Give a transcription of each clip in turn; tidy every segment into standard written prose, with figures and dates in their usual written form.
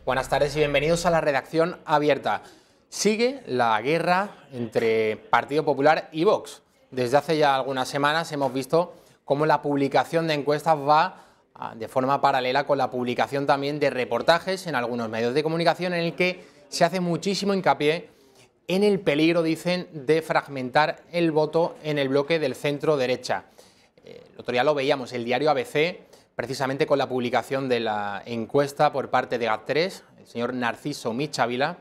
Buenas tardes y bienvenidos a la redacción abierta. Sigue la guerra entre Partido Popular y Vox. Desde hace ya algunas semanas hemos visto cómo la publicación de encuestas va de forma paralela con la publicación también de reportajes en algunos medios de comunicación en el que se hace muchísimo hincapié en el peligro, dicen, de fragmentar el voto en el bloque del centro-derecha. El otro día lo veíamos, el diario ABC, precisamente con la publicación de la encuesta por parte de GAT3, el señor Narciso Michavila,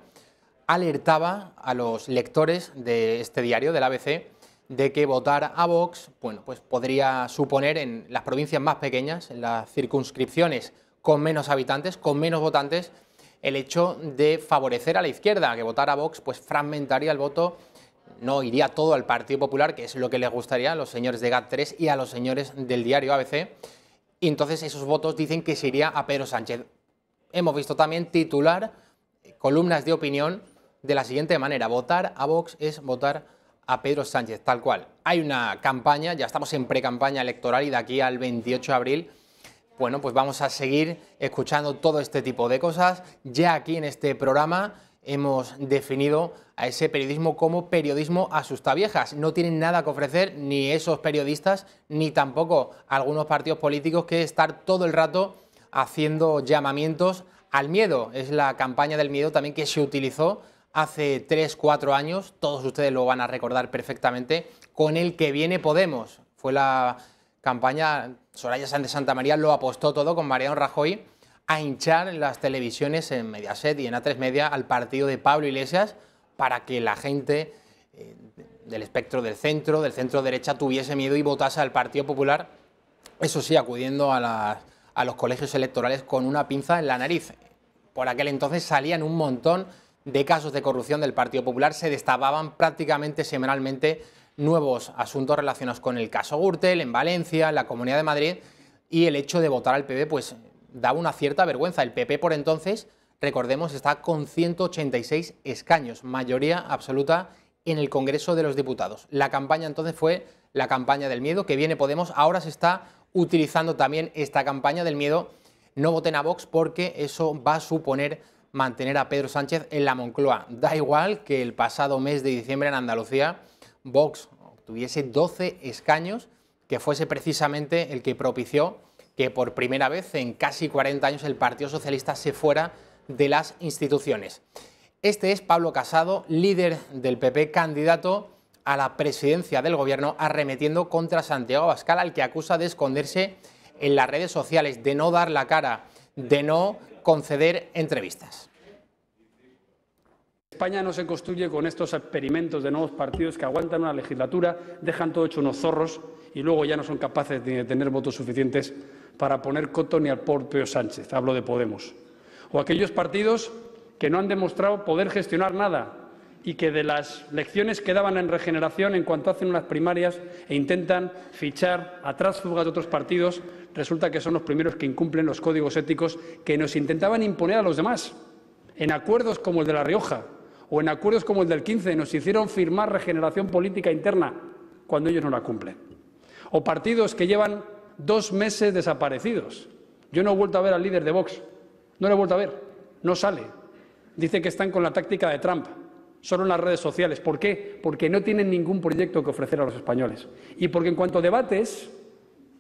alertaba a los lectores de este diario, del ABC, de que votar a Vox, bueno, pues podría suponer en las provincias más pequeñas, en las circunscripciones con menos habitantes, con menos votantes, el hecho de favorecer a la izquierda, que votar a Vox pues fragmentaría el voto, no iría todo al Partido Popular, que es lo que les gustaría a los señores de GAT3 y a los señores del diario ABC, y entonces esos votos dicen que se iría a Pedro Sánchez. Hemos visto también titular columnas de opinión de la siguiente manera: votar a Vox es votar a Pedro Sánchez, tal cual. Hay una campaña, ya estamos en pre-campaña electoral y de aquí al 28 de abril, bueno, pues vamos a seguir escuchando todo este tipo de cosas. Ya aquí en este programa hemos definido a ese periodismo como periodismo asustaviejas. No tienen nada que ofrecer ni esos periodistas, ni tampoco algunos partidos políticos que estar todo el rato haciendo llamamientos al miedo. Es la campaña del miedo también que se utilizó hace 3-4 años, todos ustedes lo van a recordar perfectamente, con el que viene Podemos. Fue la campaña, Soraya Sáenz de Santamaría lo apostó todo con Mariano Rajoy a hinchar en las televisiones, en Mediaset y en A3 Media, al partido de Pablo Iglesias para que la gente del espectro del centro derecha, tuviese miedo y votase al Partido Popular, eso sí, acudiendo a los colegios electorales con una pinza en la nariz. Por aquel entonces salían un montón de casos de corrupción del Partido Popular, se destapaban prácticamente semanalmente nuevos asuntos relacionados con el caso Gürtel en Valencia, en la Comunidad de Madrid, y el hecho de votar al PP pues daba una cierta vergüenza. El PP por entonces, recordemos, está con 186 escaños, mayoría absoluta en el Congreso de los Diputados. La campaña entonces fue la campaña del miedo, que viene Podemos. Ahora se está utilizando también esta campaña del miedo. No voten a Vox porque eso va a suponer mantener a Pedro Sánchez en la Moncloa. Da igual que el pasado mes de diciembre en Andalucía Vox obtuviese 12 escaños, que fuese precisamente el que propició que por primera vez en casi 40 años el Partido Socialista se fuera de las instituciones. Este es Pablo Casado, líder del PP, candidato a la presidencia del Gobierno, arremetiendo contra Santiago Abascal, al que acusa de esconderse en las redes sociales, de no dar la cara, de no conceder entrevistas. España no se construye con estos experimentos de nuevos partidos que aguantan una legislatura, dejan todo hecho unos zorros y luego ya no son capaces de tener votos suficientes para poner coto ni al propio Sánchez. Hablo de Podemos. O aquellos partidos que no han demostrado poder gestionar nada y que de las lecciones que daban en Regeneración en cuanto hacen unas primarias e intentan fichar a tránsfugas de otros partidos, resulta que son los primeros que incumplen los códigos éticos que nos intentaban imponer a los demás. En acuerdos como el de La Rioja o en acuerdos como el del 15 nos hicieron firmar regeneración política interna cuando ellos no la cumplen. O partidos que llevan 2 meses desaparecidos. Yo no he vuelto a ver al líder de Vox, no lo he vuelto a ver, no sale. Dice que están con la táctica de Trump, solo en las redes sociales. ¿Por qué? Porque no tienen ningún proyecto que ofrecer a los españoles. Y porque en cuanto a debates,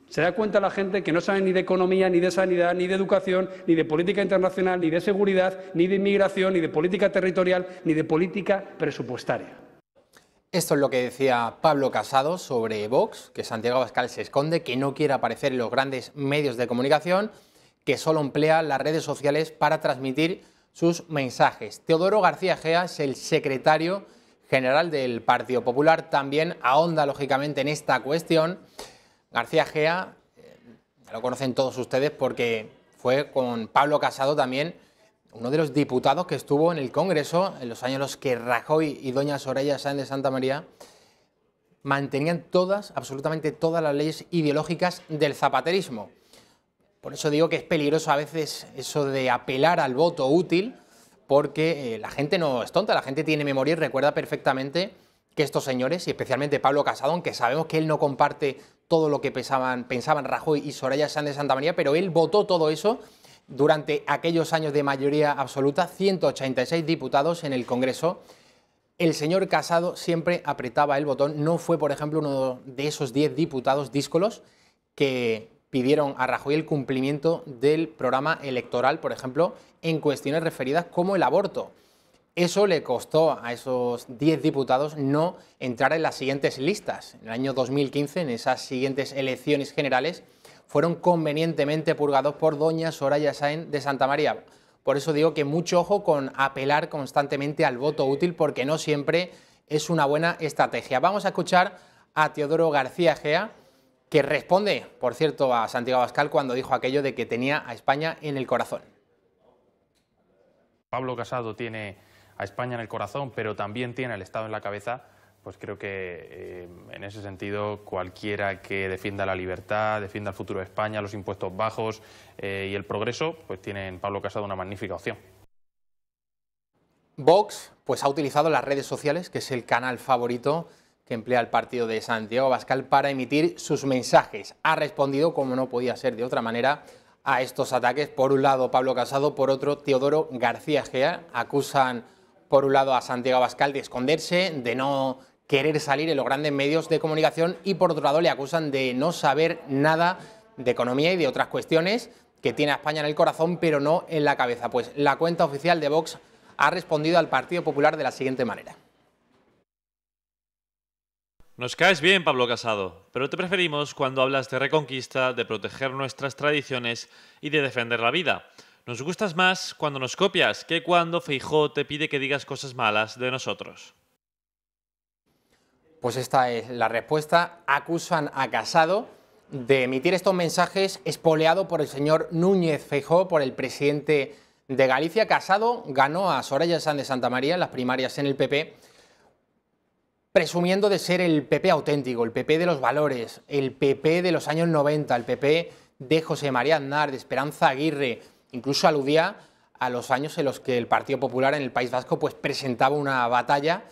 se da cuenta la gente que no sabe ni de economía, ni de sanidad, ni de educación, ni de política internacional, ni de seguridad, ni de inmigración, ni de política territorial, ni de política presupuestaria. Esto es lo que decía Pablo Casado sobre Vox, que Santiago Abascal se esconde, que no quiere aparecer en los grandes medios de comunicación, que solo emplea las redes sociales para transmitir sus mensajes. Teodoro García Egea es el secretario general del Partido Popular, también ahonda lógicamente en esta cuestión. García Egea, lo conocen todos ustedes porque fue con Pablo Casado también uno de los diputados que estuvo en el Congreso en los años en los que Rajoy y doña Soraya Sáenz de Santamaría mantenían absolutamente todas las leyes ideológicas del zapaterismo. Por eso digo que es peligroso a veces eso de apelar al voto útil, porque la gente no es tonta, la gente tiene memoria y recuerda perfectamente que estos señores, y especialmente Pablo Casado, aunque sabemos que él no comparte todo lo que pensaban Rajoy y Soraya Sáenz de Santamaría, pero él votó todo eso durante aquellos años de mayoría absoluta, 186 diputados en el Congreso. El señor Casado siempre apretaba el botón, no fue, por ejemplo, uno de esos 10 diputados díscolos que pidieron a Rajoy el cumplimiento del programa electoral, por ejemplo, en cuestiones referidas como el aborto. Eso le costó a esos 10 diputados no entrar en las siguientes listas. En el año 2015, en esas siguientes elecciones generales, fueron convenientemente purgados por doña Soraya Sáenz de Santamaría. Por eso digo que mucho ojo con apelar constantemente al voto útil, porque no siempre es una buena estrategia. Vamos a escuchar a Teodoro García Egea, que responde, por cierto, a Santiago Abascal cuando dijo aquello de que tenía a España en el corazón. Pablo Casado tiene a España en el corazón, pero también tiene al Estado en la cabeza. Pues creo que en ese sentido cualquiera que defienda la libertad, defienda el futuro de España, los impuestos bajos y el progreso, pues tiene en Pablo Casado una magnífica opción. Vox pues ha utilizado las redes sociales, que es el canal favorito que emplea el partido de Santiago Abascal, para emitir sus mensajes. Ha respondido, como no podía ser de otra manera, a estos ataques. Por un lado Pablo Casado, por otro Teodoro García Egea. Acusan por un lado a Santiago Abascal de esconderse, de no querer salir en los grandes medios de comunicación, y por otro lado le acusan de no saber nada de economía y de otras cuestiones, que tiene a España en el corazón pero no en la cabeza. Pues la cuenta oficial de Vox ha respondido al Partido Popular de la siguiente manera. Nos caes bien, Pablo Casado, pero te preferimos cuando hablas de reconquista, de proteger nuestras tradiciones y de defender la vida. Nos gustas más cuando nos copias que cuando Feijóo te pide que digas cosas malas de nosotros. Pues esta es la respuesta. Acusan a Casado de emitir estos mensajes espoleado por el señor Núñez Feijóo, por el presidente de Galicia. Casado ganó a Soraya Sáenz de Santamaría en las primarias en el PP, presumiendo de ser el PP auténtico, el PP de los valores, el PP de los años 90, el PP de José María Aznar, de Esperanza Aguirre. Incluso aludía a los años en los que el Partido Popular en el País Vasco pues presentaba una batalla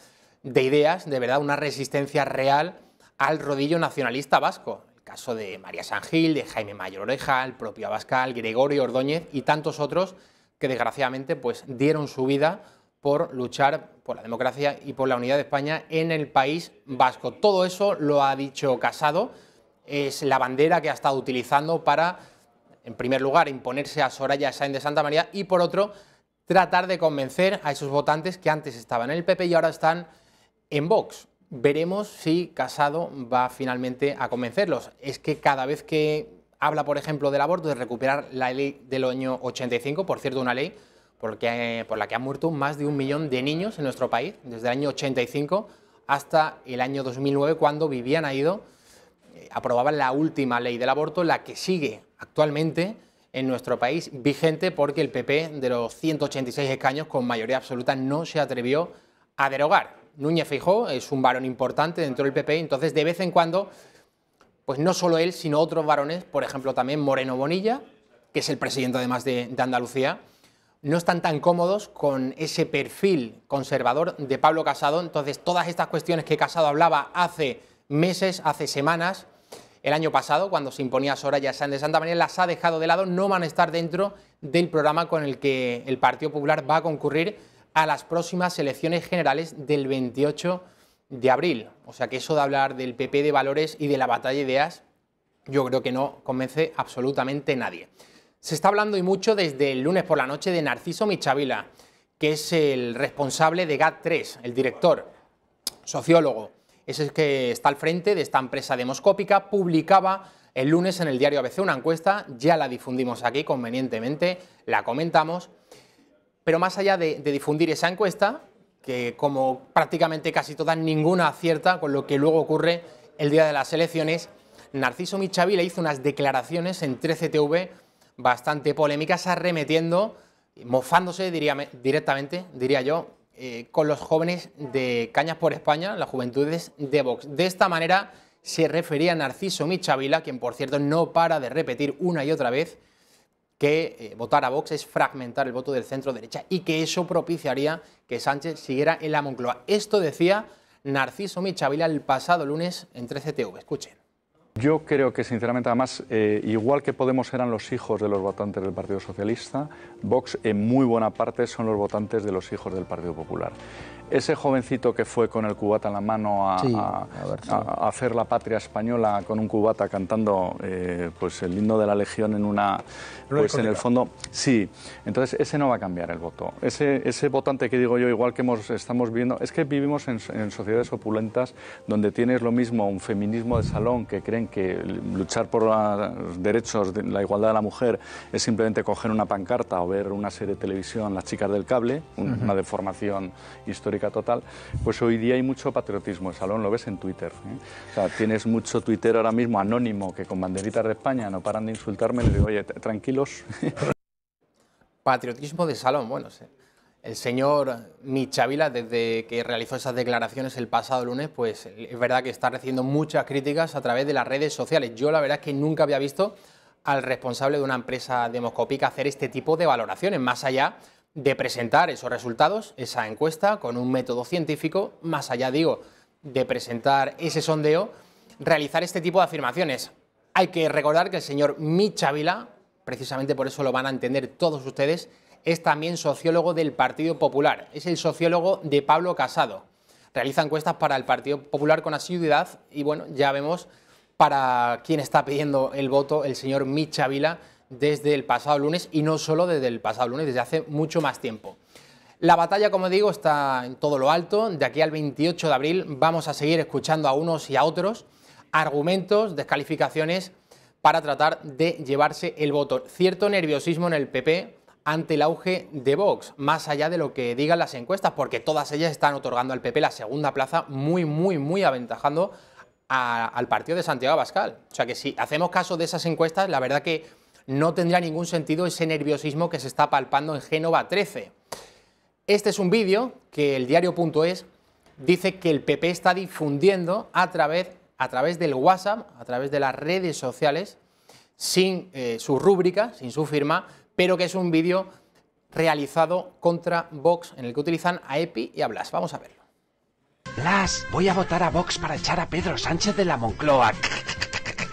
de ideas, de verdad, una resistencia real al rodillo nacionalista vasco. El caso de María San Gil, de Jaime Mayor Oreja, el propio Abascal, Gregorio Ordóñez y tantos otros que desgraciadamente pues dieron su vida por luchar por la democracia y por la unidad de España en el País Vasco. Todo eso lo ha dicho Casado, es la bandera que ha estado utilizando para, en primer lugar, imponerse a Soraya Sáenz de Santamaría y, por otro, tratar de convencer a esos votantes que antes estaban en el PP y ahora están en Vox. Veremos si Casado va finalmente a convencerlos. Es que cada vez que habla, por ejemplo, del aborto, de recuperar la ley del año 85, por cierto, una ley por la que han muerto más de 1 millón de niños en nuestro país, desde el año 85 hasta el año 2009, cuando Viviane Aído aprobaba la última ley del aborto, la que sigue actualmente en nuestro país vigente, porque el PP, de los 186 escaños con mayoría absoluta, no se atrevió a derogar. Núñez Feijóo es un varón importante dentro del PP, entonces de vez en cuando, pues no solo él, sino otros varones, por ejemplo también Moreno Bonilla, que es el presidente además de Andalucía, no están tan cómodos con ese perfil conservador de Pablo Casado. Entonces todas estas cuestiones que Casado hablaba hace meses, hace semanas, el año pasado, cuando se imponía Soraya Sáenz de Santamaría, las ha dejado de lado, no van a estar dentro del programa con el que el Partido Popular va a concurrir a las próximas elecciones generales del 28 de abril. O sea que eso de hablar del PP de valores y de la batalla de ideas, yo creo que no convence absolutamente a nadie. Se está hablando y mucho desde el lunes por la noche de Narciso Michavila, que es el responsable de GAT3, el director, sociólogo. Es el que está al frente de esta empresa demoscópica. Publicaba el lunes en el diario ABC una encuesta, ya la difundimos aquí convenientemente, la comentamos. Pero más allá de difundir esa encuesta, que como prácticamente casi todas, ninguna acierta con lo que luego ocurre el día de las elecciones, Narciso Michavila hizo unas declaraciones en 13TV bastante polémicas, arremetiendo, mofándose directamente, diría yo, con los jóvenes de Cañas por España, las juventudes de Vox. De esta manera se refería a Narciso Michavila, quien por cierto no para de repetir una y otra vez que votar a Vox es fragmentar el voto del centro derecha y que eso propiciaría que Sánchez siguiera en la Moncloa. Esto decía Narciso Michavila el pasado lunes en 13TV. Escuchen. Yo creo que, sinceramente, además, igual que Podemos eran los hijos de los votantes del Partido Socialista, Vox en muy buena parte son los votantes de los hijos del Partido Popular. Ese jovencito que fue con el cubata en la mano a hacer la patria española con un cubata cantando pues el himno de la Legión en una... Pues en el fondo, sí. Entonces ese no va a cambiar el voto. Ese votante que digo yo, igual que estamos viendo, es que vivimos en sociedades opulentas donde tienes lo mismo un feminismo de salón que creen que luchar por los derechos, de la igualdad de la mujer es simplemente coger una pancarta o ver una serie de televisión, Las chicas del cable, una deformación histórica total. Pues hoy día hay mucho patriotismo de salón, lo ves en Twitter, ¿eh? O sea, tienes mucho tuitero ahora mismo anónimo que con banderitas de España no paran de insultarme, le digo, oye, tranquilos. Patriotismo de salón, bueno, sí. El señor Michavila, desde que realizó esas declaraciones el pasado lunes, pues es verdad que está recibiendo muchas críticas a través de las redes sociales. Yo la verdad es que nunca había visto al responsable de una empresa demoscópica hacer este tipo de valoraciones, más allá de presentar esos resultados, esa encuesta con un método científico, más allá, digo, de presentar ese sondeo, realizar este tipo de afirmaciones. Hay que recordar que el señor Michavila, precisamente por eso lo van a entender todos ustedes, es también sociólogo del Partido Popular, es el sociólogo de Pablo Casado. Realiza encuestas para el Partido Popular con asiduidad y bueno, ya vemos para quién está pidiendo el voto el señor Michavila desde el pasado lunes y no solo desde el pasado lunes, desde hace mucho más tiempo. La batalla, como digo, está en todo lo alto. De aquí al 28 de abril vamos a seguir escuchando a unos y a otros argumentos, descalificaciones para tratar de llevarse el voto. Cierto nerviosismo en el PP ante el auge de Vox, más allá de lo que digan las encuestas, porque todas ellas están otorgando al PP la segunda plaza, muy aventajando al partido de Santiago Abascal. O sea que si hacemos caso de esas encuestas, la verdad que no tendría ningún sentido ese nerviosismo que se está palpando en Génova 13. Este es un vídeo que el diario.es dice que el PP está difundiendo a través del WhatsApp, a través de las redes sociales, sin su rúbrica, sin su firma, pero que es un vídeo realizado contra Vox, en el que utilizan a Epi y a Blas. Vamos a verlo. Blas, voy a votar a Vox para echar a Pedro Sánchez de la Moncloa.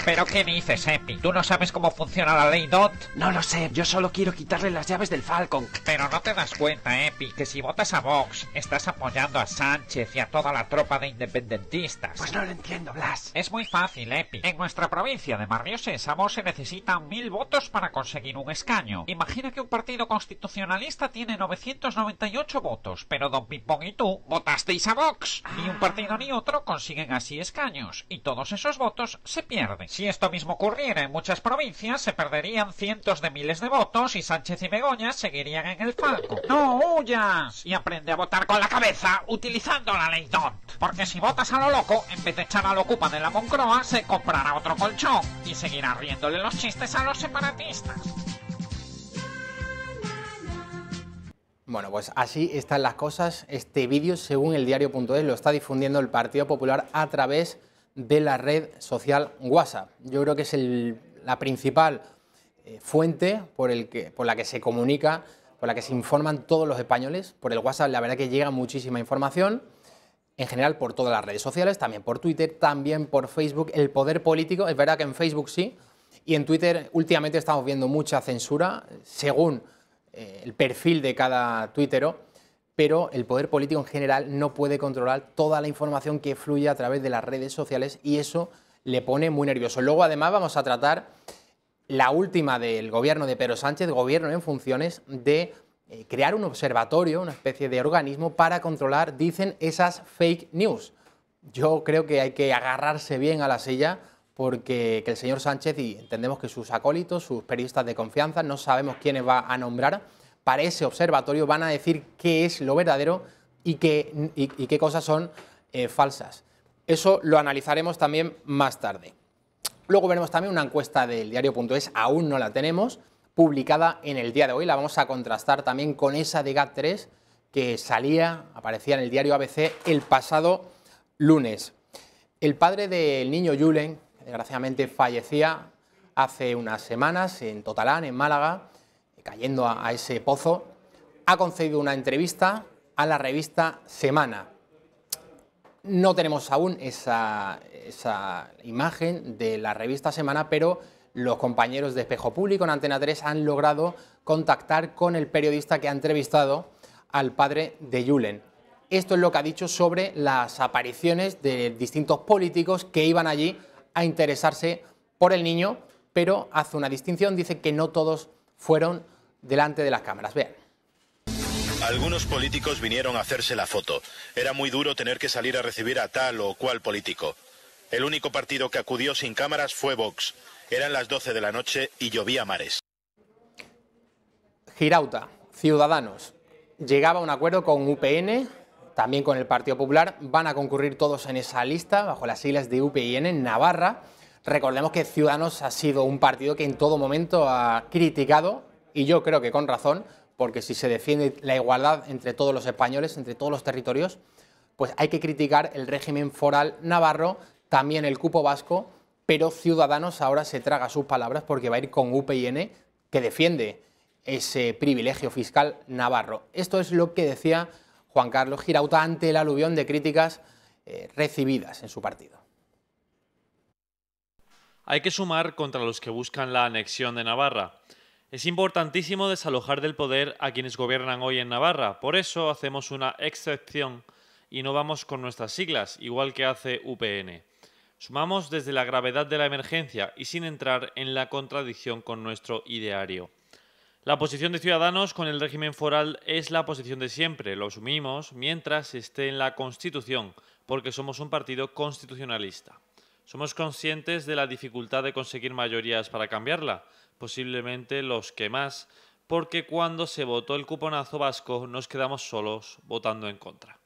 ¿Pero qué dices, Epi? ¿Tú no sabes cómo funciona la ley DOT? No lo sé, yo solo quiero quitarle las llaves del Falcon. Pero no te das cuenta, Epi, que si votas a Vox, estás apoyando a Sánchez y a toda la tropa de independentistas. Pues no lo entiendo, Blas. Es muy fácil, Epi. En nuestra provincia de Barrio Sésamo se necesitan 1000 votos para conseguir un escaño. Imagina que un partido constitucionalista tiene 998 votos, pero Don Pimpón y tú votasteis a Vox. Ni un partido ni otro consiguen así escaños, y todos esos votos se pierden. Si esto mismo ocurriera en muchas provincias, se perderían cientos de miles de votos y Sánchez y Begoña seguirían en el Falcon. ¡No huyas! Y aprende a votar con la cabeza utilizando la ley DOT. Porque si votas a lo loco, en vez de echar a la ocupa de la Moncloa, se comprará otro colchón y seguirá riéndole los chistes a los separatistas. Bueno, pues así están las cosas. Este vídeo, según el diario.es, lo está difundiendo el Partido Popular a través de la red social WhatsApp. Yo creo que es la principal fuente por la que se comunica, por la que se informan todos los españoles. Por el WhatsApp la verdad que llega muchísima información, en general por todas las redes sociales, también por Twitter, también por Facebook. El poder político, es verdad que en Facebook sí, y en Twitter últimamente estamos viendo mucha censura, según el perfil de cada tuitero, pero el poder político en general no puede controlar toda la información que fluye a través de las redes sociales y eso le pone muy nervioso. Luego, además, vamos a tratar la última del gobierno de Pedro Sánchez, gobierno en funciones, de crear un observatorio, una especie de organismo para controlar, dicen, esas fake news. Yo creo que hay que agarrarse bien a la silla porque el señor Sánchez, y entendemos que sus acólitos, sus periodistas de confianza, no sabemos quiénes va a nombrar, para ese observatorio van a decir qué es lo verdadero y qué cosas son falsas. Eso lo analizaremos también más tarde. Luego veremos también una encuesta del diario.es, aún no la tenemos, publicada en el día de hoy. La vamos a contrastar también con esa de GAT3 que aparecía en el diario ABC el pasado lunes. El padre del niño Julen, que desgraciadamente fallecía hace unas semanas en Totalán, en Málaga, cayendo a ese pozo, ha concedido una entrevista a la revista Semana. No tenemos aún esa imagen de la revista Semana, pero los compañeros de Espejo Público en Antena 3 han logrado contactar con el periodista que ha entrevistado al padre de Julen. Esto es lo que ha dicho sobre las apariciones de distintos políticos que iban allí a interesarse por el niño, pero hace una distinción, dice que no todos fueron delante de las cámaras. Vean. Algunos políticos vinieron a hacerse la foto. Era muy duro tener que salir a recibir a tal o cual político. El único partido que acudió sin cámaras fue Vox. Eran las 12 de la noche y llovía a mares. Girauta, Ciudadanos, llegaba a un acuerdo con UPN, también con el Partido Popular. Van a concurrir todos en esa lista, bajo las siglas de UPN en Navarra. Recordemos que Ciudadanos ha sido un partido que en todo momento ha criticado, y yo creo que con razón, porque si se defiende la igualdad entre todos los españoles, entre todos los territorios, pues hay que criticar el régimen foral navarro, también el cupo vasco, pero Ciudadanos ahora se traga sus palabras porque va a ir con UPN, que defiende ese privilegio fiscal navarro. Esto es lo que decía Juan Carlos Girauta ante el aluvión de críticas recibidas en su partido. Hay que sumar contra los que buscan la anexión de Navarra. Es importantísimo desalojar del poder a quienes gobiernan hoy en Navarra. Por eso hacemos una excepción y no vamos con nuestras siglas, igual que hace UPN. Sumamos desde la gravedad de la emergencia y sin entrar en la contradicción con nuestro ideario. La posición de Ciudadanos con el régimen foral es la posición de siempre. Lo asumimos mientras esté en la Constitución, porque somos un partido constitucionalista. Somos conscientes de la dificultad de conseguir mayorías para cambiarla, posiblemente los que más, porque cuando se votó el cuponazo vasco nos quedamos solos votando en contra.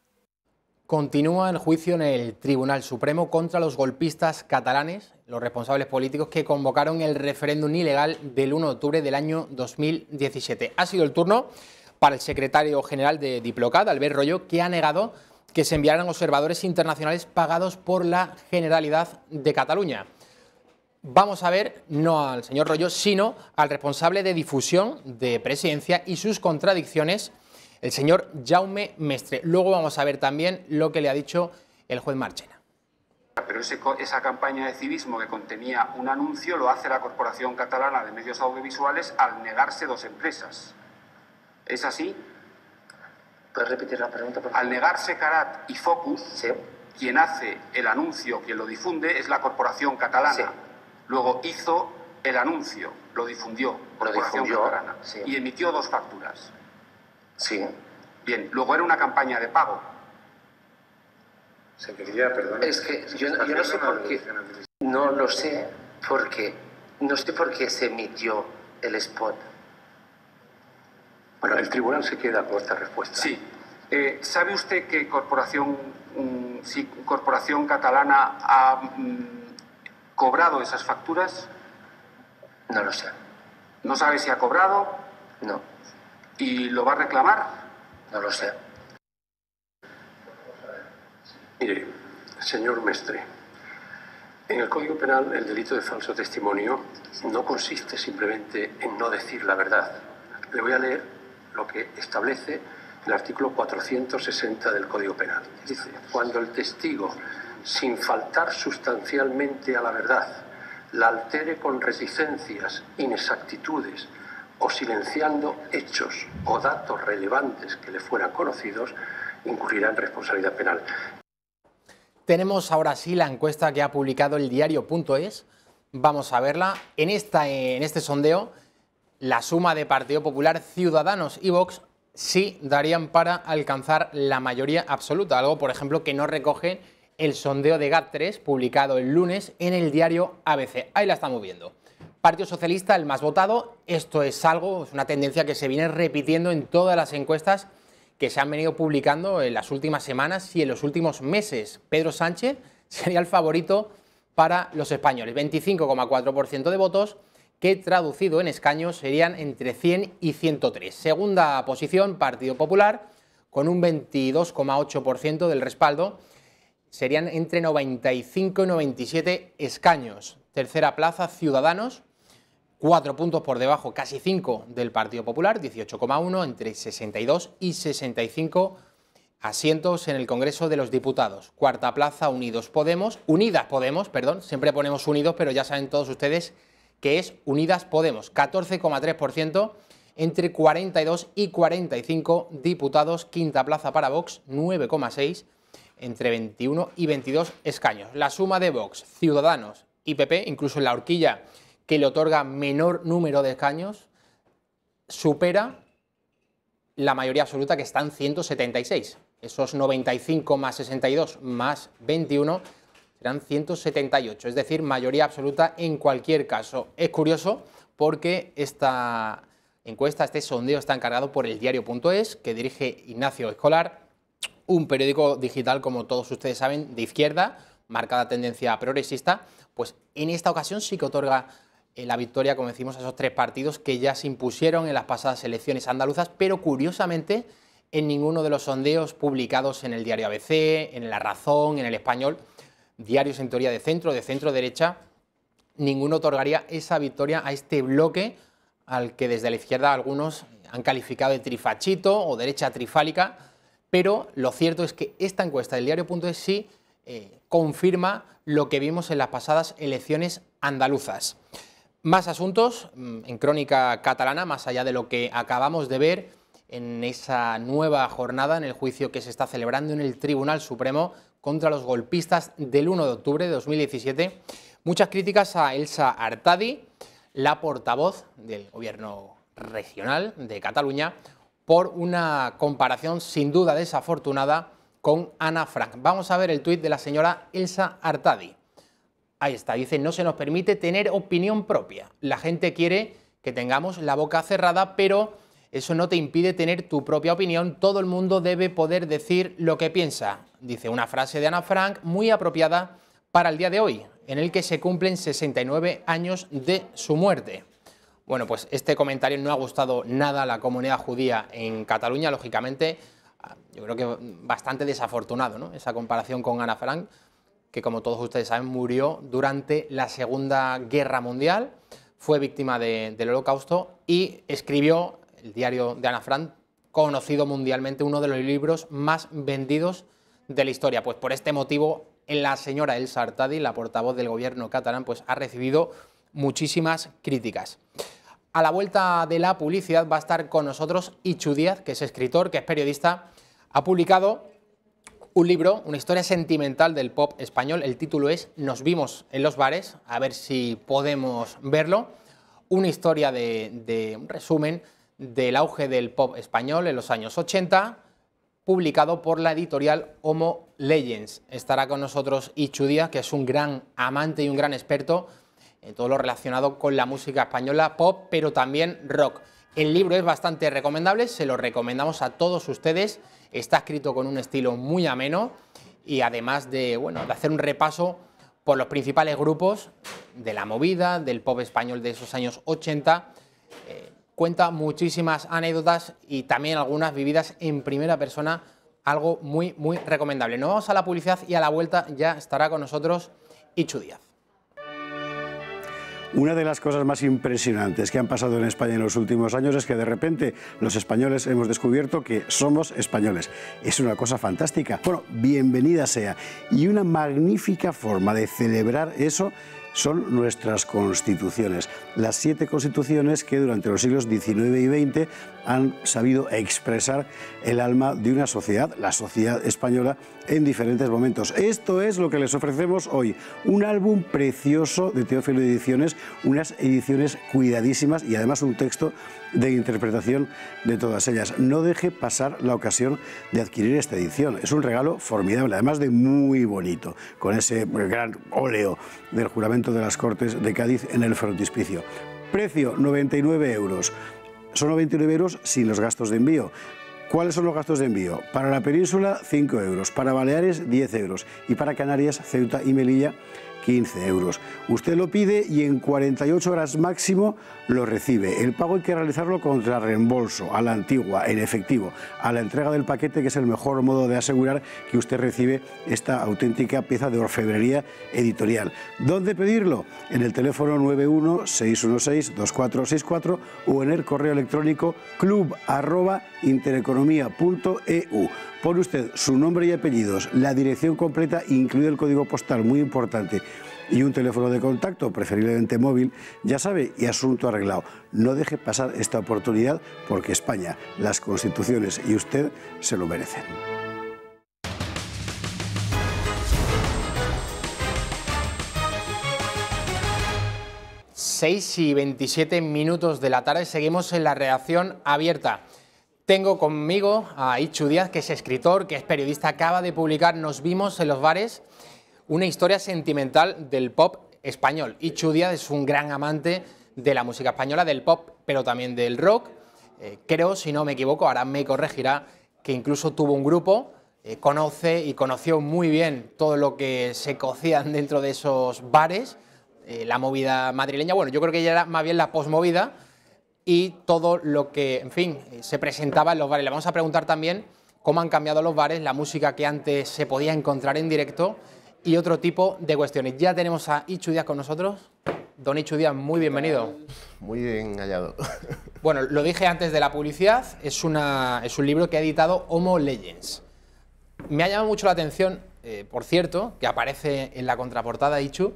Continúa el juicio en el Tribunal Supremo contra los golpistas catalanes, los responsables políticos que convocaron el referéndum ilegal del 1 de octubre del año 2017. Ha sido el turno para el secretario general de Diplocat, Albert Royo, que ha negado que se enviaran observadores internacionales pagados por la Generalidad de Cataluña. Vamos a ver, no al señor Royo, sino al responsable de difusión de Presidencia y sus contradicciones, el señor Jaume Mestre. Luego vamos a ver también lo que le ha dicho el juez Marchena. Pero esa campaña de civismo que contenía un anuncio lo hace la Corporación Catalana de Medios Audiovisuales al negarse dos empresas. ¿Es así? ¿Puedes repetir la pregunta, por favor? Al negarse Carat y Focus, sí, quien hace el anuncio, quien lo difunde, es la Corporación Catalana. Sí. Luego hizo el anuncio, lo difundió, Corporación Catalana, sí, y emitió dos facturas. Sí. Bien, luego era una campaña de pago. Secretaría, perdón. Es que yo no sé por qué. No lo sé porque no sé por qué se emitió el spot. Bueno, el tribunal se queda con esta respuesta. Sí. ¿Sabe usted que Corporación Catalana ha cobrado esas facturas? No lo sé. ¿No sabe si ha cobrado? No. ¿Y lo va a reclamar? No lo sé. Mire, señor Mestre, en el Código Penal el delito de falso testimonio no consiste simplemente en no decir la verdad. Le voy a leer lo que establece el artículo 460 del Código Penal. Dice, cuando el testigo, sin faltar sustancialmente a la verdad, la altere con reticencias, inexactitudes o silenciando hechos o datos relevantes que le fueran conocidos, incurrirá en responsabilidad penal. Tenemos ahora sí la encuesta que ha publicado el diario.es. Vamos a verla. En este sondeo, la suma de Partido Popular, Ciudadanos y Vox sí darían para alcanzar la mayoría absoluta. Algo, por ejemplo, que no recoge el sondeo de GAT3, publicado el lunes en el diario ABC. Ahí la estamos viendo. Partido Socialista, el más votado. Esto es una tendencia que se viene repitiendo en todas las encuestas que se han venido publicando en las últimas semanas y en los últimos meses. Pedro Sánchez sería el favorito para los españoles. 25,4% de votos, que traducido en escaños serían entre 100 y 103. Segunda posición, Partido Popular, con un 22,8% del respaldo. Serían entre 95 y 97 escaños. Tercera plaza, Ciudadanos, 4 puntos por debajo, casi 5 del Partido Popular, 18,1, entre 62 y 65 asientos en el Congreso de los Diputados. Cuarta plaza, Unidas Podemos, perdón, siempre ponemos Unidos, pero ya saben todos ustedes que es Unidas Podemos, 14,3% entre 42 y 45 diputados. Quinta plaza para Vox, 9,6% entre 21 y 22 escaños. La suma de Vox, Ciudadanos y PP, incluso en la horquilla que le otorga menor número de escaños, supera la mayoría absoluta, que está en 176. Esos 95 más 62 más 21 serán 178, es decir, mayoría absoluta en cualquier caso. Es curioso porque esta encuesta, este sondeo está encargado por el diario.es, que dirige Ignacio Escolar, un periódico digital, como todos ustedes saben, de izquierda, marcada tendencia progresista. Pues en esta ocasión sí que otorga la victoria, como decimos, a esos tres partidos que ya se impusieron en las pasadas elecciones andaluzas, pero curiosamente en ninguno de los sondeos publicados en el diario ABC, en La Razón, en El Español, diarios en teoría de centro derecha, ninguno otorgaría esa victoria a este bloque al que desde la izquierda algunos han calificado de trifachito o derecha trifálica, pero lo cierto es que esta encuesta del diario.es sí confirma lo que vimos en las pasadas elecciones andaluzas. Más asuntos en Crónica Catalana, más allá de lo que acabamos de ver en esa nueva jornada en el juicio que se está celebrando en el Tribunal Supremo contra los golpistas del 1 de octubre de 2017. Muchas críticas a Elsa Artadi, la portavoz del Gobierno regional de Cataluña, por una comparación sin duda desafortunada con Ana Frank. Vamos a ver el tuit de la señora Elsa Artadi. Ahí está, dice: no se nos permite tener opinión propia. La gente quiere que tengamos la boca cerrada, pero eso no te impide tener tu propia opinión. Todo el mundo debe poder decir lo que piensa. Dice una frase de Ana Frank muy apropiada para el día de hoy, en el que se cumplen 69 años de su muerte. Bueno, pues este comentario no ha gustado nada a la comunidad judía en Cataluña, lógicamente. Yo creo que bastante desafortunado, ¿no?, esa comparación con Ana Frank, que como todos ustedes saben murió durante la Segunda Guerra Mundial, fue víctima del Holocausto y escribió el diario de Ana Frank, conocido mundialmente, uno de los libros más vendidos de la historia. Pues por este motivo la señora Elsa Artadi, la portavoz del gobierno catalán, pues ha recibido muchísimas críticas. A la vuelta de la publicidad va a estar con nosotros Ichu Díaz, que es escritor, que es periodista. Ha publicado un libro, una historia sentimental del pop español. El título es Nos vimos en los bares, a ver si podemos verlo. Una historia de un resumen del auge del pop español en los años 80, publicado por la editorial Homo Legends. Estará con nosotros Ichu Díaz, que es un gran amante y un gran experto en todo lo relacionado con la música española, pop, pero también rock. El libro es bastante recomendable, se lo recomendamos a todos ustedes. Está escrito con un estilo muy ameno y además de hacer un repaso por los principales grupos de la movida, del pop español de esos años 80, cuenta muchísimas anécdotas y también algunas vividas en primera persona, algo muy, muy recomendable. Nos vamos a la publicidad y a la vuelta ya estará con nosotros Ichu Díaz. Una de las cosas más impresionantes que han pasado en España en los últimos años es que de repente los españoles hemos descubierto que somos españoles. Es una cosa fantástica. Bueno, bienvenida sea. Y una magnífica forma de celebrar eso son nuestras constituciones. Las 7 constituciones que durante los siglos XIX y XX han sabido expresar el alma de una sociedad, la sociedad española, en diferentes momentos. Esto es lo que les ofrecemos hoy. Un álbum precioso de Teófilo Ediciones, unas ediciones cuidadísimas y además un texto de interpretación de todas ellas. No deje pasar la ocasión de adquirir esta edición. Es un regalo formidable, además de muy bonito, con ese gran óleo del juramento de las Cortes de Cádiz en el frontispicio. Precio, 99 euros. Son 99 euros sin los gastos de envío. ¿Cuáles son los gastos de envío? Para la península, 5 euros. Para Baleares, 10 euros. Y para Canarias, Ceuta y Melilla, 15 euros. Usted lo pide y en 48 horas máximo lo recibe. El pago hay que realizarlo contra reembolso, a la antigua, en efectivo, a la entrega del paquete, que es el mejor modo de asegurar que usted recibe esta auténtica pieza de orfebrería editorial. ¿Dónde pedirlo? En el teléfono 91-616-2464 o en el correo electrónico club@intereconomia.eu. Pone usted su nombre y apellidos, la dirección completa, incluido el código postal, muy importante, y un teléfono de contacto, preferiblemente móvil, ya sabe, y asunto arreglado. No deje pasar esta oportunidad porque España, las constituciones y usted se lo merecen. 6:27 de la tarde, seguimos en la redacción abierta. Tengo conmigo a Ichu Díaz, que es escritor, que es periodista, acaba de publicar Nos vimos en los bares, una historia sentimental del pop español. Ichu Díaz es un gran amante de la música española, del pop, pero también del rock. Creo, si no me equivoco, ahora me corregirá, que incluso tuvo un grupo, conoce y conoció muy bien todo lo que se cocían dentro de esos bares, la movida madrileña. Bueno, yo creo que ya era más bien la posmovida, y todo lo que, en fin, se presentaba en los bares. Le vamos a preguntar también cómo han cambiado los bares, la música que antes se podía encontrar en directo y otro tipo de cuestiones. Ya tenemos a Ichu Díaz con nosotros. Don Ichu Díaz, muy bienvenido. Muy bien hallado. Bueno, lo dije antes de la publicidad, es un libro que ha editado Homo Legends. Me ha llamado mucho la atención, por cierto, que aparece en la contraportada, Ichu,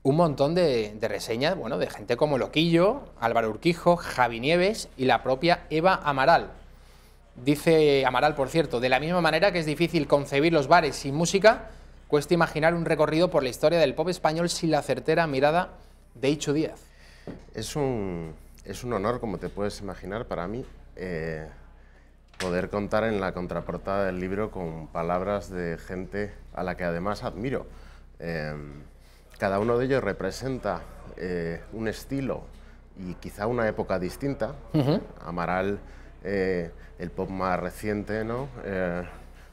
un montón de reseñas, bueno, de gente como Loquillo, Álvaro Urquijo, Javi Nieves y la propia Eva Amaral. Dice Amaral, por cierto, de la misma manera que es difícil concebir los bares sin música, cuesta imaginar un recorrido por la historia del pop español sin la certera mirada de Ichu Díaz. Es un honor, como te puedes imaginar, para mí, poder contar en la contraportada del libro con palabras de gente a la que además admiro. Cada uno de ellos representa un estilo y quizá una época distinta. Amaral, el pop más reciente, ¿no?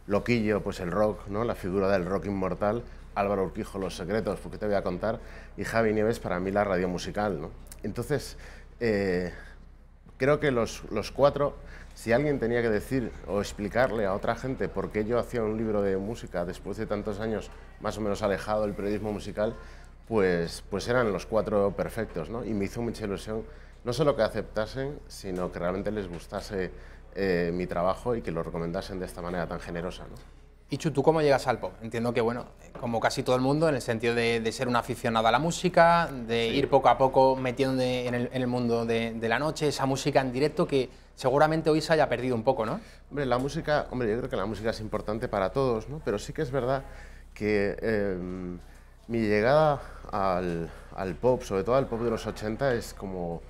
Loquillo, pues el rock, ¿no? La figura del rock inmortal. Álvaro Urquijo, Los Secretos, porque te voy a contar. Y Javi Nieves, para mí, la radio musical, ¿no? Entonces, creo que los cuatro, si alguien tenía que decir o explicarle a otra gente por qué yo hacía un libro de música después de tantos años más o menos alejado del periodismo musical, pues eran los cuatro perfectos, ¿no? Y me hizo mucha ilusión no solo que aceptasen, sino que realmente les gustase mi trabajo y que lo recomendasen de esta manera tan generosa, ¿no? Ichu, ¿tú cómo llegas al pop? Entiendo que, bueno, como casi todo el mundo, en el sentido de ser un aficionado a la música, de ir poco a poco metiéndote en el mundo de la noche, esa música en directo que seguramente hoy se haya perdido un poco, ¿no? Hombre, la música, yo creo que la música es importante para todos, ¿no? Pero sí que es verdad que mi llegada al pop, sobre todo al pop de los 80, es como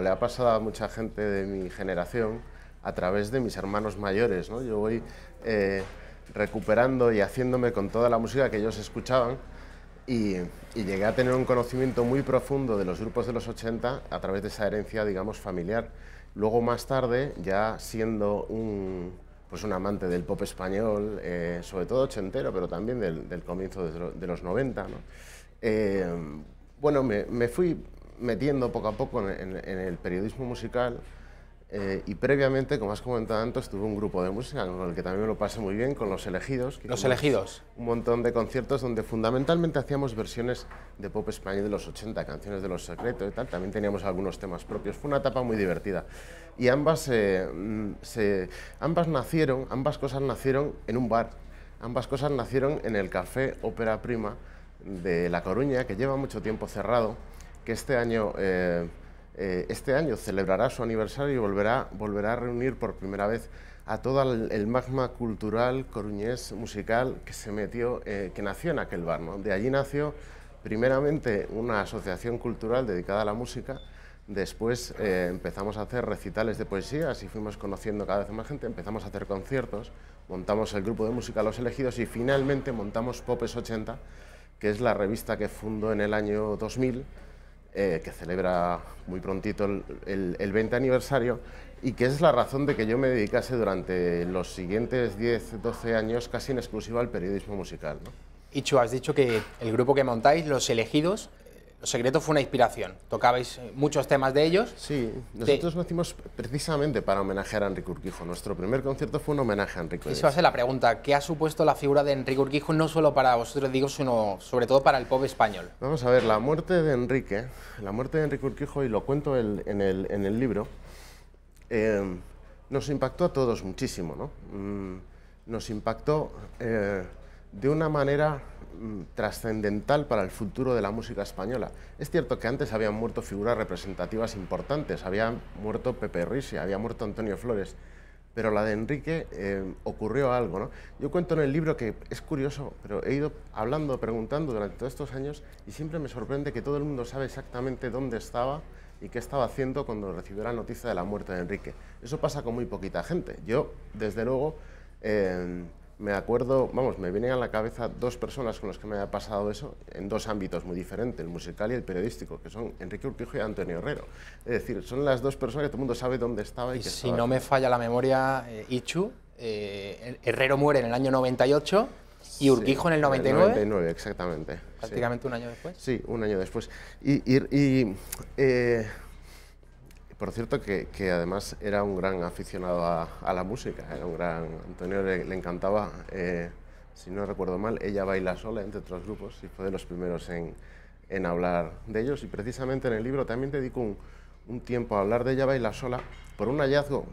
le ha pasado a mucha gente de mi generación a través de mis hermanos mayores, ¿no? Yo voy recuperando y haciéndome con toda la música que ellos escuchaban y llegué a tener un conocimiento muy profundo de los grupos de los 80 a través de esa herencia, digamos, familiar. Luego, más tarde, ya siendo un amante del pop español, sobre todo ochentero, pero también del comienzo de los 90, ¿no? Bueno, me fui metiendo poco a poco en el periodismo musical. Y previamente, como has comentado antes, tuve un grupo de música con el que también me lo pasé muy bien, con Los Elegidos. Los Elegidos. Un montón de conciertos donde fundamentalmente hacíamos versiones de pop español de los 80, canciones de Los Secretos y tal. También teníamos algunos temas propios. Fue una etapa muy divertida. Y ambas cosas nacieron en un bar. Ambas cosas nacieron en el Café Ópera Prima de La Coruña, que lleva mucho tiempo cerrado, que este año celebrará su aniversario y volverá a reunir por primera vez a todo el magma cultural coruñés musical que nació en aquel bar, ¿no? De allí nació primeramente una asociación cultural dedicada a la música. Después empezamos a hacer recitales de poesía, así fuimos conociendo cada vez más gente, empezamos a hacer conciertos, montamos el grupo de música Los Elegidos y finalmente montamos Popes 80, que es la revista que fundó en el año 2000, que celebra muy prontito el 20 aniversario y que es la razón de que yo me dedicase durante los siguientes 10-12 años casi en exclusiva al periodismo musical, ¿no? Ichu, has dicho que el grupo que montáis, Los Elegidos, Los Secretos fue una inspiración. Tocabais muchos temas de ellos. Sí, nosotros nacimos precisamente para homenajear a Enrique Urquijo. Nuestro primer concierto fue un homenaje a Enrique. Esa va a ser la pregunta. ¿Qué ha supuesto la figura de Enrique Urquijo, no solo para vosotros, digo, sino sobre todo para el pop español? Vamos a ver, la muerte de Enrique Urquijo, y lo cuento en el libro, nos impactó a todos muchísimo, ¿no? Nos impactó de una manera trascendental para el futuro de la música española. Es cierto que antes habían muerto figuras representativas importantes, había muerto Pepe Risi, había muerto Antonio Flores, pero la de Enrique ocurrió algo, ¿no? Yo cuento en el libro que es curioso, pero he ido hablando, preguntando durante todos estos años y siempre me sorprende que todo el mundo sabe exactamente dónde estaba y qué estaba haciendo cuando recibió la noticia de la muerte de Enrique. Eso pasa con muy poquita gente. Yo, desde luego, me acuerdo, vamos, me vienen a la cabeza dos personas con las que me ha pasado eso en dos ámbitos muy diferentes, el musical y el periodístico, que son Enrique Urquijo y Antonio Herrero. Es decir, son las dos personas que todo el mundo sabe dónde estaba y qué si no me falla la memoria, Ichu, Herrero muere en el año 98 y Urquijo en el 99. En el 99, exactamente. Prácticamente un año después. Sí, un año después. Por cierto, que además era un gran aficionado a la música, era un gran... Antonio le encantaba, si no recuerdo mal, Ella baila sola, entre otros grupos, y fue de los primeros en hablar de ellos. Y precisamente en el libro también dedico un tiempo a hablar de Ella baila sola, por un hallazgo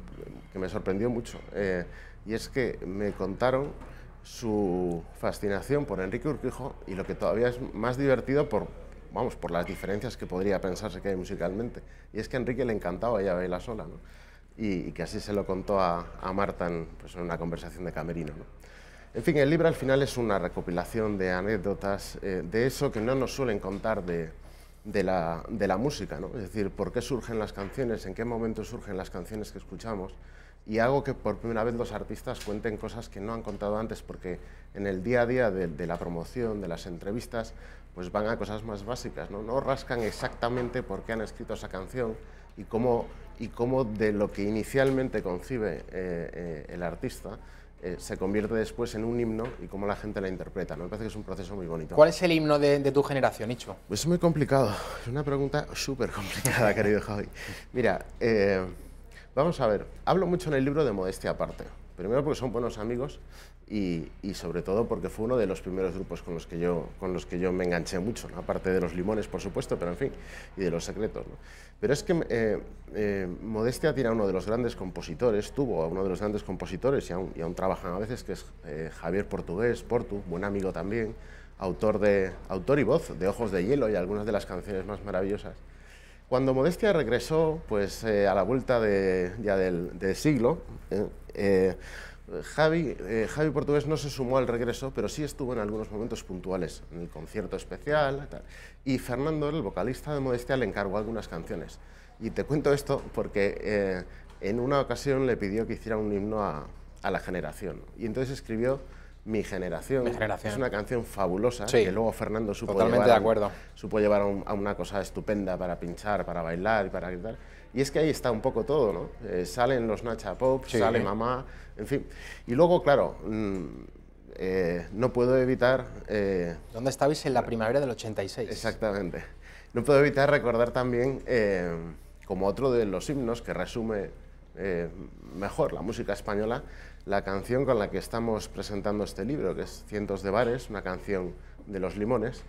que me sorprendió mucho, y es que me contaron su fascinación por Enrique Urquijo, y lo que todavía es más divertido por las diferencias que podría pensarse que hay musicalmente. Y es que a Enrique le encantaba Ella baila sola, ¿no? Y que así se lo contó a Marta en una conversación de camerino, ¿no? En fin, el libro al final es una recopilación de anécdotas de eso que no nos suelen contar de la música, ¿no? Es decir, por qué surgen las canciones, en qué momento surgen las canciones que escuchamos, y hago que por primera vez los artistas cuenten cosas que no han contado antes, porque en el día a día de la promoción, de las entrevistas, pues van a cosas más básicas, ¿no? No rascan exactamente por qué han escrito esa canción y cómo de lo que inicialmente concibe el artista se convierte después en un himno y cómo la gente la interpreta, ¿no? Me parece que es un proceso muy bonito. ¿Cuál es el himno de tu generación, Ichu? Pues es muy complicado, es una pregunta súper complicada, querido Javi. Mira, vamos a ver, hablo mucho en el libro de modestia aparte. Primero porque son buenos amigos y sobre todo porque fue uno de los primeros grupos con los que yo me enganché mucho, ¿no? Aparte de Los Limones, por supuesto, pero en fin, y de Los Secretos, ¿no? Pero es que Modestia tiene a uno de los grandes compositores, tuvo a uno de los grandes compositores y aún trabajan a veces, que es Javier Portugués, Portu, buen amigo también, autor y voz de Ojos de Hielo y algunas de las canciones más maravillosas. Cuando Modestia regresó, pues a la vuelta del siglo, Javi Portugués no se sumó al regreso, pero sí estuvo en algunos momentos puntuales, en el concierto especial, tal. Y Fernando, el vocalista de Modestia, le encargó algunas canciones. Y te cuento esto porque en una ocasión le pidió que hiciera un himno a la generación. Y entonces escribió Mi Generación. Es una canción fabulosa, sí, que luego Fernando supo llevar a una cosa estupenda para pinchar, para bailar y para gritar. Y es que ahí está un poco todo, ¿no? Salen los Nacha Pop, sí, sale Mamá, en fin. Y luego, claro, no puedo evitar... ¿Dónde estabais en la primavera del 86? Exactamente. No puedo evitar recordar también, como otro de los himnos que resume mejor la música española, la canción con la que estamos presentando este libro, que es Cientos de bares, una canción de Los Limones,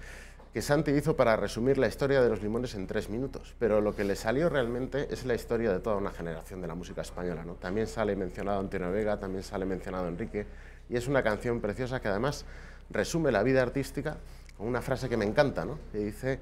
que Santi hizo para resumir la historia de Los Limones en 3 minutos, pero lo que le salió realmente es la historia de toda una generación de la música española, ¿no? También sale mencionado Antonio Vega, también sale mencionado Enrique, y es una canción preciosa que además resume la vida artística con una frase que me encanta, ¿no? Que dice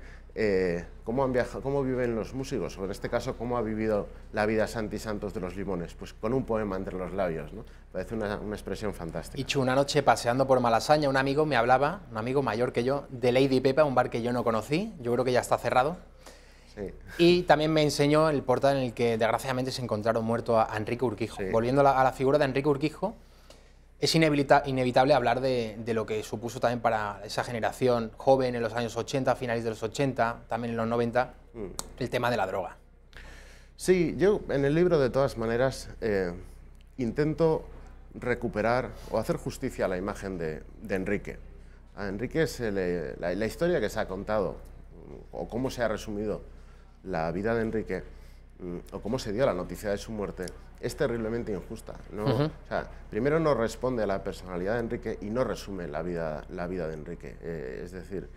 cómo viven los músicos, o en este caso cómo ha vivido la vida Santi Santos de Los Limones, pues con un poema entre los labios, ¿no? Parece una expresión fantástica. Ichu, una noche paseando por Malasaña, un amigo me hablaba, un amigo mayor que yo, de Lady Pepa, un bar que yo no conocí, yo creo que ya está cerrado. Sí. Y también me enseñó el portal en el que desgraciadamente se encontraron muerto a Enrique Urquijo. Sí. Volviendo a la figura de Enrique Urquijo, es inevitable hablar de lo que supuso también para esa generación joven en los años 80, finales de los 80, también en los 90, el tema de la droga. Sí, yo en el libro de todas maneras intento recuperar o hacer justicia a la imagen de Enrique. a Enrique la historia que se ha contado, o cómo se ha resumido la vida de Enrique, o cómo se dio la noticia de su muerte, es terriblemente injusta, ¿no? O sea, primero no responde a la personalidad de Enrique y no resume la vida de Enrique. Es decir,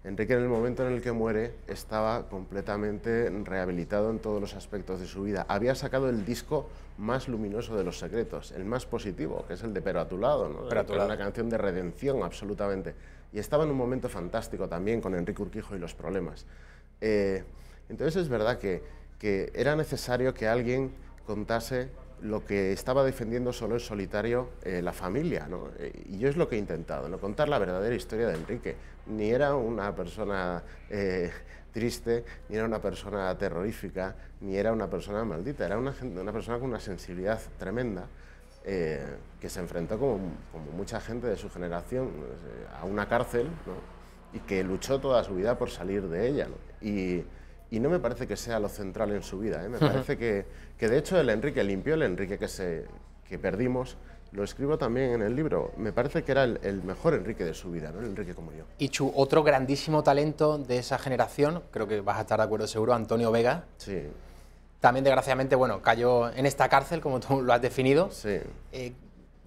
Enrique en el momento en el que muere estaba completamente rehabilitado en todos los aspectos de su vida. Había sacado el disco más luminoso de Los Secretos, el más positivo, que es el de Pero a tu lado, ¿no? Pero una canción de redención, absolutamente. Y estaba en un momento fantástico también con Enrique Urquijo y Los Problemas. Entonces es verdad que era necesario que alguien contase lo que estaba defendiendo solo en solitario la familia, ¿no? Y yo es lo que he intentado, ¿no? Contar la verdadera historia de Enrique. Ni era una persona triste, ni era una persona terrorífica, ni era una persona maldita, era una persona con una sensibilidad tremenda, que se enfrentó, como mucha gente de su generación, a una cárcel, ¿no? Y que luchó toda su vida por salir de ella, ¿no? Y no me parece que sea lo central en su vida, ¿eh? Me parece que de hecho el Enrique limpió, el Enrique que perdimos, lo escribo también en el libro, me parece que era el mejor Enrique de su vida, ¿no? El Enrique como yo. Y Chu, otro grandísimo talento de esa generación, creo que vas a estar de acuerdo seguro, Antonio Vega. Sí. También desgraciadamente, bueno, cayó en esta cárcel, como tú lo has definido. Sí.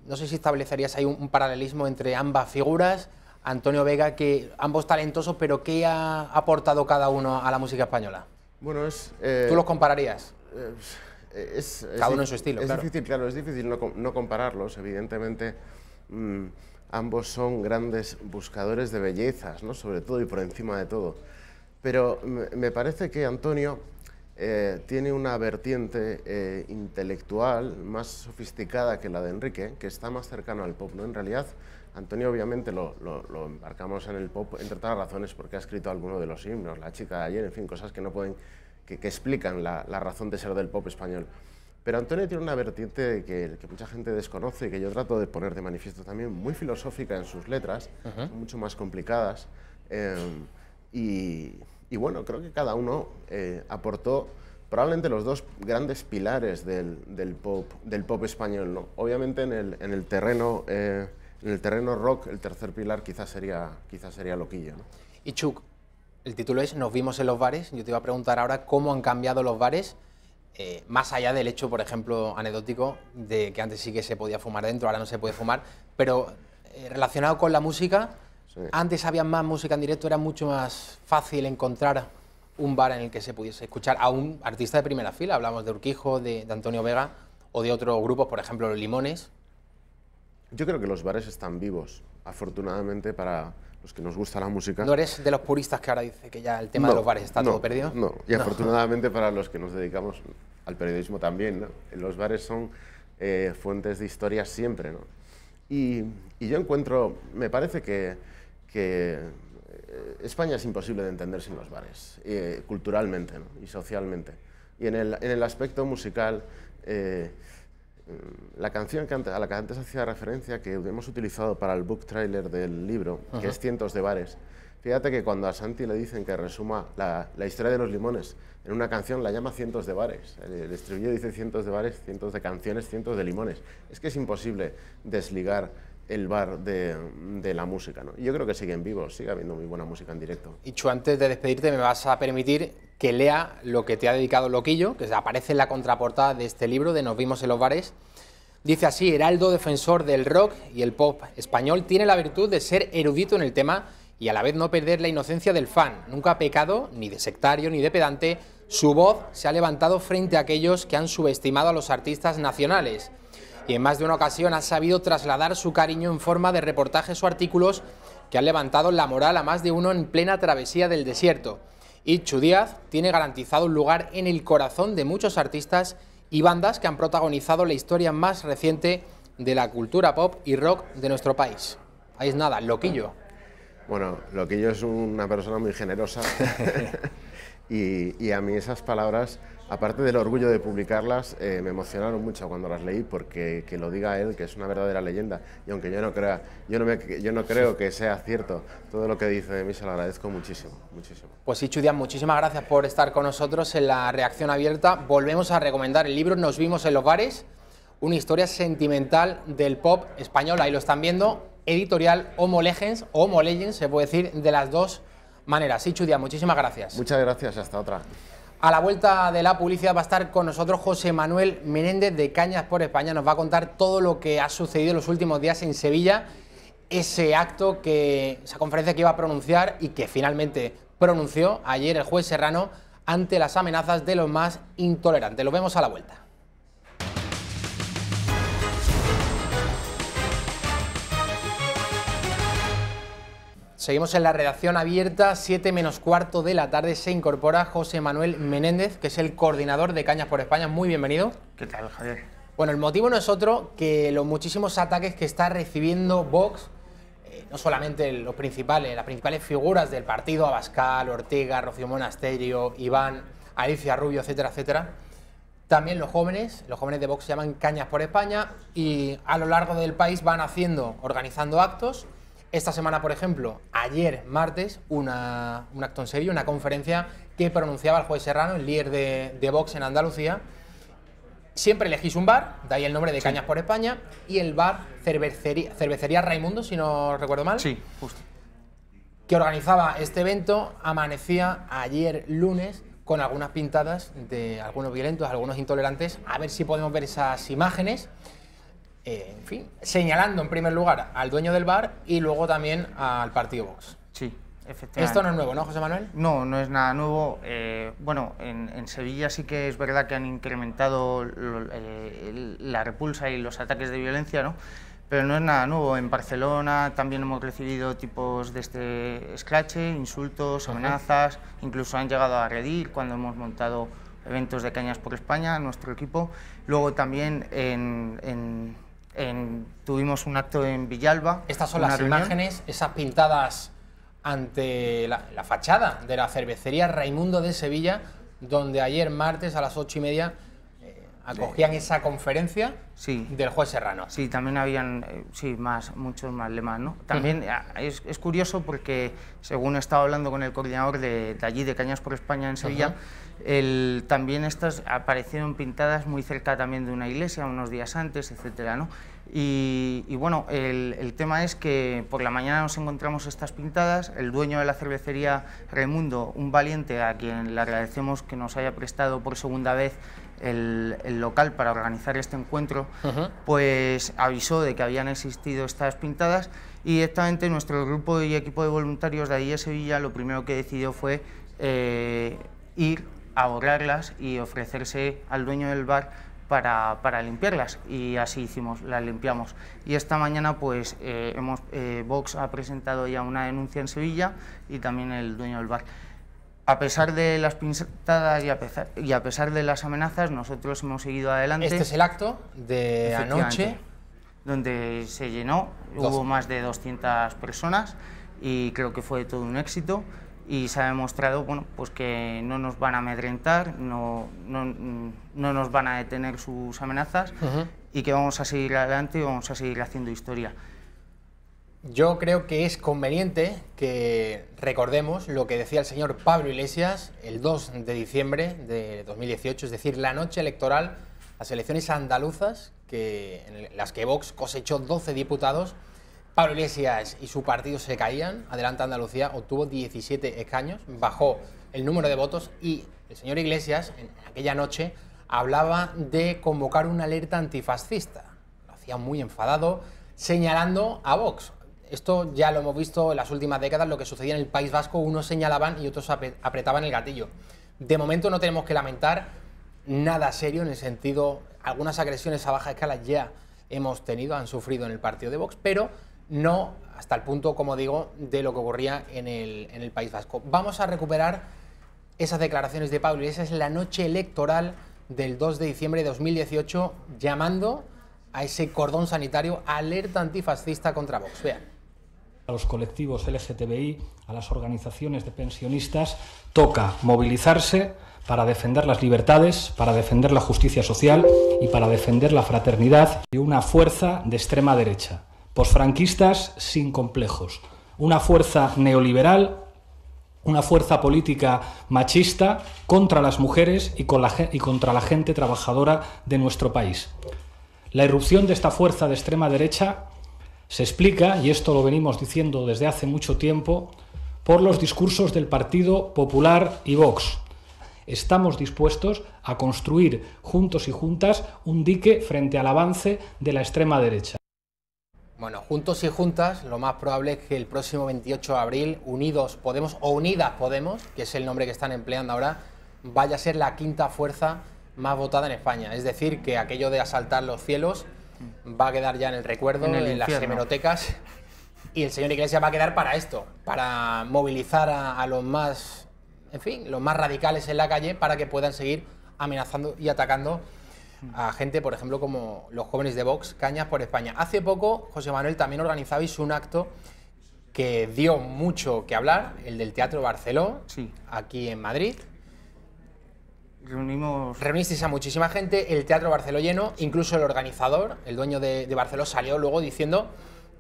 No sé si establecerías ahí un paralelismo entre ambas figuras. Antonio Vega, que ambos talentosos, pero ¿qué ha aportado cada uno a la música española? Bueno, ¿Tú los compararías? Cada uno en su estilo, es claro. Difícil, claro, es difícil no compararlos, evidentemente. Ambos son grandes buscadores de bellezas, ¿no? Sobre todo y por encima de todo. Pero me parece que Antonio tiene una vertiente intelectual más sofisticada que la de Enrique, que está más cercano al pop, ¿no? En realidad, Antonio obviamente lo embarcamos en el pop, entre otras razones porque ha escrito alguno de los himnos, La chica de ayer, en fin, cosas que no pueden, que explican la razón de ser del pop español. Pero Antonio tiene una vertiente que mucha gente desconoce y que yo trato de poner de manifiesto también, muy filosófica en sus letras, son mucho más complicadas. Y bueno, creo que cada uno aportó probablemente los dos grandes pilares del pop español, ¿no? Obviamente en el terreno rock, el tercer pilar quizás sería Loquillo, ¿no? Y Chuck, el título es Nos vimos en los bares. Yo te iba a preguntar ahora cómo han cambiado los bares, más allá del hecho, por ejemplo, anecdótico, de que antes sí que se podía fumar dentro, ahora no se puede fumar, pero relacionado con la música, sí. Antes había más música en directo, era mucho más fácil encontrar un bar en el que se pudiese escuchar a un artista de primera fila. Hablamos de Urquijo, de Antonio Vega o de otros grupos, por ejemplo, Los Limones. Yo creo que los bares están vivos, afortunadamente para los que nos gusta la música. ¿No eres de los puristas que ahora dice que ya el tema de los bares está todo perdido? No, y afortunadamente para los que nos dedicamos al periodismo también, ¿no? Los bares son fuentes de historias siempre, ¿no? Y yo encuentro, me parece que España es imposible de entender sin los bares, culturalmente, ¿no? Y socialmente. Y en el aspecto musical, la canción a la que antes hacía referencia, que hemos utilizado para el book trailer del libro, que es Cientos de bares, fíjate que cuando a Santi le dicen que resuma la historia de Los Limones en una canción, la llama Cientos de bares. El estribillo dice cientos de bares, cientos de canciones, cientos de limones. Es que es imposible desligar el bar de la música, ¿no? Yo creo que siguen vivos, sigue habiendo muy buena música en directo. Y Chu, antes de despedirte me vas a permitir que lea lo que te ha dedicado Loquillo, que aparece en la contraportada de este libro de Nos vimos en los bares. Dice así: Heraldo, defensor del rock y el pop español, tiene la virtud de ser erudito en el tema y a la vez no perder la inocencia del fan. Nunca ha pecado ni de sectario ni de pedante. Su voz se ha levantado frente a aquellos que han subestimado a los artistas nacionales. Y en más de una ocasión ha sabido trasladar su cariño en forma de reportajes o artículos que han levantado la moral a más de uno en plena travesía del desierto. Y Chu Díaz tiene garantizado un lugar en el corazón de muchos artistas y bandas que han protagonizado la historia más reciente de la cultura pop y rock de nuestro país. Ahí es nada, Loquillo. Bueno, Loquillo es una persona muy generosa y a mí esas palabras, aparte del orgullo de publicarlas, me emocionaron mucho cuando las leí, porque que lo diga él, que es una verdadera leyenda, y aunque yo no creo que sea cierto todo lo que dice de mí, se lo agradezco muchísimo, muchísimo. Pues sí, Chu Díaz, muchísimas gracias por estar con nosotros en la Reacción Abierta. Volvemos a recomendar el libro Nos vimos en los bares, una historia sentimental del pop español. Ahí lo están viendo, editorial Homo Legends, o Homo Legends, se puede decir de las dos maneras. Ichu Díaz, muchísimas gracias. Muchas gracias, hasta otra. A la vuelta de la publicidad va a estar con nosotros José Manuel Menéndez de Cañas por España. Nos va a contar todo lo que ha sucedido en los últimos días en Sevilla, esa conferencia que iba a pronunciar y que finalmente pronunció ayer el juez Serrano ante las amenazas de los más intolerantes. Lo vemos a la vuelta. Seguimos en la redacción abierta, 7 menos cuarto de la tarde. Se incorpora José Manuel Menéndez, que es el coordinador de Cañas por España. Muy bienvenido. ¿Qué tal, Javier? Bueno, el motivo no es otro que los muchísimos ataques que está recibiendo Vox, no solamente las principales figuras del partido, Abascal, Ortega, Rocío Monasterio, Iván, Alicia Rubio, etcétera, etcétera. También los jóvenes de Vox se llaman Cañas por España y a lo largo del país van organizando actos. Esta semana, por ejemplo, ayer martes, un acto en Sevilla, una conferencia que pronunciaba el juez Serrano, el líder de Vox en Andalucía. Siempre elegís un bar, de ahí el nombre de Cañas por España, y el bar Cervecería Raimundo, si no recuerdo mal. Sí, justo. Que organizaba este evento, amanecía ayer lunes con algunas pintadas de algunos violentos, algunos intolerantes. A ver si podemos ver esas imágenes. En fin, señalando en primer lugar al dueño del bar y luego también al partido Vox. Sí, efectivamente. Esto no es nuevo, ¿no, José Manuel? No, no es nada nuevo. Bueno, en Sevilla sí que es verdad que han incrementado la repulsa y los ataques de violencia, ¿no? Pero no es nada nuevo. En Barcelona también hemos recibido tipos de este escrache, insultos, amenazas, incluso han llegado a agredir cuando hemos montado eventos de Cañas por España, nuestro equipo. Luego también tuvimos un acto en Villalba. Estas son las imágenes, esas pintadas ante la fachada de la cervecería Raimundo de Sevilla, donde ayer martes a las 8:30 acogían esa conferencia del juez Serrano. Sí, también habían muchos más lemas, ¿no? También es curioso porque, según he estado hablando con el coordinador de allí, de Cañas por España en Sevilla, también estas aparecieron pintadas muy cerca también de una iglesia, unos días antes, etcétera, ¿no? Y bueno, el tema es que por la mañana nos encontramos estas pintadas. El dueño de la cervecería Raimundo, un valiente a quien le agradecemos que nos haya prestado por segunda vez el local para organizar este encuentro, pues avisó de que habían existido estas pintadas y directamente nuestro grupo y equipo de voluntarios de allí de Sevilla lo primero que decidió fue ir a borrarlas y ofrecerse al dueño del bar para limpiarlas, y así hicimos, las limpiamos. Y esta mañana pues Vox ha presentado ya una denuncia en Sevilla y también el dueño del bar. A pesar de las pintadas y a pesar de las amenazas, nosotros hemos seguido adelante. Este es el acto de anoche, donde se llenó, hubo más de 200 personas y creo que fue todo un éxito. Y se ha demostrado, bueno, pues que no nos van a amedrentar, no nos van a detener sus amenazas y que vamos a seguir adelante y vamos a seguir haciendo historia. Yo creo que es conveniente que recordemos lo que decía el señor Pablo Iglesias el 2 de diciembre de 2018, es decir, la noche electoral, las elecciones andaluzas, en las que Vox cosechó 12 diputados. Pablo Iglesias y su partido se caían, Adelante Andalucía obtuvo 17 escaños, bajó el número de votos y el señor Iglesias en aquella noche hablaba de convocar una alerta antifascista. Lo hacía muy enfadado, señalando a Vox. Esto ya lo hemos visto en las últimas décadas, lo que sucedía en el País Vasco, unos señalaban y otros apretaban el gatillo. De momento no tenemos que lamentar nada serio en el sentido, algunas agresiones a baja escala ya hemos tenido, han sufrido en el partido de Vox, pero no hasta el punto, como digo, de lo que ocurría en el País Vasco. Vamos a recuperar esas declaraciones de Pablo Iglesias en la noche electoral del 2 de diciembre de 2018, llamando a ese cordón sanitario alerta antifascista contra Vox. Vean. A los colectivos LGTBI, a las organizaciones de pensionistas, toca movilizarse para defender las libertades, para defender la justicia social y para defender la fraternidad y una fuerza de extrema derecha. Posfranquistas sin complejos, una fuerza neoliberal, una fuerza política machista contra las mujeres y contra la gente trabajadora de nuestro país. La irrupción de esta fuerza de extrema derecha se explica, y esto lo venimos diciendo desde hace mucho tiempo, por los discursos del Partido Popular y Vox. Estamos dispuestos a construir juntos y juntas un dique frente al avance de la extrema derecha. Bueno, juntos y juntas, lo más probable es que el próximo 28 de abril, Unidos Podemos, o Unidas Podemos, que es el nombre que están empleando ahora, vaya a ser la quinta fuerza más votada en España. Es decir, que aquello de asaltar los cielos va a quedar ya en el recuerdo, en las hemerotecas, y el señor Iglesias va a quedar para esto, para movilizar a los más, en fin, los más radicales en la calle para que puedan seguir amenazando y atacando a gente, por ejemplo, como los jóvenes de Vox, Cañas por España. Hace poco, José Manuel, también organizabais un acto que dio mucho que hablar, el del Teatro Barceló, aquí en Madrid. Reunisteis a muchísima gente, el Teatro Barceló lleno, incluso el organizador, el dueño de Barceló, salió luego diciendo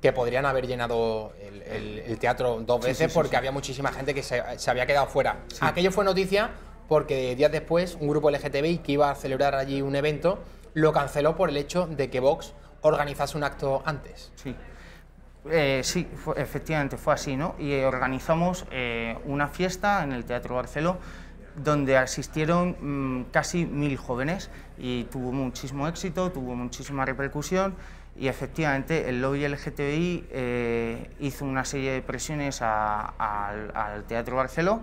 que podrían haber llenado el teatro dos veces porque había muchísima gente que se había quedado fuera. Aquello fue noticia porque días después un grupo LGTBI que iba a celebrar allí un evento lo canceló por el hecho de que Vox organizase un acto antes. Sí, efectivamente fue así, ¿no? Y organizamos una fiesta en el Teatro Barceló donde asistieron casi 1000 jóvenes y tuvo muchísimo éxito, tuvo muchísima repercusión y efectivamente el lobby LGTBI hizo una serie de presiones al Teatro Barceló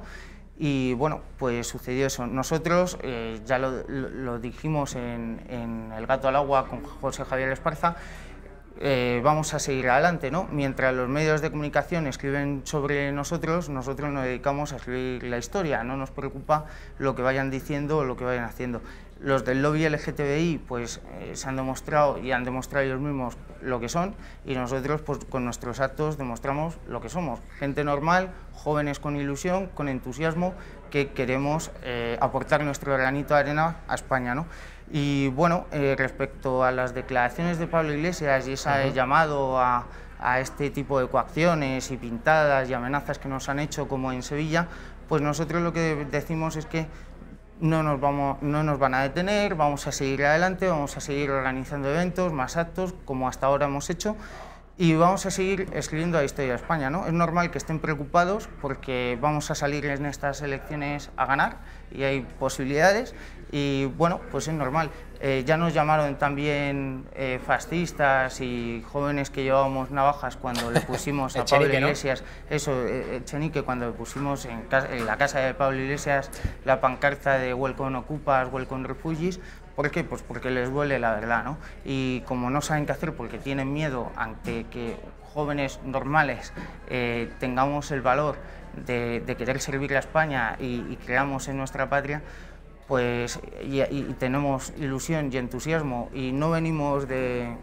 y bueno, pues sucedió eso. Nosotros ya lo dijimos en El Gato al Agua con José Javier Esparza, vamos a seguir adelante, ¿no? Mientras los medios de comunicación escriben sobre nosotros, nosotros nos dedicamos a escribir la historia, no nos preocupa lo que vayan diciendo o lo que vayan haciendo. Los del lobby LGTBI pues se han demostrado y han demostrado ellos mismos lo que son y nosotros pues con nuestros actos demostramos lo que somos, gente normal, jóvenes con ilusión, con entusiasmo, que queremos aportar nuestro granito de arena a España, ¿no? Y bueno, respecto a las declaraciones de Pablo Iglesias y ese llamado a este tipo de coacciones y pintadas y amenazas que nos han hecho como en Sevilla, pues nosotros lo que decimos es que no nos van a detener, vamos a seguir adelante, vamos a seguir organizando eventos, más actos, como hasta ahora hemos hecho, y vamos a seguir escribiendo la historia de España, ¿no? Es normal que estén preocupados porque vamos a salir en estas elecciones a ganar y hay posibilidades y bueno, pues es normal. Ya nos llamaron también fascistas y jóvenes que llevábamos navajas cuando le pusimos a Pablo Iglesias, Echenique, cuando le pusimos en la casa de Pablo Iglesias la pancarta de Welcome Ocupas, Welcome Refugees. ¿Por qué? Pues porque les duele la verdad, ¿no? Y como no saben qué hacer porque tienen miedo ante que jóvenes normales tengamos el valor de querer servir a España y creamos en nuestra patria, pues y tenemos ilusión y entusiasmo y no venimos de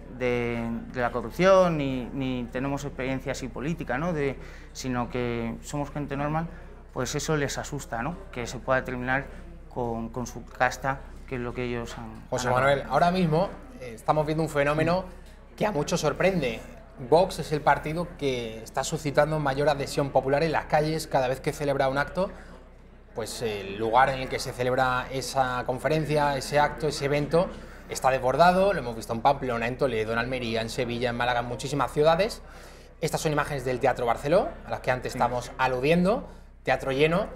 la corrupción ni tenemos experiencia así política, ¿no? Sino que somos gente normal, pues eso les asusta, ¿no? Que se pueda terminar con su casta, que es lo que ellos han... José Manuel, ahora mismo estamos viendo un fenómeno que a muchos sorprende. Vox es el partido que está suscitando mayor adhesión popular en las calles cada vez que celebra un acto. Pues el lugar en el que se celebra esa conferencia, ese acto, ese evento, está desbordado. Lo hemos visto en Pamplona, en Toledo, en Almería, en Sevilla, en Málaga, en muchísimas ciudades. Estas son imágenes del Teatro Barceló, a las que antes estamos aludiendo, teatro lleno.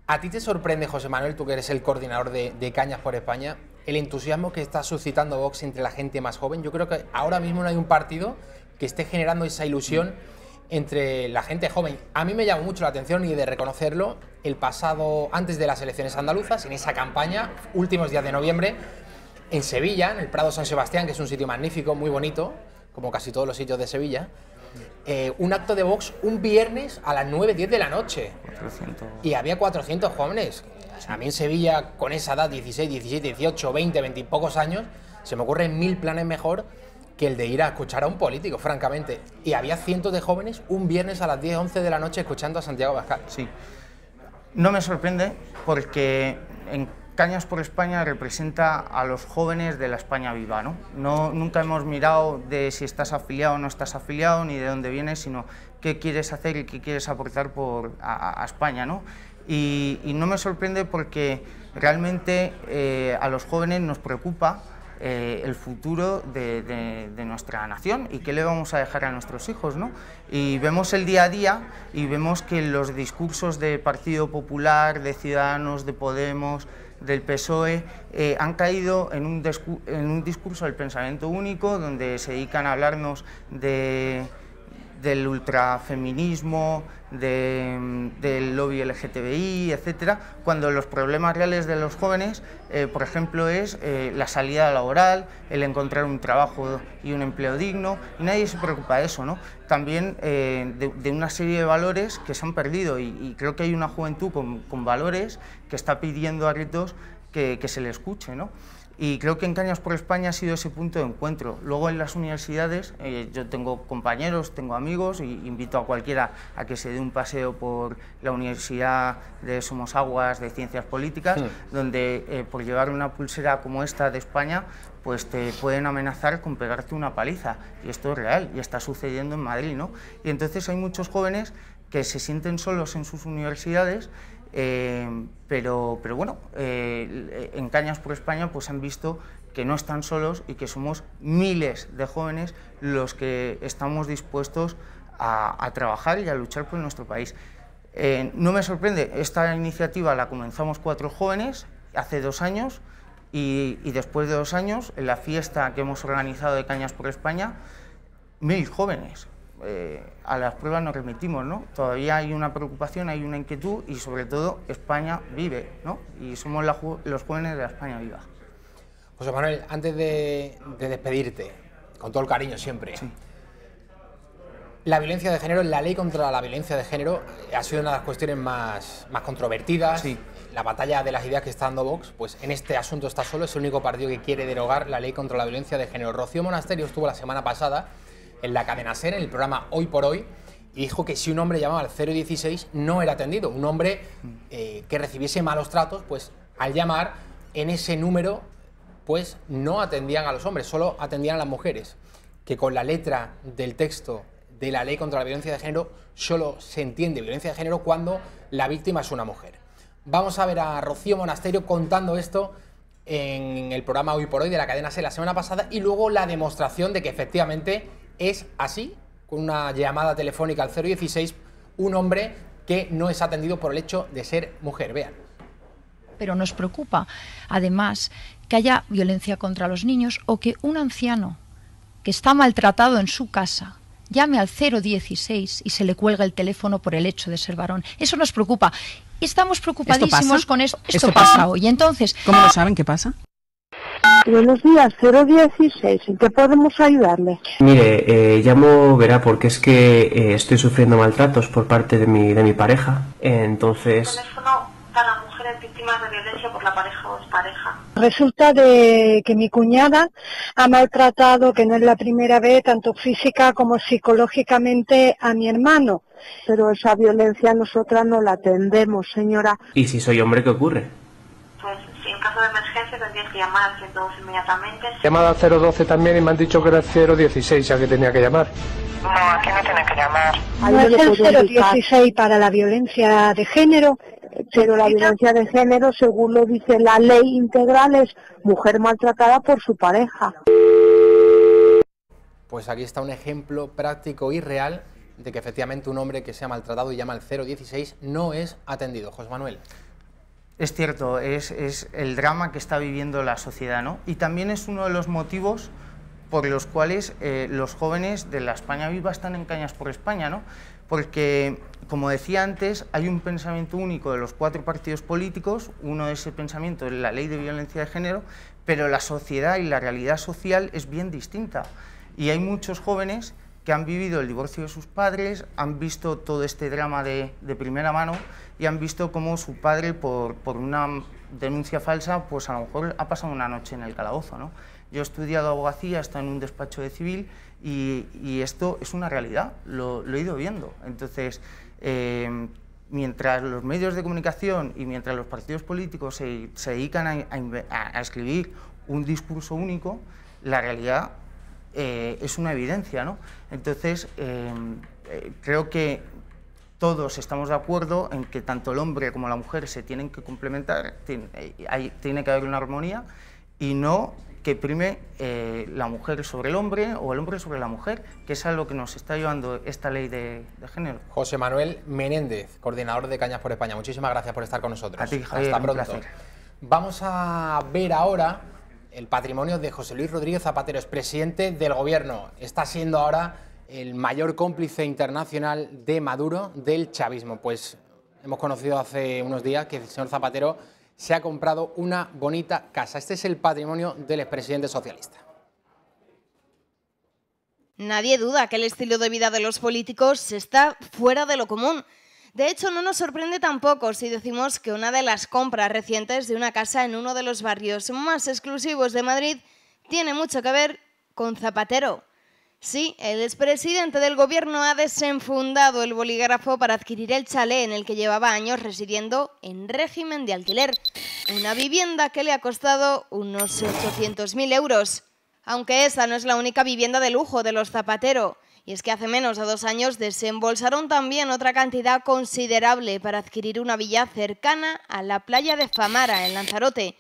¿A ti te sorprende, José Manuel, tú que eres el coordinador de Cañas por España, el entusiasmo que está suscitando Vox entre la gente más joven? Yo creo que ahora mismo no hay un partido que esté generando esa ilusión entre la gente joven. A mí me llamó mucho la atención, y de reconocerlo, el pasado, antes de las elecciones andaluzas, en esa campaña, últimos días de noviembre, en Sevilla, en el Prado San Sebastián, que es un sitio magnífico, muy bonito, como casi todos los sitios de Sevilla, un acto de Vox un viernes a las 9-10 de la noche. 400. Y había 400 jóvenes. A mí en Sevilla, con esa edad, 16, 17, 18, 20, 20 y pocos años, se me ocurren 1000 planes mejor que el de ir a escuchar a un político, francamente. Y había cientos de jóvenes un viernes a las 10, 11 de la noche escuchando a Santiago Abascal. Sí. No me sorprende porque en Cañas por España representa a los jóvenes de la España viva, ¿no? Nunca hemos mirado de si estás afiliado o no estás afiliado, ni de dónde vienes, sino qué quieres hacer y qué quieres aportar a España, ¿no? Y no me sorprende porque realmente a los jóvenes nos preocupa el futuro de nuestra nación y qué le vamos a dejar a nuestros hijos, ¿no? Y vemos el día a día y vemos que los discursos de Partido Popular, de Ciudadanos, de Podemos, del PSOE, han caído en un discurso del pensamiento único, donde se dedican a hablarnos del ultrafeminismo, del lobby LGTBI, etcétera, cuando los problemas reales de los jóvenes, por ejemplo, es la salida laboral, el encontrar un trabajo y un empleo digno, y nadie se preocupa de eso, ¿no? También de una serie de valores que se han perdido, y creo que hay una juventud con valores que está pidiendo a gritos que se le escuche, ¿no? Y creo que en Cañas por España ha sido ese punto de encuentro. Luego en las universidades, yo tengo compañeros, tengo amigos, y invito a cualquiera a que se dé un paseo por la Universidad de Somosaguas de Ciencias Políticas, donde por llevar una pulsera como esta de España, pues te pueden amenazar con pegarte una paliza. Y esto es real, y está sucediendo en Madrid, ¿no? Y entonces hay muchos jóvenes que se sienten solos en sus universidades, pero bueno, en Cañas por España pues han visto que no están solos y que somos miles de jóvenes los que estamos dispuestos a trabajar y a luchar por nuestro país. No me sorprende, esta iniciativa la comenzamos 4 jóvenes hace 2 años y después de 2 años, en la fiesta que hemos organizado de Cañas por España, 1000 jóvenes. A las pruebas nos remitimos, ¿no? Todavía hay una preocupación, hay una inquietud y sobre todo España vive, ¿no? Y somos los jóvenes de la España viva. José Manuel, antes de despedirte, con todo el cariño siempre, sí. La violencia de género, la ley contra la violencia de género ha sido una de las cuestiones más controvertidas. Sí. La batalla de las ideas que está dando Vox, pues en este asunto está solo, es el único partido que quiere derogar la ley contra la violencia de género. Rocío Monasterio estuvo la semana pasada en la cadena SER, en el programa Hoy por Hoy, y dijo que si un hombre llamaba al 016 no era atendido. Un hombre que recibiese malos tratos, pues al llamar en ese número, pues no atendían a los hombres, solo atendían a las mujeres. Que con la letra del texto de la ley contra la violencia de género solo se entiende violencia de género cuando la víctima es una mujer. Vamos a ver a Rocío Monasterio contando esto en el programa Hoy por Hoy de la cadena SER la semana pasada, y luego la demostración de que efectivamente es así, con una llamada telefónica al 016, un hombre que no es atendido por el hecho de ser mujer. Vean. Pero nos preocupa, además, que haya violencia contra los niños o que un anciano que está maltratado en su casa llame al 016 y se le cuelga el teléfono por el hecho de ser varón. Eso nos preocupa. Estamos preocupadísimos con esto. Esto pasa hoy. Entonces, ¿cómo lo saben? ¿Qué pasa? Buenos días, 016, ¿en qué podemos ayudarle? Mire, llamo, verá, porque es que estoy sufriendo maltratos por parte de mi pareja, entonces... Teléfono para mujeres víctimas de violencia por la pareja o expareja. Resulta de que mi cuñada ha maltratado, que no es la primera vez, tanto física como psicológicamente a mi hermano. Pero esa violencia nosotras no la atendemos, señora. ¿Y si soy hombre, qué ocurre? Pues si en caso de emergencia tendrías que llamar al 112 inmediatamente. Llamada al 012 también y me han dicho que era el 016 a que tenía que llamar. No, aquí no tiene que llamar. No es el 016 para la violencia de género. Pero la violencia de género, según lo dice la ley integral, es mujer maltratada por su pareja. Pues aquí está un ejemplo práctico y real de que efectivamente un hombre que sea maltratado y llama al 016 no es atendido. José Manuel. Es cierto, es el drama que está viviendo la sociedad, ¿no? Y también es uno de los motivos por los cuales los jóvenes de la España viva están en Cañas por España, ¿no? Porque, como decía antes, hay un pensamiento único de los 4 partidos políticos, uno de ese pensamiento es la ley de violencia de género, pero la sociedad y la realidad social es bien distinta. Y hay muchos jóvenes que han vivido el divorcio de sus padres, han visto todo este drama de primera mano y han visto cómo su padre, por una denuncia falsa, pues a lo mejor ha pasado una noche en el calabozo, ¿no? Yo he estudiado abogacía, he estado en un despacho de civil y esto es una realidad, lo he ido viendo. Entonces, mientras los medios de comunicación y mientras los partidos políticos se dedican a escribir un discurso único, la realidad es una evidencia, ¿no? Entonces, creo que todos estamos de acuerdo en que tanto el hombre como la mujer se tienen que complementar, tiene que haber una armonía y no que prime la mujer sobre el hombre o el hombre sobre la mujer, que es a lo que nos está llevando esta ley de género. José Manuel Menéndez, coordinador de Cañas por España, muchísimas gracias por estar con nosotros. A ti, Javier, hasta un pronto. placer. Vamos a ver ahora el patrimonio de José Luis Rodríguez Zapatero, expresidente del Gobierno. Está siendo ahora el mayor cómplice internacional de Maduro del chavismo. Pues hemos conocido hace unos días que el señor Zapatero se ha comprado una bonita casa. Este es el patrimonio del expresidente socialista. Nadie duda que el estilo de vida de los políticos está fuera de lo común. De hecho, no nos sorprende tampoco si decimos que una de las compras recientes de una casa en uno de los barrios más exclusivos de Madrid tiene mucho que ver con Zapatero. Sí, el expresidente del Gobierno ha desenfundado el bolígrafo para adquirir el chalet en el que llevaba años residiendo en régimen de alquiler. Una vivienda que le ha costado unos 800.000 euros. Aunque esta no es la única vivienda de lujo de los Zapatero. Y es que hace menos de 2 años desembolsaron también otra cantidad considerable para adquirir una villa cercana a la playa de Famara, en Lanzarote.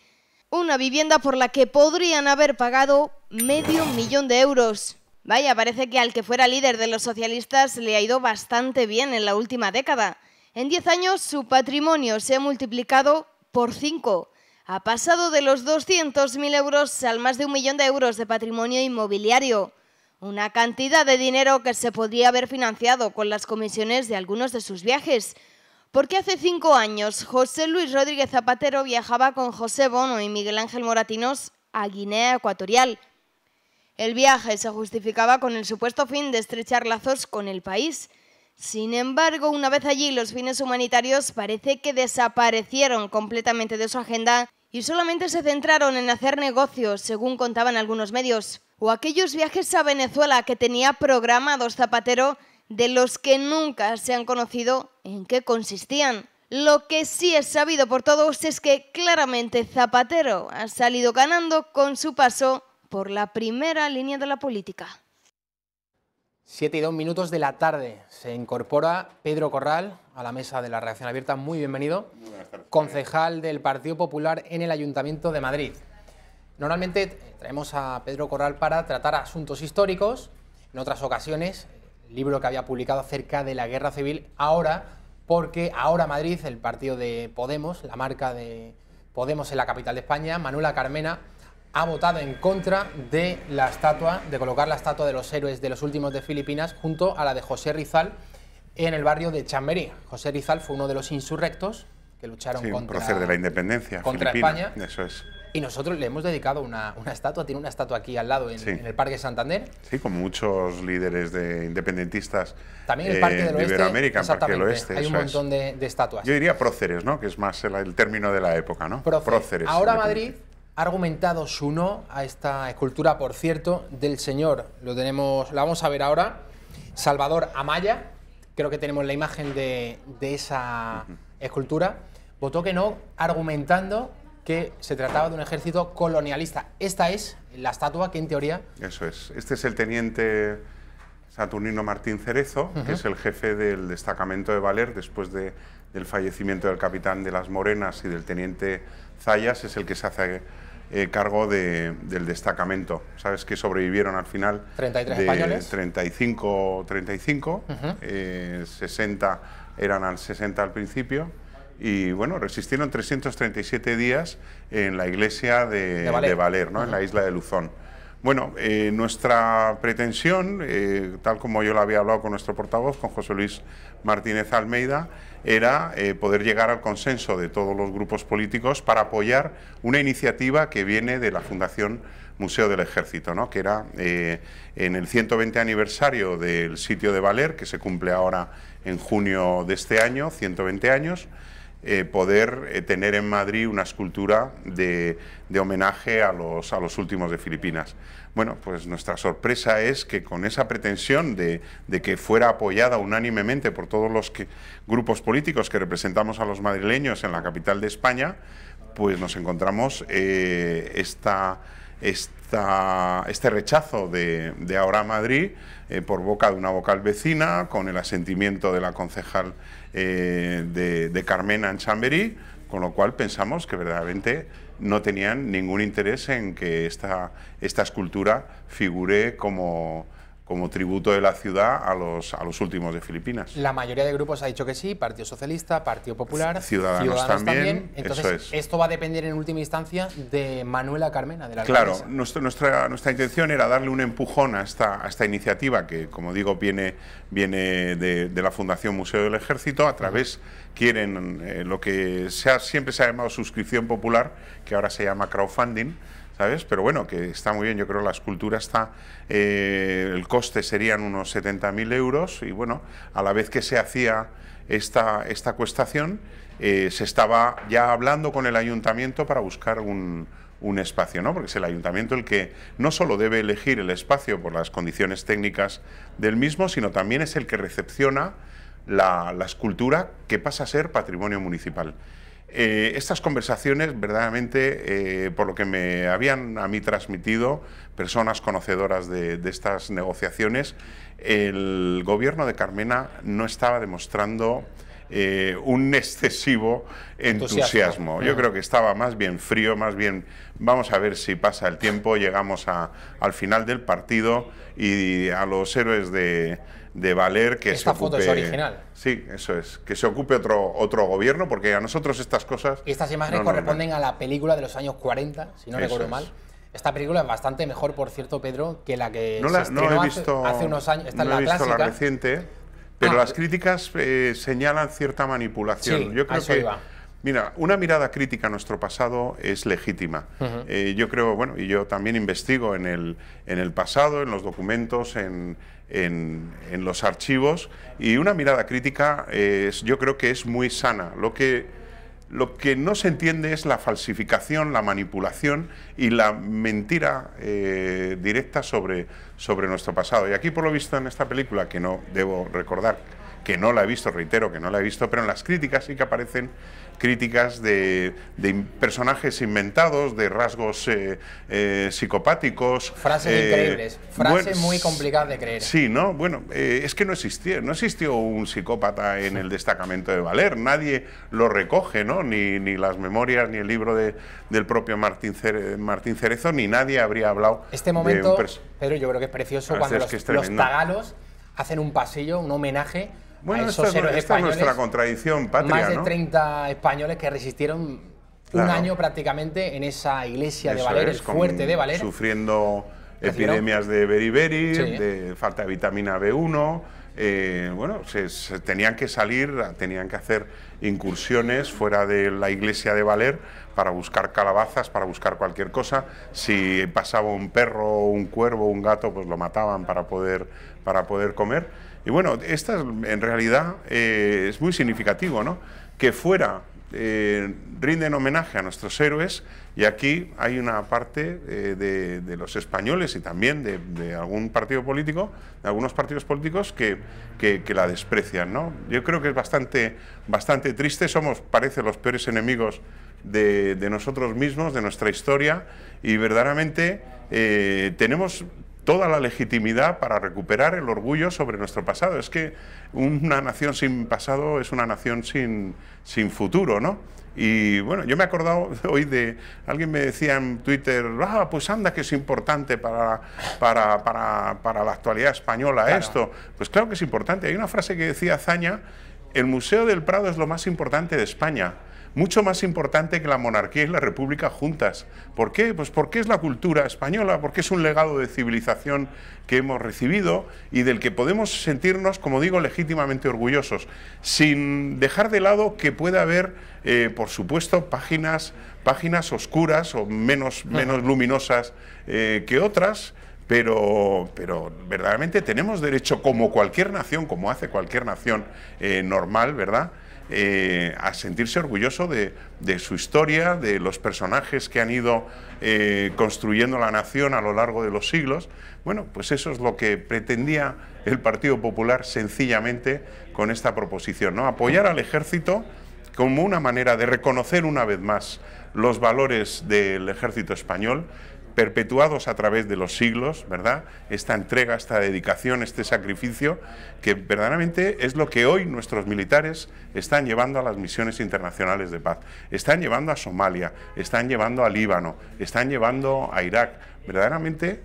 Una vivienda por la que podrían haber pagado $500.000 de euros. Vaya, parece que al que fuera líder de los socialistas le ha ido bastante bien en la última década. En 10 años su patrimonio se ha multiplicado por 5. Ha pasado de los 200.000 euros al más de 1 millón de euros de patrimonio inmobiliario. Una cantidad de dinero que se podría haber financiado con las comisiones de algunos de sus viajes. Porque hace 5 años José Luis Rodríguez Zapatero viajaba con José Bono y Miguel Ángel Moratinos a Guinea Ecuatorial. El viaje se justificaba con el supuesto fin de estrechar lazos con el país. Sin embargo, una vez allí, los fines humanitarios parece que desaparecieron completamente de su agenda y solamente se centraron en hacer negocios, según contaban algunos medios. O aquellos viajes a Venezuela que tenía programados Zapatero, de los que nunca se han conocido en qué consistían. Lo que sí es sabido por todos es que claramente Zapatero ha salido ganando con su paso por la primera línea de la política. 7:02 de la tarde. Se incorpora Pedro Corral a la mesa de la Redacción Abierta. Muy bienvenido. Muy buenas tardes. Concejal del Partido Popular en el Ayuntamiento de Madrid. Normalmente traemos a Pedro Corral para tratar asuntos históricos. En otras ocasiones, el libro que había publicado acerca de la Guerra Civil. Ahora, porque ahora Madrid, el partido de Podemos, la marca de Podemos en la capital de España, Manuela Carmena, ha votado en contra de la estatua, de colocar la estatua de los héroes de los últimos de Filipinas junto a la de José Rizal en el barrio de Chamberí. José Rizal fue uno de los insurrectos que lucharon contra, prócer de la independencia contra filipina. España. Eso es. Y nosotros le hemos dedicado una estatua, tiene una estatua aquí al lado en el Parque Santander. Sí, con muchos líderes de independentistas. También el Parque del Oeste. Iberoamérica, en Parque del Oeste. Hay un montón de estatuas. Yo diría próceres, ¿no? Que es más el término de la época, ¿no? Próceres. Ahora Madrid ha argumentado su no a esta escultura, por cierto, del señor, la vamos a ver ahora, Salvador Amaya. Creo que tenemos la imagen de esa escultura. Votó que no, argumentando que se trataba de un ejército colonialista. Esta es la estatua que, en teoría... Eso es. Este es el teniente Saturnino Martín Cerezo, que es el jefe del destacamento de Valer después del fallecimiento del capitán de las Morenas y del teniente Zayas. Es el que se hace cargo del destacamento. Sabes que sobrevivieron al final 33 españoles. 35, 60 eran 60 al principio. Y bueno, resistieron 337 días en la iglesia de Valer, ¿no? En la isla de Luzón. Bueno, nuestra pretensión, tal como yo lo había hablado con nuestro portavoz, con José Luis Martínez Almeida, era poder llegar al consenso de todos los grupos políticos para apoyar una iniciativa que viene de la Fundación Museo del Ejército, ¿no? Que era en el 120 aniversario del sitio de Valer, que se cumple ahora en junio de este año, 120 años, poder tener en Madrid una escultura de homenaje a los últimos de Filipinas. Bueno, pues nuestra sorpresa es que con esa pretensión de que fuera apoyada unánimemente por todos los grupos políticos que representamos a los madrileños en la capital de España, pues nos encontramos esta este rechazo de Ahora Madrid por boca de una vocal vecina, con el asentimiento de la concejal de Carmena en Chamberí, con lo cual pensamos que verdaderamente no tenían ningún interés en que esta escultura figure como tributo de la ciudad a los últimos de Filipinas. La mayoría de grupos ha dicho que sí, Partido Socialista, Partido Popular, Ciudadanos también. Entonces, esto va a depender en última instancia de Manuela Carmena, de la alcaldesa. Claro, nuestra intención era darle un empujón a esta iniciativa que, como digo, viene de la Fundación Museo del Ejército. A través quieren lo que siempre se ha llamado suscripción popular, que ahora se llama crowdfunding, ¿sabes? Pero bueno, que está muy bien. Yo creo que la escultura está... el coste serían unos 70.000 euros y bueno, a la vez que se hacía esta acuestación, se estaba ya hablando con el ayuntamiento para buscar un espacio, ¿no? Porque es el ayuntamiento el que no solo debe elegir el espacio por las condiciones técnicas del mismo, sino también es el que recepciona la escultura, que pasa a ser patrimonio municipal. Estas conversaciones, verdaderamente, por lo que me habían a mí transmitido personas conocedoras de estas negociaciones, el gobierno de Carmena no estaba demostrando un excesivo entusiasmo. Yo creo que estaba más bien frío, más bien vamos a ver si pasa el tiempo, llegamos al final del partido y a los héroes de Valer que esta foto es original. Sí, eso es. Que se ocupe otro gobierno, porque a nosotros estas cosas... Estas imágenes corresponden a la película de los años 40, si no recuerdo mal. Esta película es bastante mejor, por cierto, Pedro, que la que se estrenó hace unos años. Esta es la clásica. No he visto la reciente, pero las críticas señalan cierta manipulación. Sí, yo creo que... Mira, una mirada crítica a nuestro pasado es legítima. Yo creo, bueno, y yo también investigo en el pasado, en los documentos, en los archivos, y una mirada crítica yo creo que es muy sana. Lo que no se entiende es la falsificación, la manipulación y la mentira directa sobre nuestro pasado. Y aquí, por lo visto, en esta película, que no debo recordar, que no la he visto, reitero que no la he visto, pero en las críticas sí que aparecen críticas de personajes inventados, de rasgos psicopáticos. Frases increíbles, frases muy complicadas de creer. Sí, ¿no? Bueno, es que no existió un psicópata en el destacamento de Valer, nadie lo recoge, ¿no? Ni las memorias, ni el libro del propio Martín Cerezo, ni nadie habría hablado. Este momento, Pedro, yo creo que es precioso cuando los tagalos hacen un pasillo, un homenaje. Bueno, esta es nuestra contradicción patria, más de 30 españoles que resistieron un año prácticamente en esa iglesia de Valer, el fuerte de Valer. Sufriendo epidemias de beriberi, de falta de vitamina B1. Bueno, se tenían que salir, tenían que hacer incursiones fuera de la iglesia de Valer para buscar calabazas, para buscar cualquier cosa. Si pasaba un perro, un cuervo, un gato, pues lo mataban para poder comer. Y bueno, esta en realidad es muy significativo, ¿no? Que fuera rinden homenaje a nuestros héroes, y aquí hay una parte de los españoles y también de algún partido político, de algunos partidos políticos que la desprecian, ¿no? Yo creo que es bastante triste. Parece los peores enemigos de nosotros mismos, de nuestra historia, y verdaderamente tenemos toda la legitimidad para recuperar el orgullo sobre nuestro pasado. Es que una nación sin pasado es una nación sin futuro, ¿no? Y bueno, yo me he acordado hoy de... Alguien me decía en Twitter, pues anda que es importante para la actualidad española esto. Pues claro que es importante. Hay una frase que decía Azaña: el Museo del Prado es lo más importante de España. Mucho más importante que la monarquía y la república juntas. ¿Por qué? Pues porque es la cultura española, porque es un legado de civilización que hemos recibido y del que podemos sentirnos, como digo, legítimamente orgullosos, sin dejar de lado que pueda haber, por supuesto, páginas oscuras o menos luminosas que otras, pero verdaderamente tenemos derecho, como cualquier nación, como hace cualquier nación normal, ¿verdad?, a sentirse orgulloso de su historia, de los personajes que han ido construyendo la nación a lo largo de los siglos. Bueno, pues eso es lo que pretendía el Partido Popular sencillamente con esta proposición, ¿no? Apoyar al ejército como una manera de reconocer una vez más los valores del ejército español, perpetuados a través de los siglos, ¿verdad? Esta entrega, esta dedicación, este sacrificio, que verdaderamente es lo que hoy nuestros militares están llevando a las misiones internacionales de paz. Están llevando a Somalia, están llevando a Líbano, están llevando a Irak. Verdaderamente,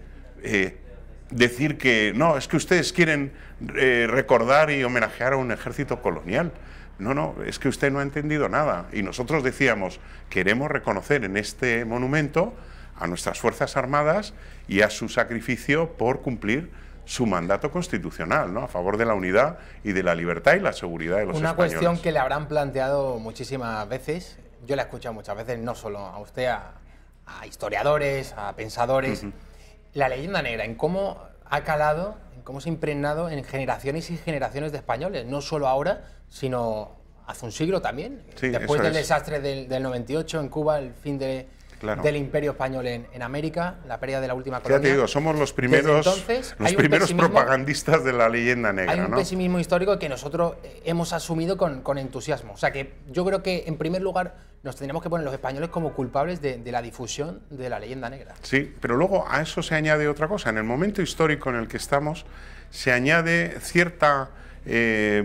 decir que no, es que ustedes quieren recordar y homenajear a un ejército colonial. No, no, es que usted no ha entendido nada. Y nosotros decíamos, queremos reconocer en este monumento a nuestras Fuerzas Armadas y a su sacrificio por cumplir su mandato constitucional, ¿no? A favor de la unidad y de la libertad y la seguridad de los españoles. Una cuestión que le habrán planteado muchísimas veces, yo la he escuchado muchas veces, no solo a usted, a historiadores, a pensadores, la leyenda negra, en cómo ha calado, en cómo se ha impregnado en generaciones y generaciones de españoles, no solo ahora, sino hace un siglo también, sí, después del desastre del 98 en Cuba, el fin del Imperio Español en América, la pérdida de la última colonia. Ya te digo, somos los primeros, propagandistas de la leyenda negra. Hay un pesimismo histórico que nosotros hemos asumido con entusiasmo. O sea que yo creo que, en primer lugar, nos tendríamos que poner los españoles como culpables de la difusión de la leyenda negra. Sí, pero luego a eso se añade otra cosa. En el momento histórico en el que estamos, se añade cierta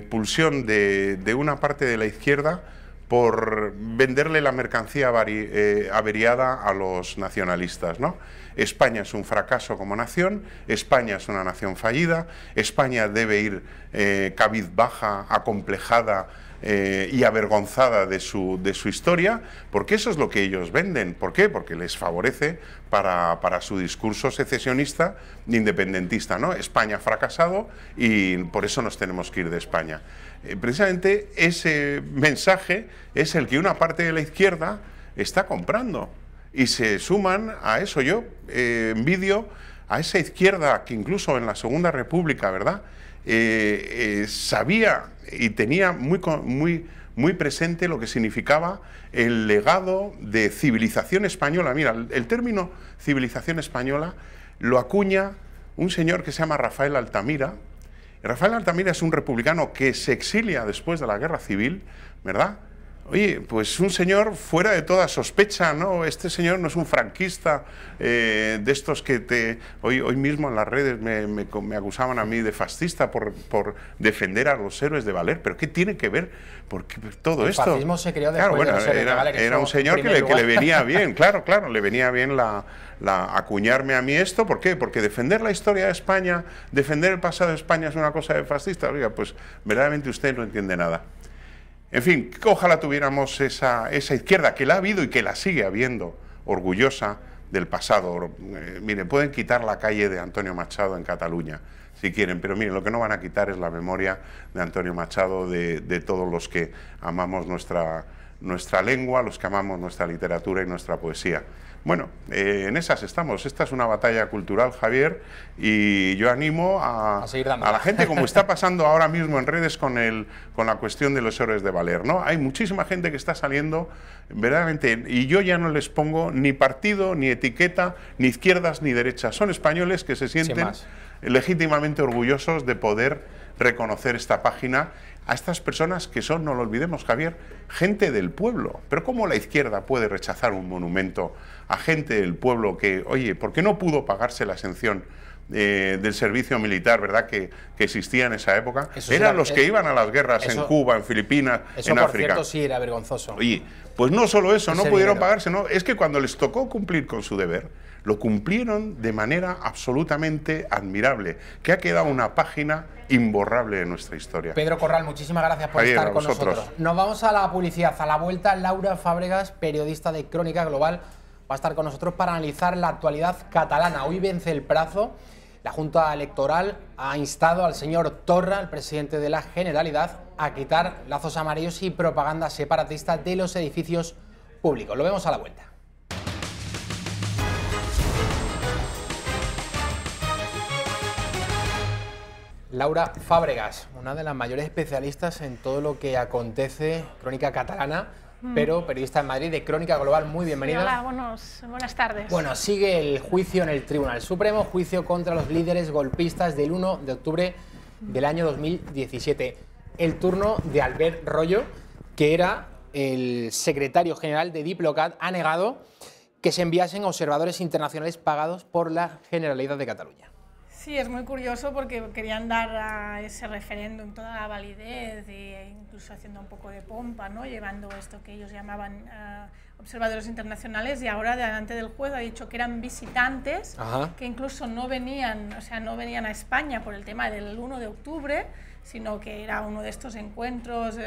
pulsión de una parte de la izquierda por venderle la mercancía averiada a los nacionalistas, ¿no? España es un fracaso como nación, España es una nación fallida, España debe ir cabizbaja, acomplejada y avergonzada de su historia, porque eso es lo que ellos venden. ¿Por qué? Porque les favorece para su discurso secesionista e independentista, ¿no? España ha fracasado y por eso nos tenemos que ir de España. Precisamente ese mensaje es el que una parte de la izquierda está comprando y se suman a eso. Yo envidio a esa izquierda que incluso en la Segunda República, ¿verdad?, sabía y tenía muy presente lo que significaba el legado de civilización española. Mira, el término civilización española lo acuña un señor que se llama Rafael Altamira. Rafael Altamira es un republicano que se exilia después de la Guerra Civil, ¿verdad? Oye, pues un señor fuera de toda sospecha, ¿no? Este señor no es un franquista de estos que hoy mismo en las redes me acusaban a mí de fascista por defender a los héroes de Valer. ¿Pero qué tiene que ver todo esto? El fascismo se creó después de los héroes de Valer. Era un señor que le venía bien, claro, le venía bien acuñarme a mí esto. ¿Por qué? Porque defender la historia de España, defender el pasado de España es una cosa de fascista. Oiga, pues verdaderamente usted no entiende nada. En fin, ojalá tuviéramos esa izquierda, que la ha habido y que la sigue habiendo, orgullosa del pasado. Miren, pueden quitar la calle de Antonio Machado en Cataluña, si quieren, pero miren, lo que no van a quitar es la memoria de Antonio Machado, de todos los que amamos nuestra lengua, los que amamos nuestra literatura y nuestra poesía. Bueno, en esas estamos. Esta es una batalla cultural, Javier, y yo animo a la gente, como está pasando ahora mismo en redes con la cuestión de los héroes de Valer, ¿no? Hay muchísima gente que está saliendo, verdaderamente, y yo ya no les pongo ni partido, ni etiqueta, ni izquierdas, ni derechas. Son españoles que se sienten legítimamente orgullosos de poder reconocer esta página a estas personas que son, no lo olvidemos, Javier, gente del pueblo. Pero ¿cómo la izquierda puede rechazar un monumento a gente del pueblo que, oye, ¿por qué no pudo pagarse la exención del servicio militar, ¿verdad?, que existía en esa época? Eran los que iban a las guerras en Cuba, en Filipinas, en África. Eso, por cierto, sí era vergonzoso. Oye, pues no solo eso, no pudieron pagarse, no, es que cuando les tocó cumplir con su deber, lo cumplieron de manera absolutamente admirable, que ha quedado una página imborrable de nuestra historia. Pedro Corral, muchísimas gracias por estar con nosotros. Nos vamos a la publicidad. A la vuelta, Laura Fábregas, periodista de Crónica Global, va a estar con nosotros para analizar la actualidad catalana. Hoy vence el plazo. La Junta Electoral ha instado al señor Torra, el presidente de la Generalidad, a quitar lazos amarillos y propaganda separatista de los edificios públicos. Lo vemos a la vuelta. Laura Fábregas, una de las mayores especialistas en todo lo que acontece, crónica catalana, pero periodista en Madrid de Crónica Global. Muy bienvenida. Sí, hola, buenas tardes. Bueno, sigue el juicio en el Tribunal Supremo, juicio contra los líderes golpistas del 1 de octubre del año 2017. El turno de Albert Royo, que era el secretario general de Diplocat, ha negado que se enviasen observadores internacionales pagados por la Generalitat de Cataluña. Sí, es muy curioso porque querían dar a ese referéndum toda la validez e incluso haciendo un poco de pompa, ¿no? Llevando esto que ellos llamaban observadores internacionales, y ahora delante del juez ha dicho que eran visitantes, que incluso no venían, o sea, no venían a España por el tema del 1 de octubre, sino que era uno de estos encuentros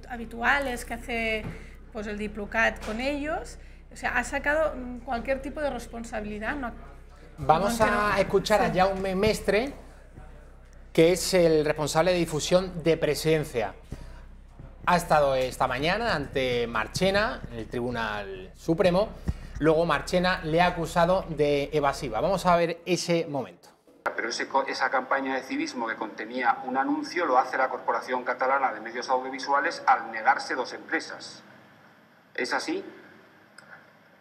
habituales que hace pues, el Diplocat con ellos. O sea, ha sacado cualquier tipo de responsabilidad. Vamos a escuchar a Jaume Mestre, que es el responsable de difusión de Presidencia. Ha estado esta mañana ante Marchena, en el Tribunal Supremo. Luego Marchena le ha acusado de evasiva. Vamos a ver ese momento. Pero esa campaña de civismo que contenía un anuncio lo hace la Corporación Catalana de Medios Audiovisuales al negarse 2 empresas. ¿Es así?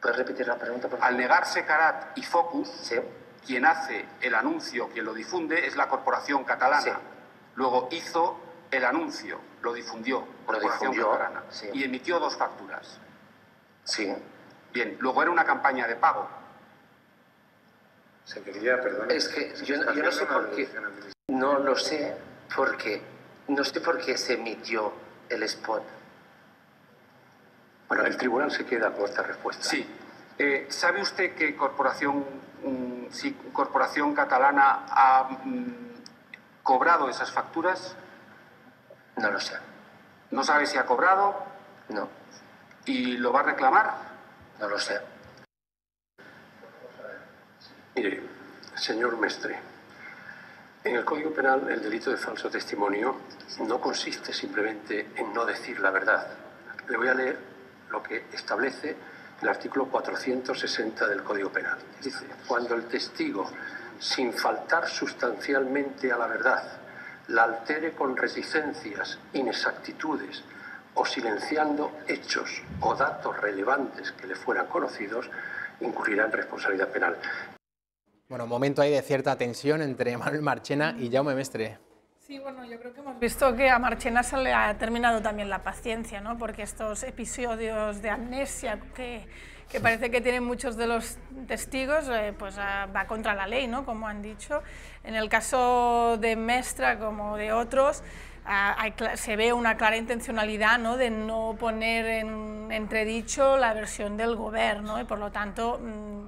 ¿Puedes repetir la pregunta, por favor? Al negarse Carat y Focus, sí, quien hace el anuncio, quien lo difunde, es la Corporación Catalana. Sí. Luego hizo el anuncio, lo difundió, Corporación Catalana, sí, y emitió 2 facturas. Sí. Bien, luego era una campaña de pago. Se quería, perdón. Es que yo no sé por qué, no lo sé, porque no sé por qué se emitió el spot. Bueno, el tribunal se queda con esta respuesta. Sí. ¿Sabe usted que Corporación Catalana ha cobrado esas facturas? No lo sé. ¿No sabe si ha cobrado? No. ¿Y lo va a reclamar? No lo sé. Mire, señor Mestre, en el Código Penal el delito de falso testimonio no consiste simplemente en no decir la verdad. Le voy a leer lo que establece el artículo 460 del Código Penal. Dice, cuando el testigo, sin faltar sustancialmente a la verdad, la altere con reticencias, inexactitudes o silenciando hechos o datos relevantes que le fueran conocidos, incurrirá en responsabilidad penal. Bueno, momento ahí de cierta tensión entre Manuel Marchena y Jaume Mestre. Sí, bueno, yo creo que hemos visto que a Marchena se le ha terminado también la paciencia, ¿no? Porque estos episodios de amnesia que parece que tienen muchos de los testigos, pues va contra la ley, ¿no? Como han dicho. En el caso de Mestre, como de otros, se ve una clara intencionalidad, ¿no? De no poner en entredicho la versión del gobierno, y por lo tanto,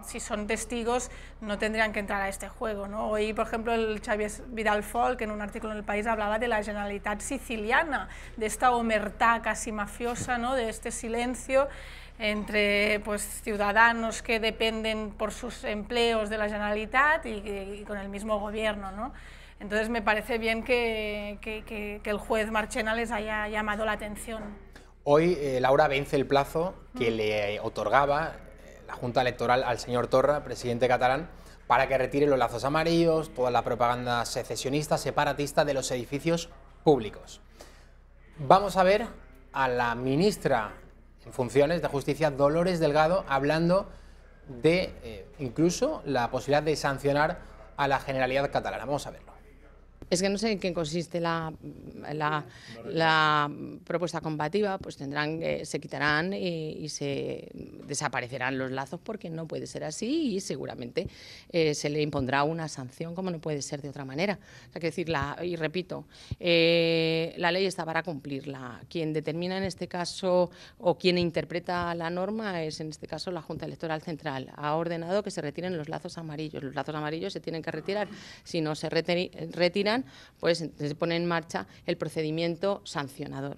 si son testigos, no tendrían que entrar a este juego, ¿no? Hoy, por ejemplo, el Xavier Vidal-Folk, en un artículo en El País, hablaba de la Generalitat siciliana, de esta omertá casi mafiosa, ¿no? De este silencio entre pues, ciudadanos que dependen por sus empleos de la Generalitat y con el mismo gobierno, ¿no? Entonces me parece bien que el juez Marchena les haya llamado la atención. Hoy Laura vence el plazo que le otorgaba la Junta Electoral al señor Torra, presidente catalán, para que retire los lazos amarillos, toda la propaganda secesionista, separatista de los edificios públicos. Vamos a ver a la ministra en funciones de Justicia, Dolores Delgado, hablando de incluso la posibilidad de sancionar a la Generalitat Catalana. Vamos a verlo. Es que no sé en qué consiste la propuesta combativa, pues se quitarán y se desaparecerán los lazos, porque no puede ser así, y seguramente se le impondrá una sanción, como no puede ser de otra manera. O sea, que decir, y repito, la ley está para cumplirla. Quien determina en este caso, o quien interpreta la norma, es en este caso la Junta Electoral Central. Ha ordenado que se retiren los lazos amarillos. Los lazos amarillos se tienen que retirar. Si no se retiran, pues se pone en marcha el procedimiento sancionador.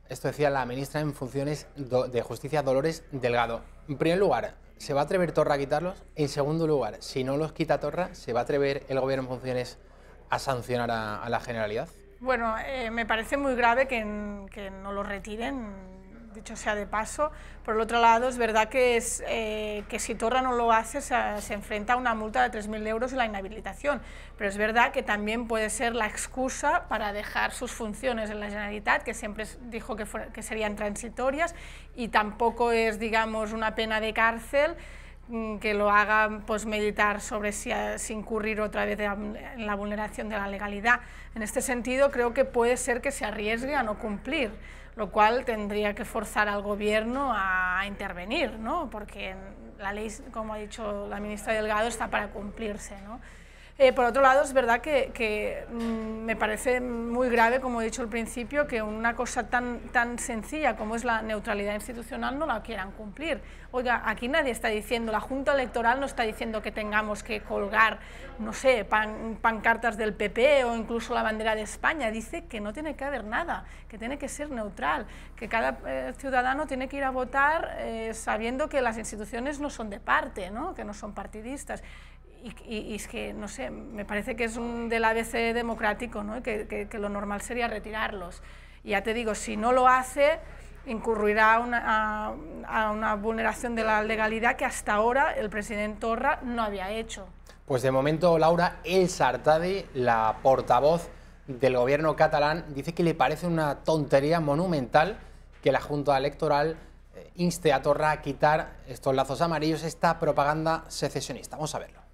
Esto decía la ministra en funciones de Justicia, Dolores Delgado. En primer lugar, ¿se va a atrever Torra a quitarlos? En segundo lugar, si no los quita Torra, ¿se va a atrever el gobierno en funciones a sancionar a la Generalidad? Bueno, me parece muy grave que no los retiren, dicho sea de paso. Por el otro lado, es verdad que si Torra no lo hace, se enfrenta a una multa de 3.000 euros y la inhabilitación. Pero es verdad que también puede ser la excusa para dejar sus funciones en la Generalitat, que siempre dijo que serían transitorias, y tampoco es, digamos, una pena de cárcel que lo haga pues, meditar sobre si incurrir otra vez en la vulneración de la legalidad. En este sentido, creo que puede ser que se arriesgue a no cumplir, lo cual tendría que forzar al gobierno a intervenir, ¿no? Porque la ley, como ha dicho la ministra Delgado, está para cumplirse, ¿no? Por otro lado, es verdad que me parece muy grave, como he dicho al principio, que una cosa tan sencilla como es la neutralidad institucional no la quieran cumplir. Oiga, aquí nadie está diciendo, la Junta Electoral no está diciendo que tengamos que colgar, no sé, pancartas del PP o incluso la bandera de España. Dice que no tiene que haber nada, que tiene que ser neutral, que cada ciudadano tiene que ir a votar sabiendo que las instituciones no son de parte, ¿no? Que no son partidistas. Y es que, no sé, me parece que es del ABC democrático, ¿no? Que lo normal sería retirarlos. Y ya te digo, si no lo hace, incurrirá a una vulneración de la legalidad que hasta ahora el presidente Torra no había hecho. Pues de momento, Laura, Elsa Artadi, la portavoz del gobierno catalán, dice que le parece una tontería monumental que la Junta Electoral inste a Torra a quitar estos lazos amarillos, esta propaganda secesionista. Vamos a verlo.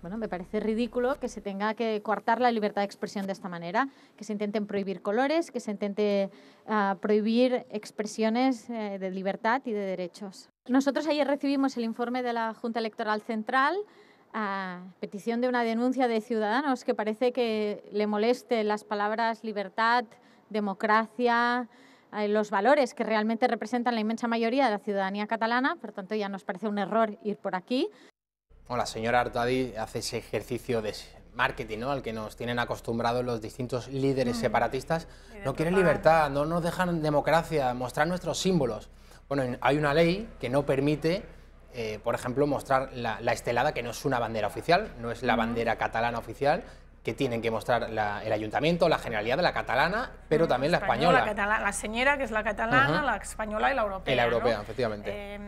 Bueno, me parece ridículo que se tenga que coartar la libertad de expresión de esta manera, que se intenten prohibir colores, que se intente prohibir expresiones de libertad y de derechos. Nosotros ayer recibimos el informe de la Junta Electoral Central a petición de una denuncia de Ciudadanos que parece que le moleste las palabras libertad, democracia, los valores que realmente representan la inmensa mayoría de la ciudadanía catalana. Por tanto, ya nos parece un error ir por aquí. La señora Artadi hace ese ejercicio de marketing, ¿no?, al que nos tienen acostumbrados los distintos líderes separatistas. No quieren libertad, no nos dejan democracia, mostrar nuestros símbolos. Bueno, hay una ley que no permite, por ejemplo, mostrar la estelada, que no es una bandera oficial, no es la bandera catalana oficial, que tienen que mostrar el ayuntamiento, la Generalidad de la catalana, pero también la española. La señera, que es la catalana, la española y la europea. Y la europea, ¿no? Efectivamente.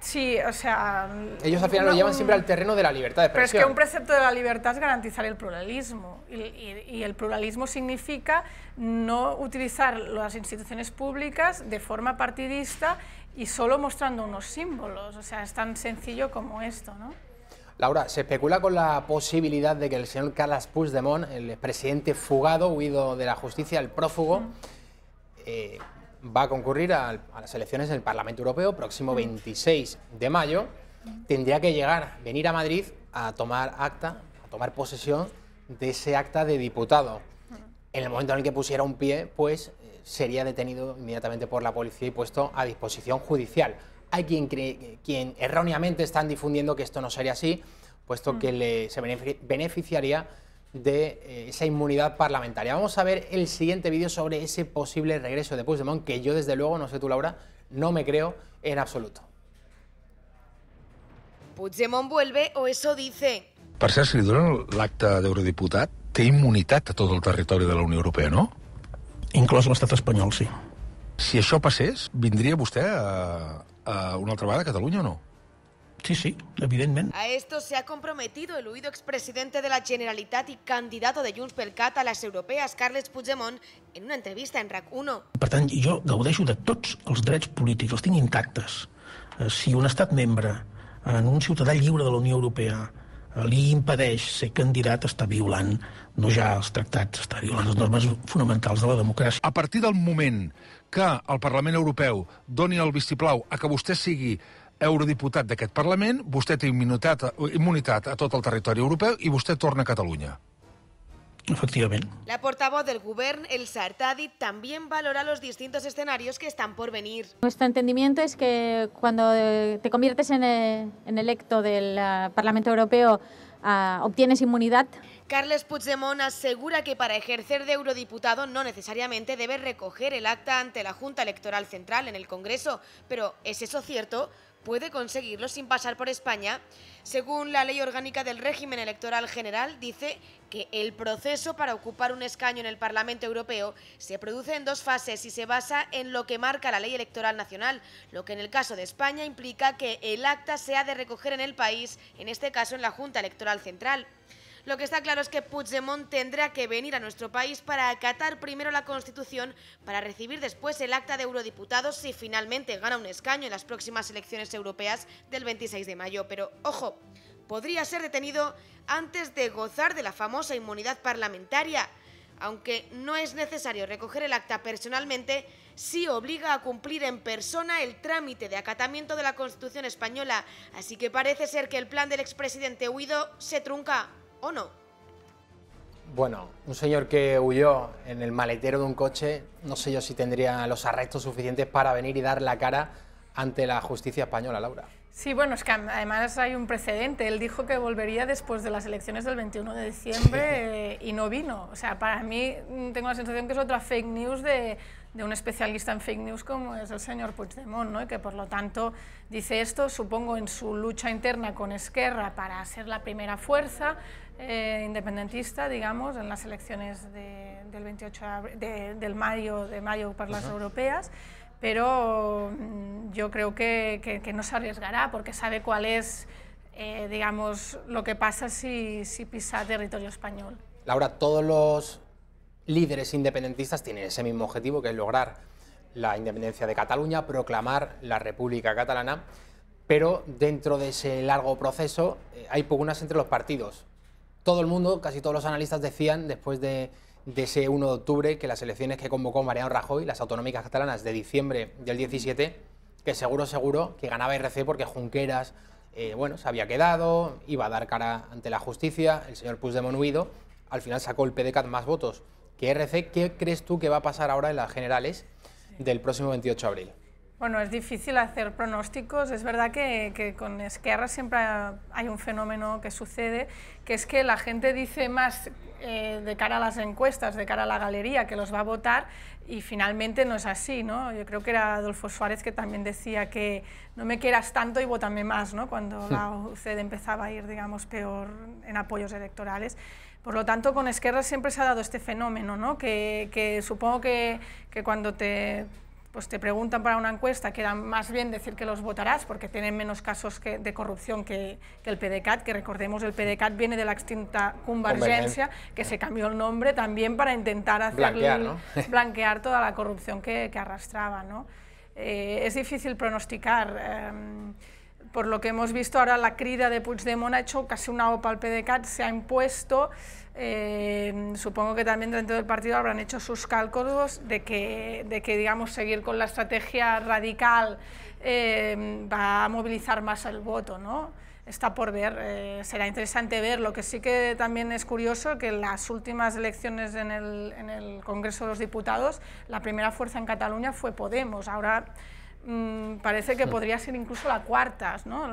Sí, o sea... Ellos al final lo llevan siempre al terreno de la libertad de expresión. Pero es que un precepto de la libertad es garantizar el pluralismo. Y el pluralismo significa no utilizar las instituciones públicas de forma partidista y solo mostrando unos símbolos. O sea, es tan sencillo como esto, ¿no? Laura, se especula con la posibilidad de que el señor Carles Puigdemont, el presidente fugado, huido de la justicia, el prófugo, va a concurrir a las elecciones del Parlamento Europeo próximo 26 de mayo. Tendría que venir a Madrid a tomar posesión de ese acta de diputado. En el momento en el que pusiera un pie, pues sería detenido inmediatamente por la policía y puesto a disposición judicial. Hay quien erróneamente están difundiendo que esto no sería así, puesto que se beneficiaría de esa inmunidad parlamentaria. Vamos a ver el siguiente vídeo sobre ese posible regreso de Puigdemont, que yo desde luego, no sé tú, Laura, no me creo en absoluto. Puigdemont vuelve, o eso dice. Per cert, si li donen l'acte d'eurodiputat, té immunitat a tot el territori de la Unió Europea, no? Inclòs l'estat espanyol, sí. Si això passés, vindria vostè a una altra vegada a Catalunya o no? Sí, sí, evidentment. A esto se ha comprometido el huido expresidente de la Generalitat y candidato de Junts pel Cat a las europeas, Carles Puigdemont, en una entrevista en RAC1. Per tant, jo gaudeixo de tots els drets polítics, els tinc intactes. Si un estat membre, en un ciutadà lliure de la Unió Europea, li impedeix ser candidat, està violant no ja els tractats, està violant les normes fonamentals de la democràcia. A partir del moment que el Parlament Europeu doni el vistiplau a que vostè sigui eurodiputat d'aquest Parlament, vostè té immunitat a tot el territori europeu i vostè torna a Catalunya. Efectivament. La portavoz del Govern, Elsa Artadi, también valora los distintos escenarios que están por venir. Nuestro entendimiento es que cuando te conviertes en electo del Parlamento Europeo obtienes inmunidad. Carles Puigdemont asegura que para ejercer de eurodiputado no necesariamente debe recoger el acta ante la Junta Electoral Central en el Congreso. Pero, ¿es eso cierto? ¿Puede conseguirlo sin pasar por España? Según la Ley Orgánica del Régimen Electoral General, dice que el proceso para ocupar un escaño en el Parlamento Europeo se produce en dos fases y se basa en lo que marca la Ley Electoral Nacional, lo que en el caso de España implica que el acta se ha de recoger en el país, en este caso en la Junta Electoral Central. Lo que está claro es que Puigdemont tendrá que venir a nuestro país para acatar primero la Constitución, para recibir después el acta de eurodiputado si finalmente gana un escaño en las próximas elecciones europeas del 26 de mayo. Pero, ojo, podría ser detenido antes de gozar de la famosa inmunidad parlamentaria. Aunque no es necesario recoger el acta personalmente, sí obliga a cumplir en persona el trámite de acatamiento de la Constitución española. Así que parece ser que el plan del expresidente huido se trunca, ¿o no? Bueno, un señor que huyó en el maletero de un coche, no sé yo si tendría los arrestos suficientes para venir y dar la cara ante la justicia española, Laura. Sí, bueno, es que además hay un precedente. Él dijo que volvería después de las elecciones del 21 de diciembre y no vino. O sea, para mí tengo la sensación que es otra fake news de un especialista en fake news como es el señor Puigdemont, ¿no? Y que por lo tanto dice esto, supongo, en su lucha interna con Esquerra para ser la primera fuerza independentista, digamos, en las elecciones del 28 de mayo para las europeas. Pero yo creo que no se arriesgará porque sabe cuál es, digamos, lo que pasa si pisa territorio español. Laura, todos los líderes independentistas tienen ese mismo objetivo, que es lograr la independencia de Cataluña, proclamar la República Catalana, pero dentro de ese largo proceso hay pugnas entre los partidos. Todo el mundo, casi todos los analistas decían, después de ese 1 de octubre, que las elecciones que convocó Mariano Rajoy, las autonómicas catalanas de diciembre del 17, que seguro que ganaba RC porque Junqueras, bueno, se había quedado, iba a dar cara ante la justicia, el señor Puigdemont huido, al final sacó el PDeCAT más votos que RC. ¿Qué crees tú que va a pasar ahora en las generales del próximo 28 de abril? Bueno, es difícil hacer pronósticos. Es verdad que con Esquerra siempre hay un fenómeno que sucede, que es que la gente dice más de cara a las encuestas, de cara a la galería, que los va a votar, y finalmente no es así, ¿no? Yo creo que era Adolfo Suárez que también decía que no me quieras tanto y vótame más, ¿no? Cuando la UCD empezaba a ir, digamos, peor en apoyos electorales. Por lo tanto, con Esquerra siempre se ha dado este fenómeno, ¿no? Que supongo que cuando te preguntan para una encuesta, queda más bien decir que los votarás porque tienen menos casos de corrupción que el PDeCAT, que recordemos el PDeCAT viene de la extinta Convergencia, que se cambió el nombre también para intentar blanquear toda la corrupción que arrastraba, ¿no? Es difícil pronosticar. Por lo que hemos visto ahora, la crida de Puigdemont ha hecho casi una OPA al PDeCAT, se ha impuesto. Supongo que también dentro del partido habrán hecho sus cálculos de que digamos, seguir con la estrategia radical va a movilizar más el voto, ¿no? Está por ver, será interesante ver. Lo que sí que también es curioso, que en las últimas elecciones en el Congreso de los Diputados, la primera fuerza en Cataluña fue Podemos. Ahora parece que podría ser incluso la cuarta, ¿no?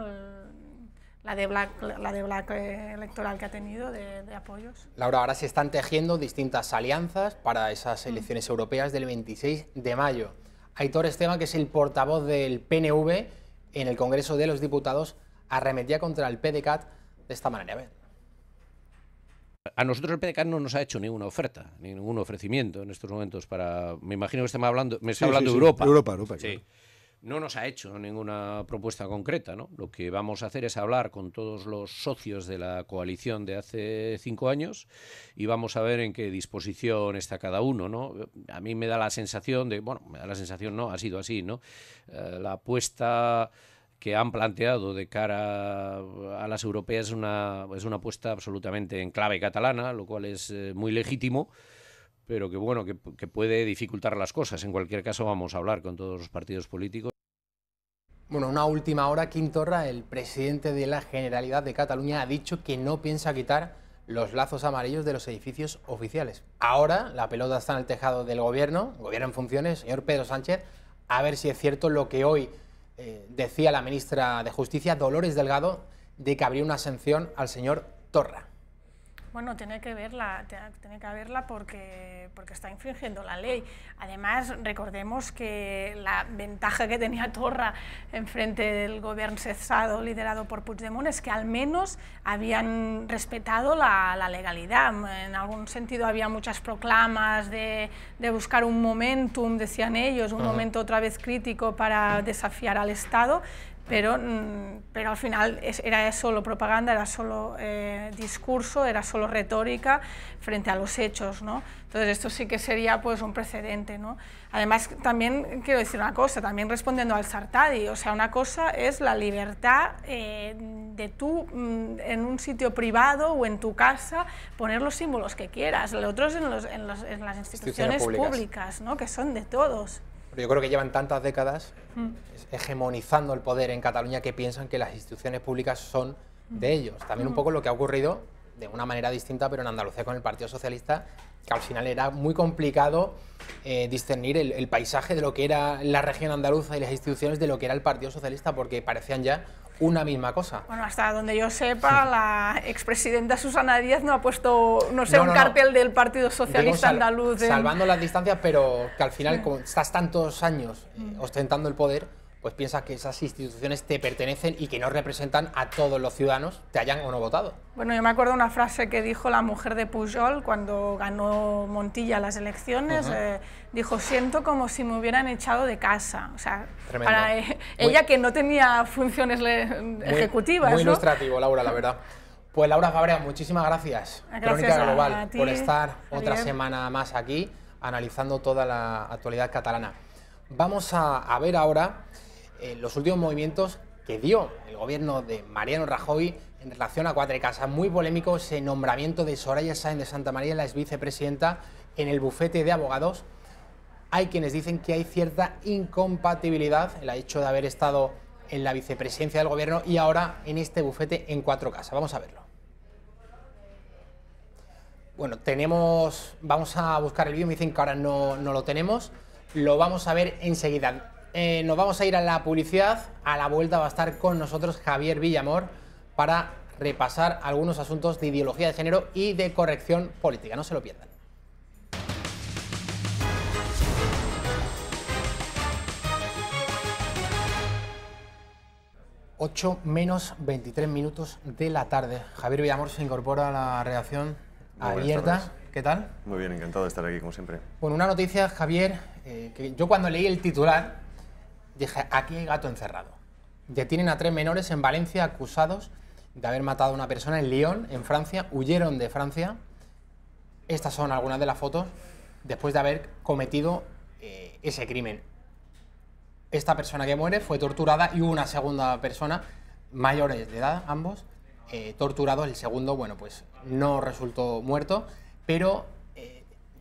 La de Black electoral que ha tenido de apoyos. Laura, ahora se están tejiendo distintas alianzas para esas elecciones europeas del 26 de mayo. Aitor Esteban, que es el portavoz del PNV en el Congreso de los Diputados, arremetía contra el PDeCAT de esta manera. A ver. A nosotros el PDeCAT no nos ha hecho ninguna oferta, ningún ofrecimiento en estos momentos para... Me imagino que está hablando de Europa. Europa, sí. Claro. No nos ha hecho ninguna propuesta concreta, ¿no? Lo que vamos a hacer es hablar con todos los socios de la coalición de hace 5 años y vamos a ver en qué disposición está cada uno, ¿no? A mí me da la sensación de... Bueno, me da la sensación, no, ha sido así, ¿no? La apuesta que han planteado de cara a las europeas es una apuesta absolutamente en clave catalana, lo cual es muy legítimo, pero que bueno, que puede dificultar las cosas. En cualquier caso vamos a hablar con todos los partidos políticos. Bueno, una última hora, Quim Torra, el presidente de la Generalitat de Cataluña, ha dicho que no piensa quitar los lazos amarillos de los edificios oficiales. Ahora la pelota está en el tejado del gobierno en funciones, señor Pedro Sánchez, a ver si es cierto lo que hoy decía la ministra de Justicia, Dolores Delgado, de que habría una sanción al señor Torra. Bueno, tiene que haberla porque está infringiendo la ley. Además, recordemos que la ventaja que tenía Torra enfrente del gobierno cesado liderado por Puigdemont es que al menos habían respetado la legalidad. En algún sentido había muchas proclamas de buscar un momentum, decían ellos, un momento otra vez crítico para desafiar al Estado, pero al final era solo propaganda, era solo discurso, era solo retórica frente a los hechos, ¿no? Entonces esto sí que sería pues un precedente, ¿no? Además también quiero decir una cosa, también respondiendo al Sartadi, o sea, una cosa es la libertad de tú en un sitio privado o en tu casa poner los símbolos que quieras, lo otro es en las instituciones públicas, ¿no? Que son de todos. Pero yo creo que llevan tantas décadas hegemonizando el poder en Cataluña que piensan que las instituciones públicas son de ellos. También un poco lo que ha ocurrido de una manera distinta, pero en Andalucía con el Partido Socialista, que al final era muy complicado discernir el paisaje de lo que era la región andaluza y las instituciones de lo que era el Partido Socialista, porque parecían ya una misma cosa. Bueno, hasta donde yo sepa, la expresidenta Susana Díaz no ha puesto, no sé, un cartel del Partido Socialista andaluz. Salvando las distancias, pero que al final, como estás tantos años ostentando el poder, pues piensas que esas instituciones te pertenecen y que no representan a todos los ciudadanos, te hayan o no votado. Bueno, yo me acuerdo una frase que dijo la mujer de Pujol cuando ganó Montilla las elecciones, dijo, siento como si me hubieran echado de casa. O sea, tremendo. Para ella que no tenía funciones ejecutivas. Muy ilustrativo, Laura, la verdad. Pues Laura Fabrea, muchísimas gracias. Crónica Global, por estar otra semana más aquí, analizando toda la actualidad catalana. Vamos a ver ahora los últimos movimientos que dio el gobierno de Mariano Rajoy en relación a Cuatrecasas. Muy polémico ese nombramiento de Soraya Sáenz de Santamaría, la exvicepresidenta, en el bufete de abogados. Hay quienes dicen que hay cierta incompatibilidad el hecho de haber estado en la vicepresidencia del gobierno y ahora en este bufete en Cuatrecasas. Vamos a verlo. Bueno, vamos a buscar el vídeo, me dicen que ahora no lo tenemos, lo vamos a ver enseguida. Nos vamos a ir a la publicidad, a la vuelta va a estar con nosotros Javier Villamor para repasar algunos asuntos de ideología de género y de corrección política, no se lo pierdan. 8 menos 23 minutos de la tarde. Javier Villamor se incorpora a la redacción abierta. ¿Qué tal? Muy bien, encantado de estar aquí, como siempre. Bueno, una noticia, Javier, que yo cuando leí el titular dije, aquí hay gato encerrado. Detienen a 3 menores en Valencia acusados de haber matado a una persona en Lyon, en Francia. Huyeron de Francia. Estas son algunas de las fotos después de haber cometido ese crimen. Esta persona que muere fue torturada y hubo una segunda persona, mayores de edad ambos, torturados. El segundo, bueno, pues no resultó muerto, pero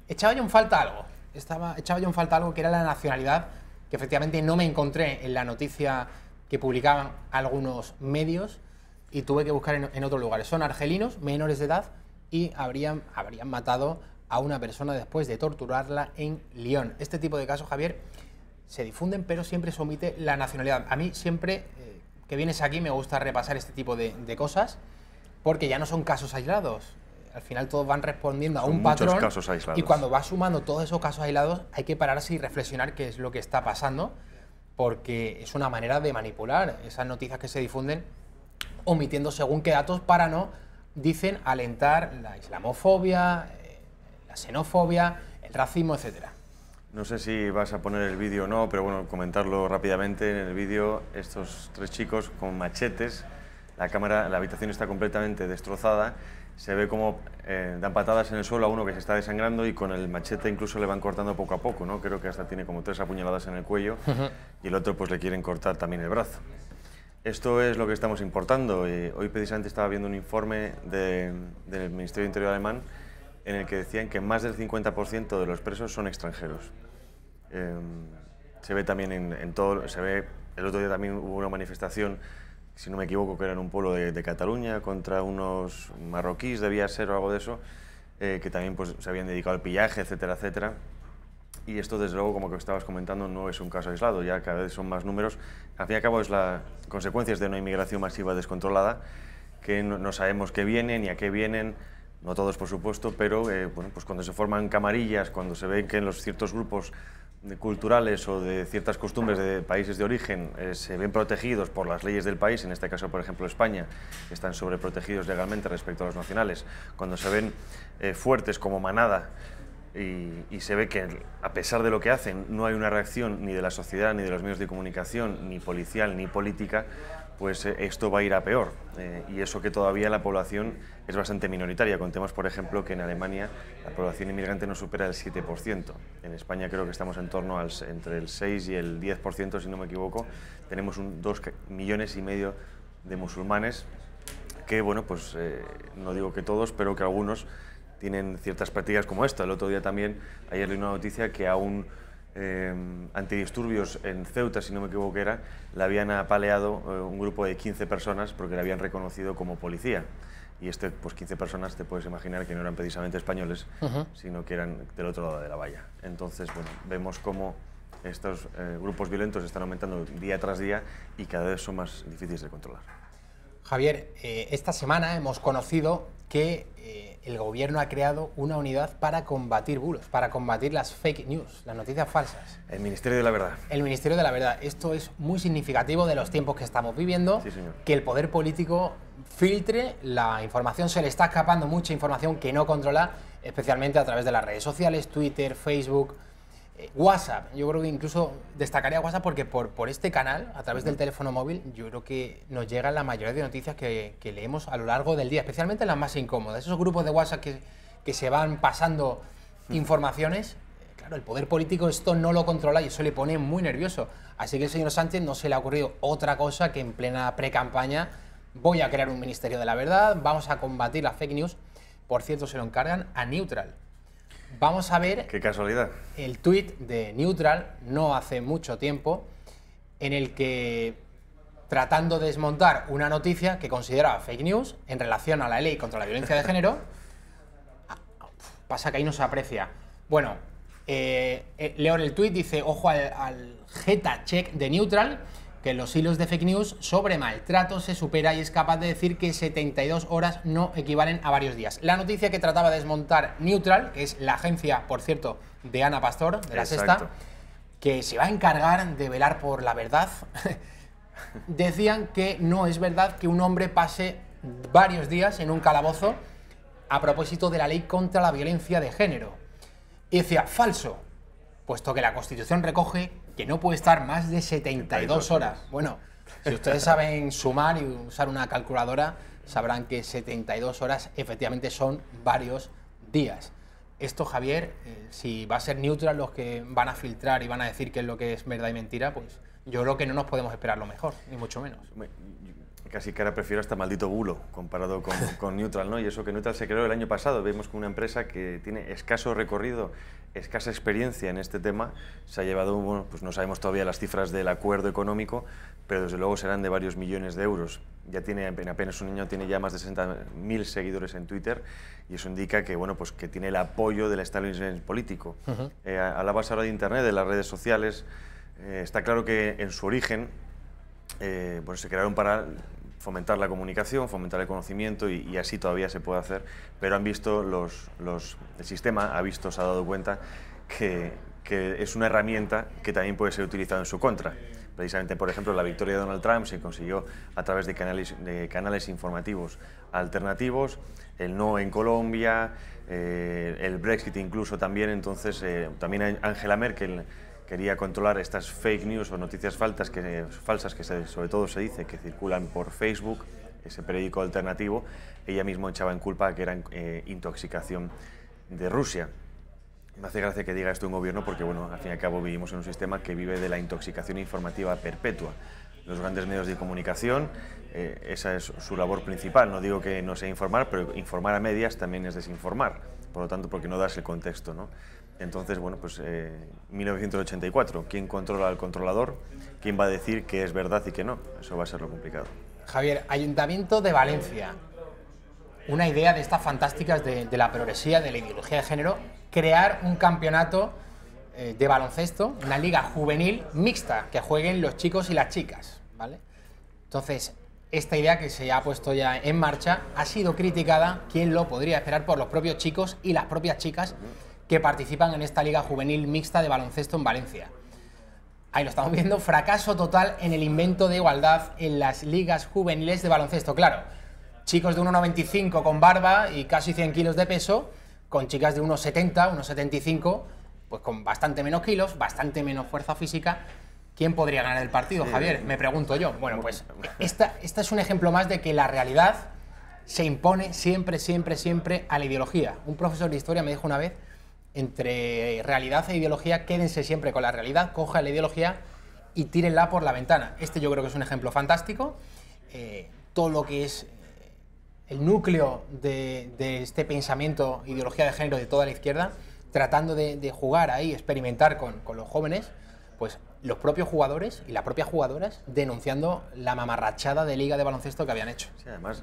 echaba yo en falta algo. Echaba yo en falta algo que era la nacionalidad, que efectivamente no me encontré en la noticia que publicaban algunos medios y tuve que buscar en otros lugares. Son argelinos, menores de edad, y habrían matado a una persona después de torturarla en Lyon. Este tipo de casos, Javier, se difunden, pero siempre se omite la nacionalidad. A mí siempre que vienes aquí me gusta repasar este tipo de cosas, porque ya no son casos aislados. Al final todos van respondiendo a un patrón. Muchos casos aislados. Y cuando vas sumando todos esos casos aislados, hay que pararse y reflexionar qué es lo que está pasando, porque es una manera de manipular esas noticias que se difunden, omitiendo según qué datos para no, dicen, alentar la islamofobia, la xenofobia, el racismo, etcétera. No sé si vas a poner el vídeo o no, pero bueno, comentarlo rápidamente. En el vídeo, estos 3 chicos con machetes, la habitación está completamente destrozada, se ve como dan patadas en el suelo a uno que se está desangrando y con el machete incluso le van cortando poco a poco, ¿no? Creo que hasta tiene como 3 apuñaladas en el cuello y el otro pues le quieren cortar también el brazo. Esto es lo que estamos importando. Hoy precisamente estaba viendo un informe del Ministerio de Interior alemán en el que decían que más del 50% de los presos son extranjeros. Se ve también en todo, se ve, el otro día también hubo una manifestación, si no me equivoco, que era en un pueblo de Cataluña, contra unos marroquíes, debía ser o algo de eso, que también pues, se habían dedicado al pillaje, etcétera, etcétera. Y esto, desde luego, como que estabas comentando, no es un caso aislado, ya cada vez son más números. Al fin y al cabo, es las consecuencias de una inmigración masiva descontrolada, que no sabemos qué vienen ni a qué vienen, no todos, por supuesto, pero bueno, pues cuando se forman camarillas, cuando se ven que en los ciertos grupos culturales o de ciertas costumbres de países de origen se ven protegidos por las leyes del país, en este caso, por ejemplo, España, que están sobreprotegidos legalmente respecto a los nacionales, cuando se ven fuertes como manada y se ve que a pesar de lo que hacen no hay una reacción ni de la sociedad, ni de los medios de comunicación, ni policial, ni política, pues esto va a ir a peor. Y eso que todavía la población es bastante minoritaria. Contemos, por ejemplo, que en Alemania la población inmigrante no supera el 7%. En España creo que estamos en torno al entre el 6 y el 10%, si no me equivoco. Tenemos 2,5 millones de musulmanes que, bueno, pues no digo que todos, pero que algunos tienen ciertas prácticas como esta. El otro día también, ayer leí una noticia que a un antidisturbios en Ceuta, si no me equivoco era, le habían apaleado un grupo de 15 personas porque le habían reconocido como policía. Y pues 15 personas te puedes imaginar que no eran precisamente españoles, sino que eran del otro lado de la valla. Entonces, bueno, vemos cómo estos grupos violentos están aumentando día tras día y cada vez son más difíciles de controlar. Javier, esta semana hemos conocido que el gobierno ha creado una unidad para combatir bulos, para combatir las fake news, las noticias falsas. El Ministerio de la Verdad. El Ministerio de la Verdad. Esto es muy significativo de los tiempos que estamos viviendo, sí, señor. Que el poder político filtre la información, se le está escapando mucha información que no controla, especialmente a través de las redes sociales, Twitter, Facebook, WhatsApp. Yo creo que incluso destacaría WhatsApp porque por este canal, a través del teléfono móvil, yo creo que nos llegan la mayoría de noticias que leemos a lo largo del día, especialmente las más incómodas. Esos grupos de WhatsApp que se van pasando informaciones, claro, el poder político esto no lo controla y eso le pone muy nervioso. Así que al señor Sánchez no se le ha ocurrido otra cosa que en plena pre-campaña voy a crear un Ministerio de la Verdad, vamos a combatir las fake news. Por cierto, se lo encargan a Neutral. Vamos a ver. Qué casualidad. El tuit de Neutral no hace mucho tiempo en el que, tratando de desmontar una noticia que consideraba fake news en relación a la ley contra la violencia de género, pasa que ahí no se aprecia. Bueno, leo en el tuit, dice, ojo al Geta Check de Neutral, que en los hilos de fake news sobre maltrato se supera y es capaz de decir que 72 horas no equivalen a varios días. La noticia que trataba de desmontar Neutral, que es la agencia, por cierto, de Ana Pastor, de La Sexta, que se va a encargar de velar por la verdad, decían que no es verdad que un hombre pase varios días en un calabozo a propósito de la ley contra la violencia de género. Y decía, falso, puesto que la Constitución recoge que no puede estar más de 72 horas. Bueno, si ustedes saben sumar y usar una calculadora, sabrán que 72 horas efectivamente son varios días. Esto, Javier, si va a ser Neutral los que van a filtrar y van a decir qué es lo que es verdad y mentira, pues yo creo que no nos podemos esperar lo mejor, ni mucho menos. Casi que ahora prefiero hasta maldito bulo comparado con Neutral, ¿no? Y eso que Neutral se creó el año pasado. Vemos que una empresa que tiene escaso recorrido, escasa experiencia en este tema, se ha llevado, bueno, pues no sabemos todavía las cifras del acuerdo económico, pero desde luego serán de varios millones de euros. Ya tiene, apenas un año, tiene ya más de 60.000 seguidores en Twitter y eso indica que, bueno, pues que tiene el apoyo del establishment político. Hablabas ahora de Internet, de las redes sociales. Está claro que en su origen pues se crearon para fomentar la comunicación, fomentar el conocimiento y así todavía se puede hacer, pero han visto el sistema se ha dado cuenta que es una herramienta que también puede ser utilizada en su contra. Precisamente, por ejemplo, la victoria de Donald Trump se consiguió a través de canales informativos alternativos, el no en Colombia, el Brexit incluso también. Entonces también Angela Merkel quería controlar estas fake news o noticias falsas que sobre todo se dice que circulan por Facebook, ese periódico alternativo. Ella misma echaba en culpa que eran intoxicación de Rusia. Me hace gracia que diga esto un gobierno porque, bueno, al fin y al cabo vivimos en un sistema que vive de la intoxicación informativa perpetua. Los grandes medios de comunicación, esa es su labor principal. No digo que no sea informar, pero informar a medias también es desinformar. Por lo tanto, porque no das el contexto, ¿no? Entonces, bueno, pues 1984, ¿quién controla al controlador? ¿Quién va a decir qué es verdad y qué no? Eso va a ser lo complicado. Javier, Ayuntamiento de Valencia. Una idea de estas fantásticas de la progresía, de la ideología de género, crear un campeonato de baloncesto, una liga juvenil mixta, que jueguen los chicos y las chicas, ¿vale? Entonces, esta idea que se ha puesto ya en marcha ha sido criticada, ¿quién lo podría esperar?, por los propios chicos y las propias chicas que participan en esta liga juvenil mixta de baloncesto en Valencia. Ahí lo estamos viendo, fracaso total en el invento de igualdad en las ligas juveniles de baloncesto. Claro, chicos de 1,95 con barba y casi 100 kilos de peso con chicas de unos 70, unos 75, pues con bastante menos kilos, bastante menos fuerza física. ¿Quién podría ganar el partido, Javier? Me pregunto yo. Bueno, pues esta es un ejemplo más de que la realidad se impone siempre, siempre, siempre a la ideología. Un profesor de historia me dijo una vez, entre realidad e ideología, quédense siempre con la realidad, cojan la ideología y tírenla por la ventana. Este yo creo que es un ejemplo fantástico. Todo lo que es el núcleo de este pensamiento, ideología de género de toda la izquierda, tratando de jugar ahí, experimentar con los jóvenes, pues los propios jugadores y las propias jugadoras denunciando la mamarrachada de liga de baloncesto que habían hecho. Sí, además,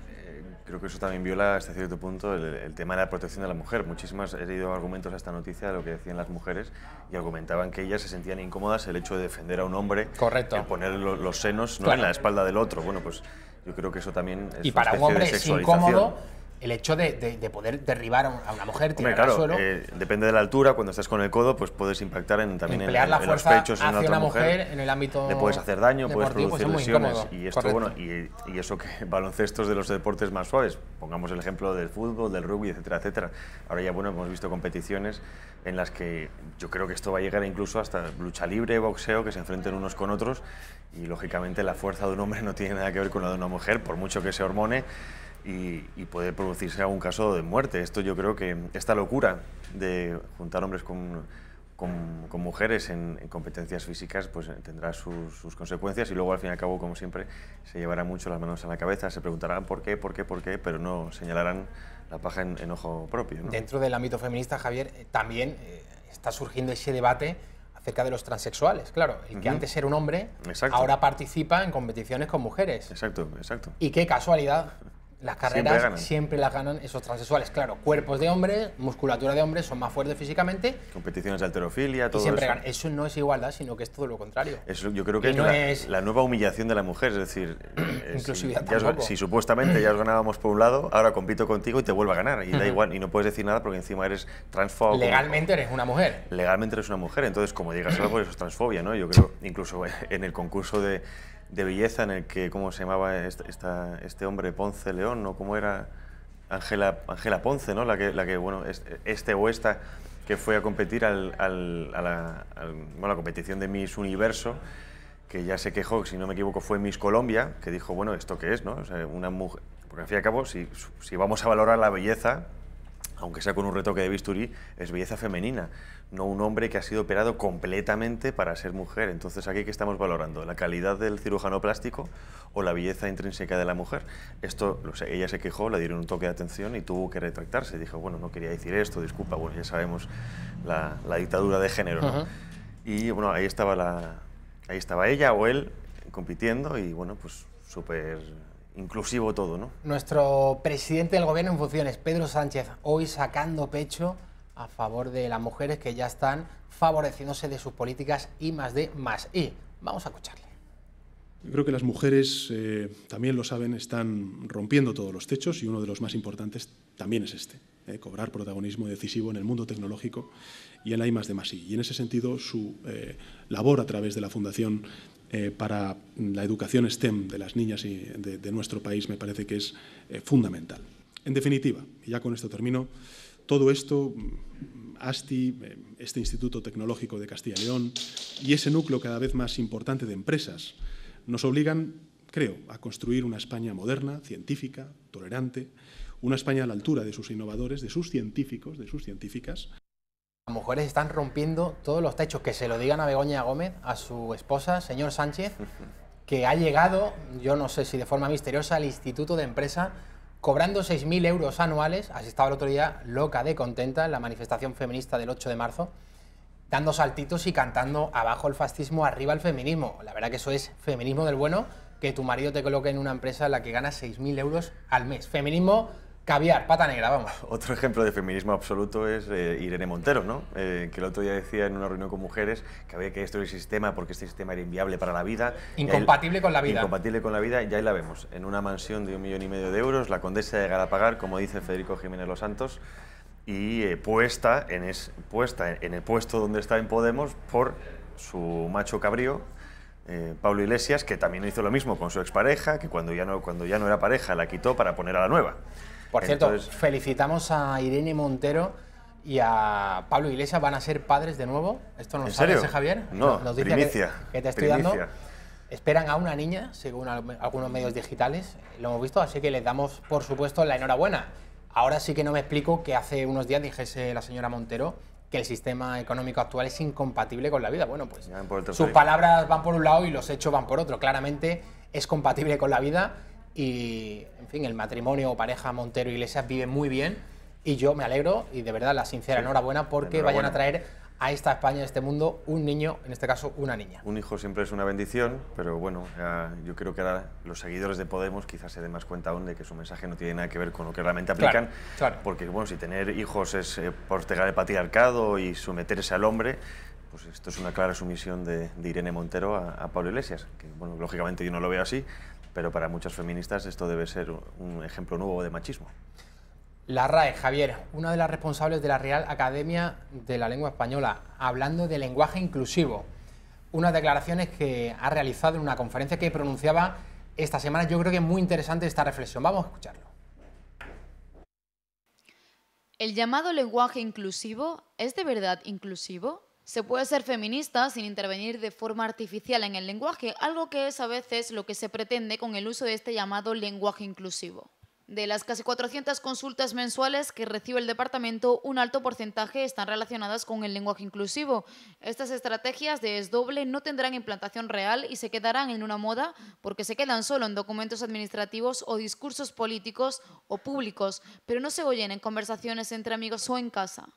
creo que eso también viola hasta cierto punto el tema de la protección de la mujer. Muchísimas he leído argumentos a esta noticia de lo que decían las mujeres y argumentaban que ellas se sentían incómodas el hecho de defender a un hombre. Correcto. El poner los senos, ¿no?, claro, en la espalda del otro. Bueno, pues yo creo que eso también es y una para un especie hombre de es sexualización. incómodo el hecho de poder derribar a una mujer, tirar al suelo. Depende de la altura, cuando estás con el codo, pues puedes impactar también emplear la en los fuerza pechos en hacia otra una mujer, en el ámbito le puedes hacer daño, puedes deportivo, producir pues es muy lesiones. incómodo. Y esto, Correcto. bueno, y eso que baloncestos de los deportes más suaves, pongamos el ejemplo del fútbol, del rugby, etcétera, etcétera. Ahora ya, bueno, hemos visto competiciones en las que yo creo que esto va a llegar incluso hasta lucha libre, boxeo, que se enfrenten unos con otros, y lógicamente la fuerza de un hombre no tiene nada que ver con la de una mujer, por mucho que se hormone, y puede producirse algún caso de muerte. Esto yo creo que esta locura de juntar hombres con mujeres en competencias físicas pues tendrá sus consecuencias, y luego al fin y al cabo, como siempre, se llevarán mucho las manos a la cabeza, se preguntarán por qué, pero no señalarán la paja en ojo propio, ¿no? Dentro del ámbito feminista, Javier, también está surgiendo ese debate acerca de los transexuales. Claro, el que antes era un hombre, ahora participa en competiciones con mujeres. Exacto, exacto. Y qué casualidad, las carreras siempre las ganan esos transexuales. Claro, cuerpos de hombres, musculatura de hombres, son más fuertes físicamente. Competiciones de halterofilia, todo y siempre eso. ganan. Eso no es igualdad, sino que es todo lo contrario. Eso yo creo que no es la nueva humillación de la mujer, es decir, inclusividad tampoco. Si supuestamente ya os ganábamos por un lado, ahora compito contigo y te vuelvo a ganar, y da igual, y no puedes decir nada porque encima eres transfobo. Legalmente eres una mujer. Legalmente eres una mujer, entonces como digas algo, eso es transfobia, ¿no? Yo creo, incluso en el concurso de belleza en el que, ¿cómo se llamaba este hombre? Ponce León, ¿no? ¿Cómo era? Ángela Ponce, ¿no? La que bueno, esta que fue a competir a la competición de Miss Universo, que ya se quejó, si no me equivoco, fue Miss Colombia, que dijo, bueno, ¿esto qué es, no? O sea, una mujer, porque al fin y al cabo, si vamos a valorar la belleza, aunque sea con un retoque de bisturí, es belleza femenina, no un hombre que ha sido operado completamente para ser mujer. Entonces, ¿aquí qué estamos valorando? ¿La calidad del cirujano plástico o la belleza intrínseca de la mujer? Esto, ella se quejó, le dieron un toque de atención y tuvo que retractarse. Dijo, bueno, no quería decir esto, disculpa, bueno, ya sabemos la dictadura de género, ¿no? Y bueno, ahí estaba ella o él compitiendo y bueno, pues súper inclusivo todo, ¿no? Nuestro presidente del gobierno en funciones, Pedro Sánchez, hoy sacando pecho a favor de las mujeres que ya están favoreciéndose de sus políticas I+D+I. Vamos a escucharle. Yo creo que las mujeres, también lo saben, están rompiendo todos los techos, y uno de los más importantes también es cobrar protagonismo decisivo en el mundo tecnológico y en la I+D+I. Y en ese sentido, su labor a través de la Fundación para la educación STEM de las niñas y de nuestro país me parece que es fundamental. En definitiva, y ya con esto termino, todo esto, ASTI, este Instituto Tecnológico de Castilla y León y ese núcleo cada vez más importante de empresas nos obligan, creo, a construir una España moderna, científica, tolerante, una España a la altura de sus innovadores, de sus científicos, de sus científicas. Las mujeres están rompiendo todos los techos. Que se lo digan a Begoña Gómez, a su esposa, señor Sánchez, que ha llegado, yo no sé si de forma misteriosa, al Instituto de Empresa, cobrando 6.000 euros anuales. Así estaba el otro día, loca de contenta, en la manifestación feminista del 8 de marzo, dando saltitos y cantando abajo el fascismo, arriba el feminismo. La verdad que eso es feminismo del bueno, que tu marido te coloque en una empresa en la que ganas 6.000 euros al mes. Feminismo caviar, pata negra, vamos. Otro ejemplo de feminismo absoluto es Irene Montero, ¿no? Que el otro día decía en una reunión con mujeres que había que destruir el sistema porque este sistema era inviable para la vida. Incompatible con la vida. Incompatible con la vida, y ahí la vemos, en una mansión de 1,5 millones de euros, la condesa de Galapagar, como dice Federico Jiménez Los Santos, y puesta en el puesto donde está en Podemos por su macho cabrío, Pablo Iglesias, que también hizo lo mismo con su expareja, que cuando ya no era pareja la quitó para poner a la nueva. Por cierto, felicitamos a Irene Montero y a Pablo Iglesias van a ser padres de nuevo. ¿Esto no lo sabes, Javier? No, nos dice primicia. Que te estoy dando. Esperan a una niña, según algunos medios digitales, lo hemos visto, así que les damos, por supuesto, la enhorabuena. Ahora sí que no me explico que hace unos días dijese la señora Montero que el sistema económico actual es incompatible con la vida. Bueno, pues sus palabras van por un lado y los hechos van por otro. Claramente es compatible con la vida y, en fin, el matrimonio o pareja Montero-Iglesias vive muy bien y yo me alegro y de verdad la sincera enhorabuena porque vayan a traer a esta España, a este mundo, un niño, en este caso una niña. Un hijo siempre es una bendición, pero bueno, yo creo que ahora los seguidores de Podemos quizás se den más cuenta aún de que su mensaje no tiene nada que ver con lo que realmente aplican, porque bueno, si tener hijos es postergar el patriarcado y someterse al hombre, pues esto es una clara sumisión de Irene Montero a Pablo Iglesias, que bueno, lógicamente yo no lo veo así, pero para muchas feministas esto debe ser un ejemplo nuevo de machismo. La RAE, Javier, una de las responsables de la Real Academia de la Lengua Española, hablando de lenguaje inclusivo. Unas declaraciones que ha realizado en una conferencia que pronunciaba esta semana. Yo creo que es muy interesante esta reflexión. Vamos a escucharlo. ¿El llamado lenguaje inclusivo es de verdad inclusivo? Se puede ser feminista sin intervenir de forma artificial en el lenguaje, algo que es a veces lo que se pretende con el uso de este llamado lenguaje inclusivo. De las casi 400 consultas mensuales que recibe el departamento, un alto porcentaje están relacionadas con el lenguaje inclusivo. Estas estrategias de desdoble no tendrán implantación real y se quedarán en una moda porque se quedan solo en documentos administrativos o discursos políticos o públicos, pero no se oyen en conversaciones entre amigos o en casa.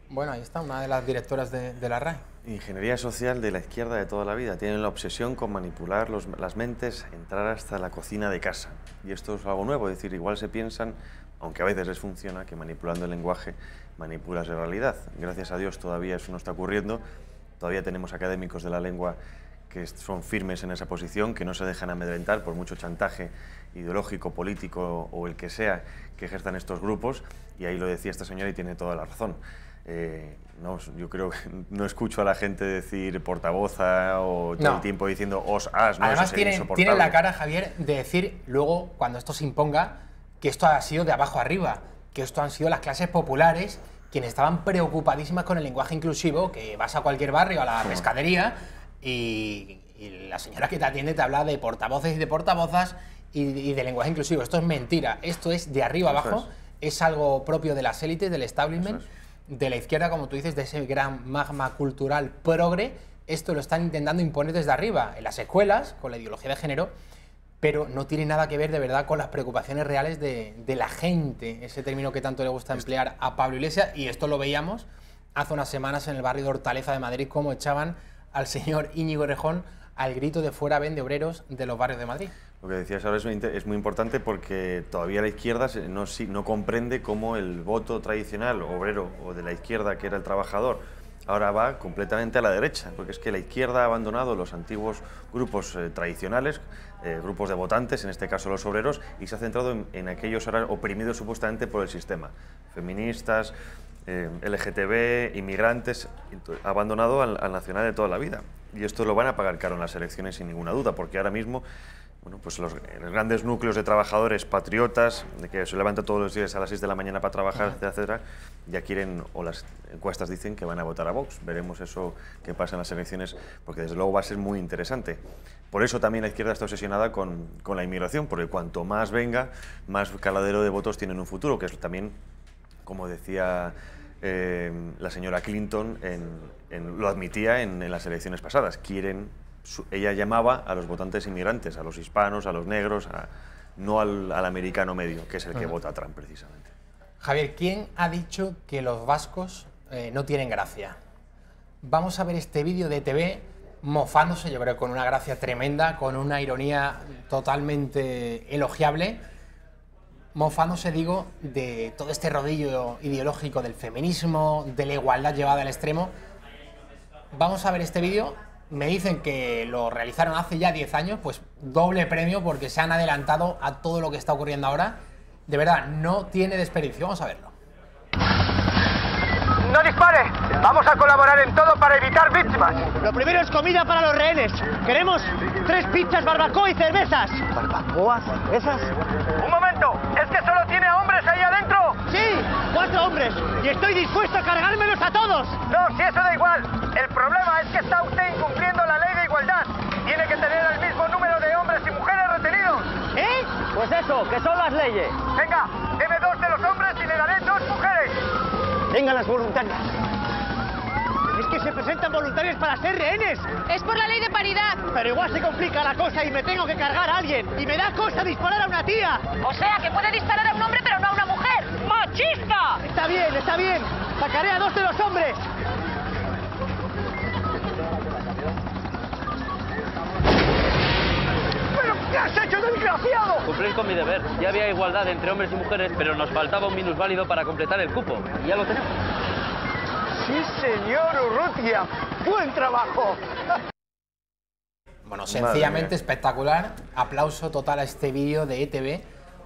Bueno, ahí está una de las directoras de la RAE. Ingeniería social de la izquierda de toda la vida. Tienen la obsesión con manipular las mentes, entrar hasta la cocina de casa. Y esto es algo nuevo, es decir, igual se piensan, aunque a veces les funciona, que manipulando el lenguaje manipulas la realidad. Gracias a Dios todavía eso no está ocurriendo. Todavía tenemos académicos de la lengua que son firmes en esa posición, que no se dejan amedrentar por mucho chantaje ideológico, político o el que sea que ejerzan estos grupos. Y ahí lo decía esta señora y tiene toda la razón. No, yo creo que no escucho a la gente decir portavoza o todo el tiempo diciendo os-as. ¿no? Además tienen la cara, Javier, de decir luego, cuando esto se imponga, que esto ha sido de abajo arriba, que esto han sido las clases populares quienes estaban preocupadísimas con el lenguaje inclusivo, que vas a cualquier barrio, a la pescadería, y la señora que te atiende te habla de portavoces y de portavozas y de lenguaje inclusivo. Esto es mentira, esto es de arriba abajo, es algo propio de las élites, del establishment, de la izquierda, como tú dices, de ese gran magma cultural progre. Esto lo están intentando imponer desde arriba, en las escuelas, con la ideología de género, pero no tiene nada que ver de verdad con las preocupaciones reales de la gente, ese término que tanto le gusta emplear a Pablo Iglesias, y esto lo veíamos hace unas semanas en el barrio de Hortaleza de Madrid, cómo echaban al señor Íñigo Errejón al grito de fuera vende obreros de los barrios de Madrid. Lo que decías ahora es muy importante porque todavía la izquierda no comprende cómo el voto tradicional obrero o de la izquierda, que era el trabajador, ahora va completamente a la derecha, porque es que la izquierda ha abandonado los antiguos grupos tradicionales, grupos de votantes, en este caso los obreros, y se ha centrado en aquellos ahora oprimidos supuestamente por el sistema, feministas, LGTB, inmigrantes, ha abandonado al nacional de toda la vida. Y esto lo van a pagar caro en las elecciones sin ninguna duda, porque ahora mismo bueno, pues los grandes núcleos de trabajadores patriotas, de que se levantan todos los días a las 6 de la mañana para trabajar, etcétera, ya quieren, o las encuestas dicen que van a votar a Vox. Veremos eso que pasa en las elecciones, porque desde luego va a ser muy interesante. Por eso también la izquierda está obsesionada con la inmigración, porque cuanto más venga, más caladero de votos tiene en un futuro, que es también, como decía la señora Clinton, lo admitía en las elecciones pasadas. Ella llamaba a los votantes inmigrantes, a los hispanos, a los negros, no al americano medio, que es el que vota a Trump precisamente. Javier, ¿quién ha dicho que los vascos no tienen gracia? Vamos a ver este vídeo de TV mofándose, yo creo, con una gracia tremenda, con una ironía totalmente elogiable, mofándose, digo, de todo este rodillo ideológico del feminismo, de la igualdad llevada al extremo. Vamos a ver este vídeo. Me dicen que lo realizaron hace ya 10 años, pues doble premio porque se han adelantado a todo lo que está ocurriendo ahora. De verdad, no tiene desperdicio. Vamos a verlo. ¡No dispare! Vamos a colaborar en todo para evitar víctimas. Lo primero es comida para los rehenes. Queremos 3 pizzas, barbacoa y cervezas. ¿Barbacoas? ¿Cervezas? ¡Un momento! ¿Es que solo tiene hombres ahí adentro? ¡Sí! 4 hombres y estoy dispuesto a cargármelos a todos. No, si eso da igual. El problema es que está usted incumpliendo la ley de igualdad. Tiene que tener el mismo número de hombres y mujeres retenidos. ¿Eh? Pues eso, que son las leyes. Venga, deme 2 de los hombres y le daré 2 mujeres. Vengan las voluntarias. Es que se presentan voluntarios para ser rehenes. Es por la ley de paridad. Pero igual se complica la cosa y me tengo que cargar a alguien. Y me da cosa disparar a una tía. O sea, que puede disparar a un hombre pero no a una mujer. ¡Machista! Está bien, está bien. Sacaré a 2 de los hombres. ¿Pero qué has hecho, desgraciado? Cumplir con mi deber. Ya había igualdad entre hombres y mujeres, pero nos faltaba un minusválido para completar el cupo. Y ya lo tenemos. Sí, señor Urrutia. Buen trabajo. Bueno, sencillamente espectacular. Aplauso total a este vídeo de ETV.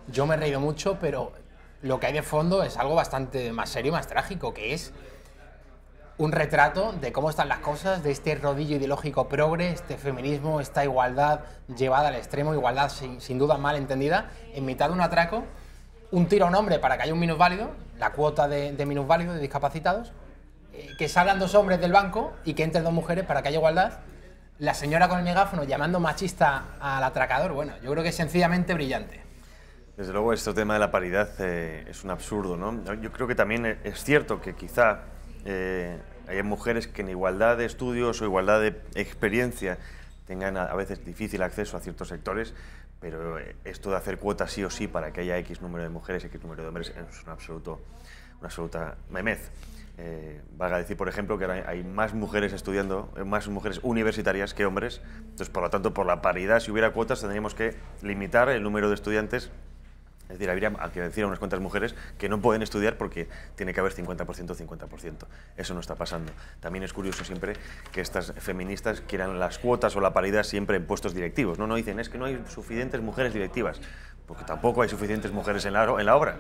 Yo me he reído mucho, pero lo que hay de fondo es algo bastante más serio, más trágico, que es un retrato de cómo están las cosas, de este rodillo ideológico progre, este feminismo, esta igualdad llevada al extremo, igualdad sin duda mal entendida, en mitad de un atraco, un tiro a un hombre para que haya un minusválido, la cuota de minusválidos, de discapacitados, que salgan 2 hombres del banco y que entren 2 mujeres para que haya igualdad, la señora con el megáfono llamando machista al atracador. Bueno, yo creo que es sencillamente brillante. Desde luego, este tema de la paridad es un absurdo, ¿no? Yo creo que también es cierto que quizá hay mujeres que en igualdad de estudios o igualdad de experiencia tengan a veces difícil acceso a ciertos sectores, pero esto de hacer cuotas sí o sí para que haya X número de mujeres y X número de hombres es una absoluta memez. Valga decir, por ejemplo, que ahora hay más mujeres estudiando, más mujeres universitarias que hombres, entonces por lo tanto por la paridad, si hubiera cuotas tendríamos que limitar el número de estudiantes. Es decir, habría que decir a unas cuantas mujeres que no pueden estudiar porque tiene que haber 50%, 50%. Eso no está pasando. También es curioso siempre que estas feministas quieran las cuotas o la paridad siempre en puestos directivos. No dicen, es que no hay suficientes mujeres directivas, porque tampoco hay suficientes mujeres en la obra.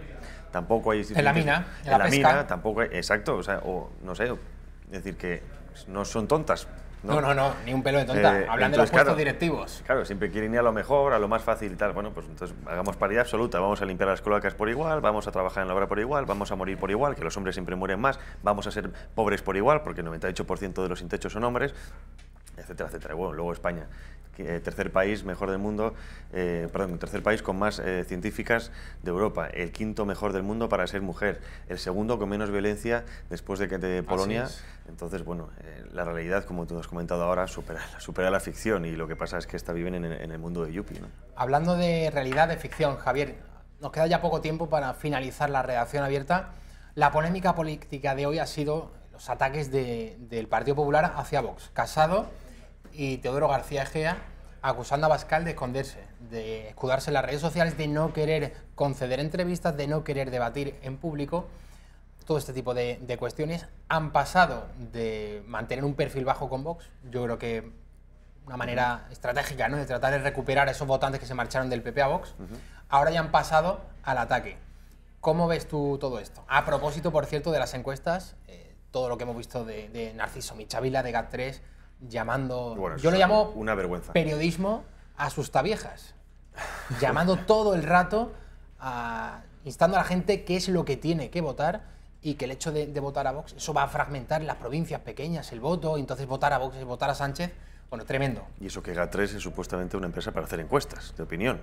Tampoco hay en la mina, en la mina, tampoco hay, exacto, o no sé, es decir, que no son tontas. No, ni un pelo de tonta. Hablan de los puestos directivos. Claro, siempre quieren ir a lo mejor, a lo más fácil y tal. Bueno, pues entonces hagamos paridad absoluta. Vamos a limpiar las cloacas por igual, vamos a trabajar en la obra por igual, vamos a morir por igual, que los hombres siempre mueren más, vamos a ser pobres por igual, porque el 98% de los sin techo son hombres, etcétera, etcétera. Bueno, luego España, tercer país mejor del mundo, tercer país con más científicas de Europa, el 5º mejor del mundo para ser mujer, el 2º con menos violencia después de Polonia. Entonces, bueno, la realidad, como tú has comentado ahora, supera la ficción, y lo que pasa es que viven en el mundo de Yuppie, ¿no? Hablando de realidad, de ficción, Javier, nos queda ya poco tiempo para finalizar la redacción abierta. La polémica política de hoy ha sido los ataques del Partido Popular hacia Vox. Casado y Teodoro García Egea acusando a Abascal de esconderse, de escudarse en las redes sociales, de no querer conceder entrevistas, de no querer debatir en público. Todo este tipo de cuestiones han pasado de mantener un perfil bajo con Vox, yo creo que una manera estratégica, ¿no?, de tratar de recuperar a esos votantes que se marcharon del PP a Vox, ahora ya han pasado al ataque. ¿Cómo ves tú todo esto? A propósito, por cierto, de las encuestas, todo lo que hemos visto de Narciso Michavila, de GAT3, llamando, bueno, yo lo llamo una vergüenza, periodismo asustaviejas, llamando todo el rato, instando a la gente qué es lo que tiene que votar, y que el hecho de votar a Vox, eso va a fragmentar en las provincias pequeñas el voto, y entonces votar a Vox es votar a Sánchez. Bueno, tremendo. Y eso que GAT3 es supuestamente una empresa para hacer encuestas de opinión,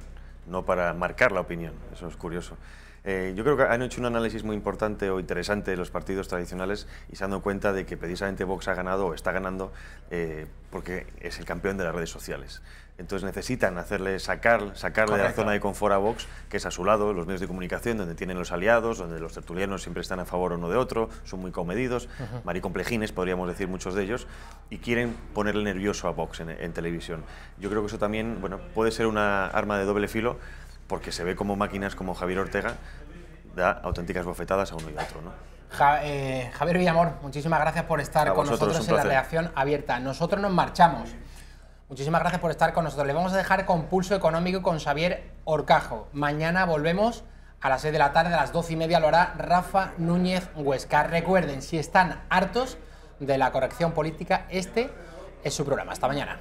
no para marcar la opinión. Eso es curioso. Yo creo que han hecho un análisis muy importante o interesante los partidos tradicionales y se han dado cuenta de que precisamente Vox ha ganado o está ganando porque es el campeón de las redes sociales. Entonces necesitan sacarle de la zona de confort a Vox, que es a su lado, los medios de comunicación, donde tienen los aliados, donde los tertulianos siempre están a favor uno de otro, son muy comedidos, maricomplejines, podríamos decir muchos de ellos, y quieren ponerle nervioso a Vox en televisión. Yo creo que eso también, bueno, puede ser una arma de doble filo, porque se ve como máquinas como Javier Ortega da auténticas bofetadas a uno y a otro, ¿no? Javier Villamor, muchísimas gracias por estar con nosotros en la redacción abierta. Nosotros nos marchamos. Muchísimas gracias por estar con nosotros. Le vamos a dejar con Pulso Económico con Xavier Horcajo. Mañana volvemos a las 6 de la tarde, a las 12:30 lo hará Rafa Núñez Huesca. Recuerden, si están hartos de la corrección política, este es su programa. Hasta mañana.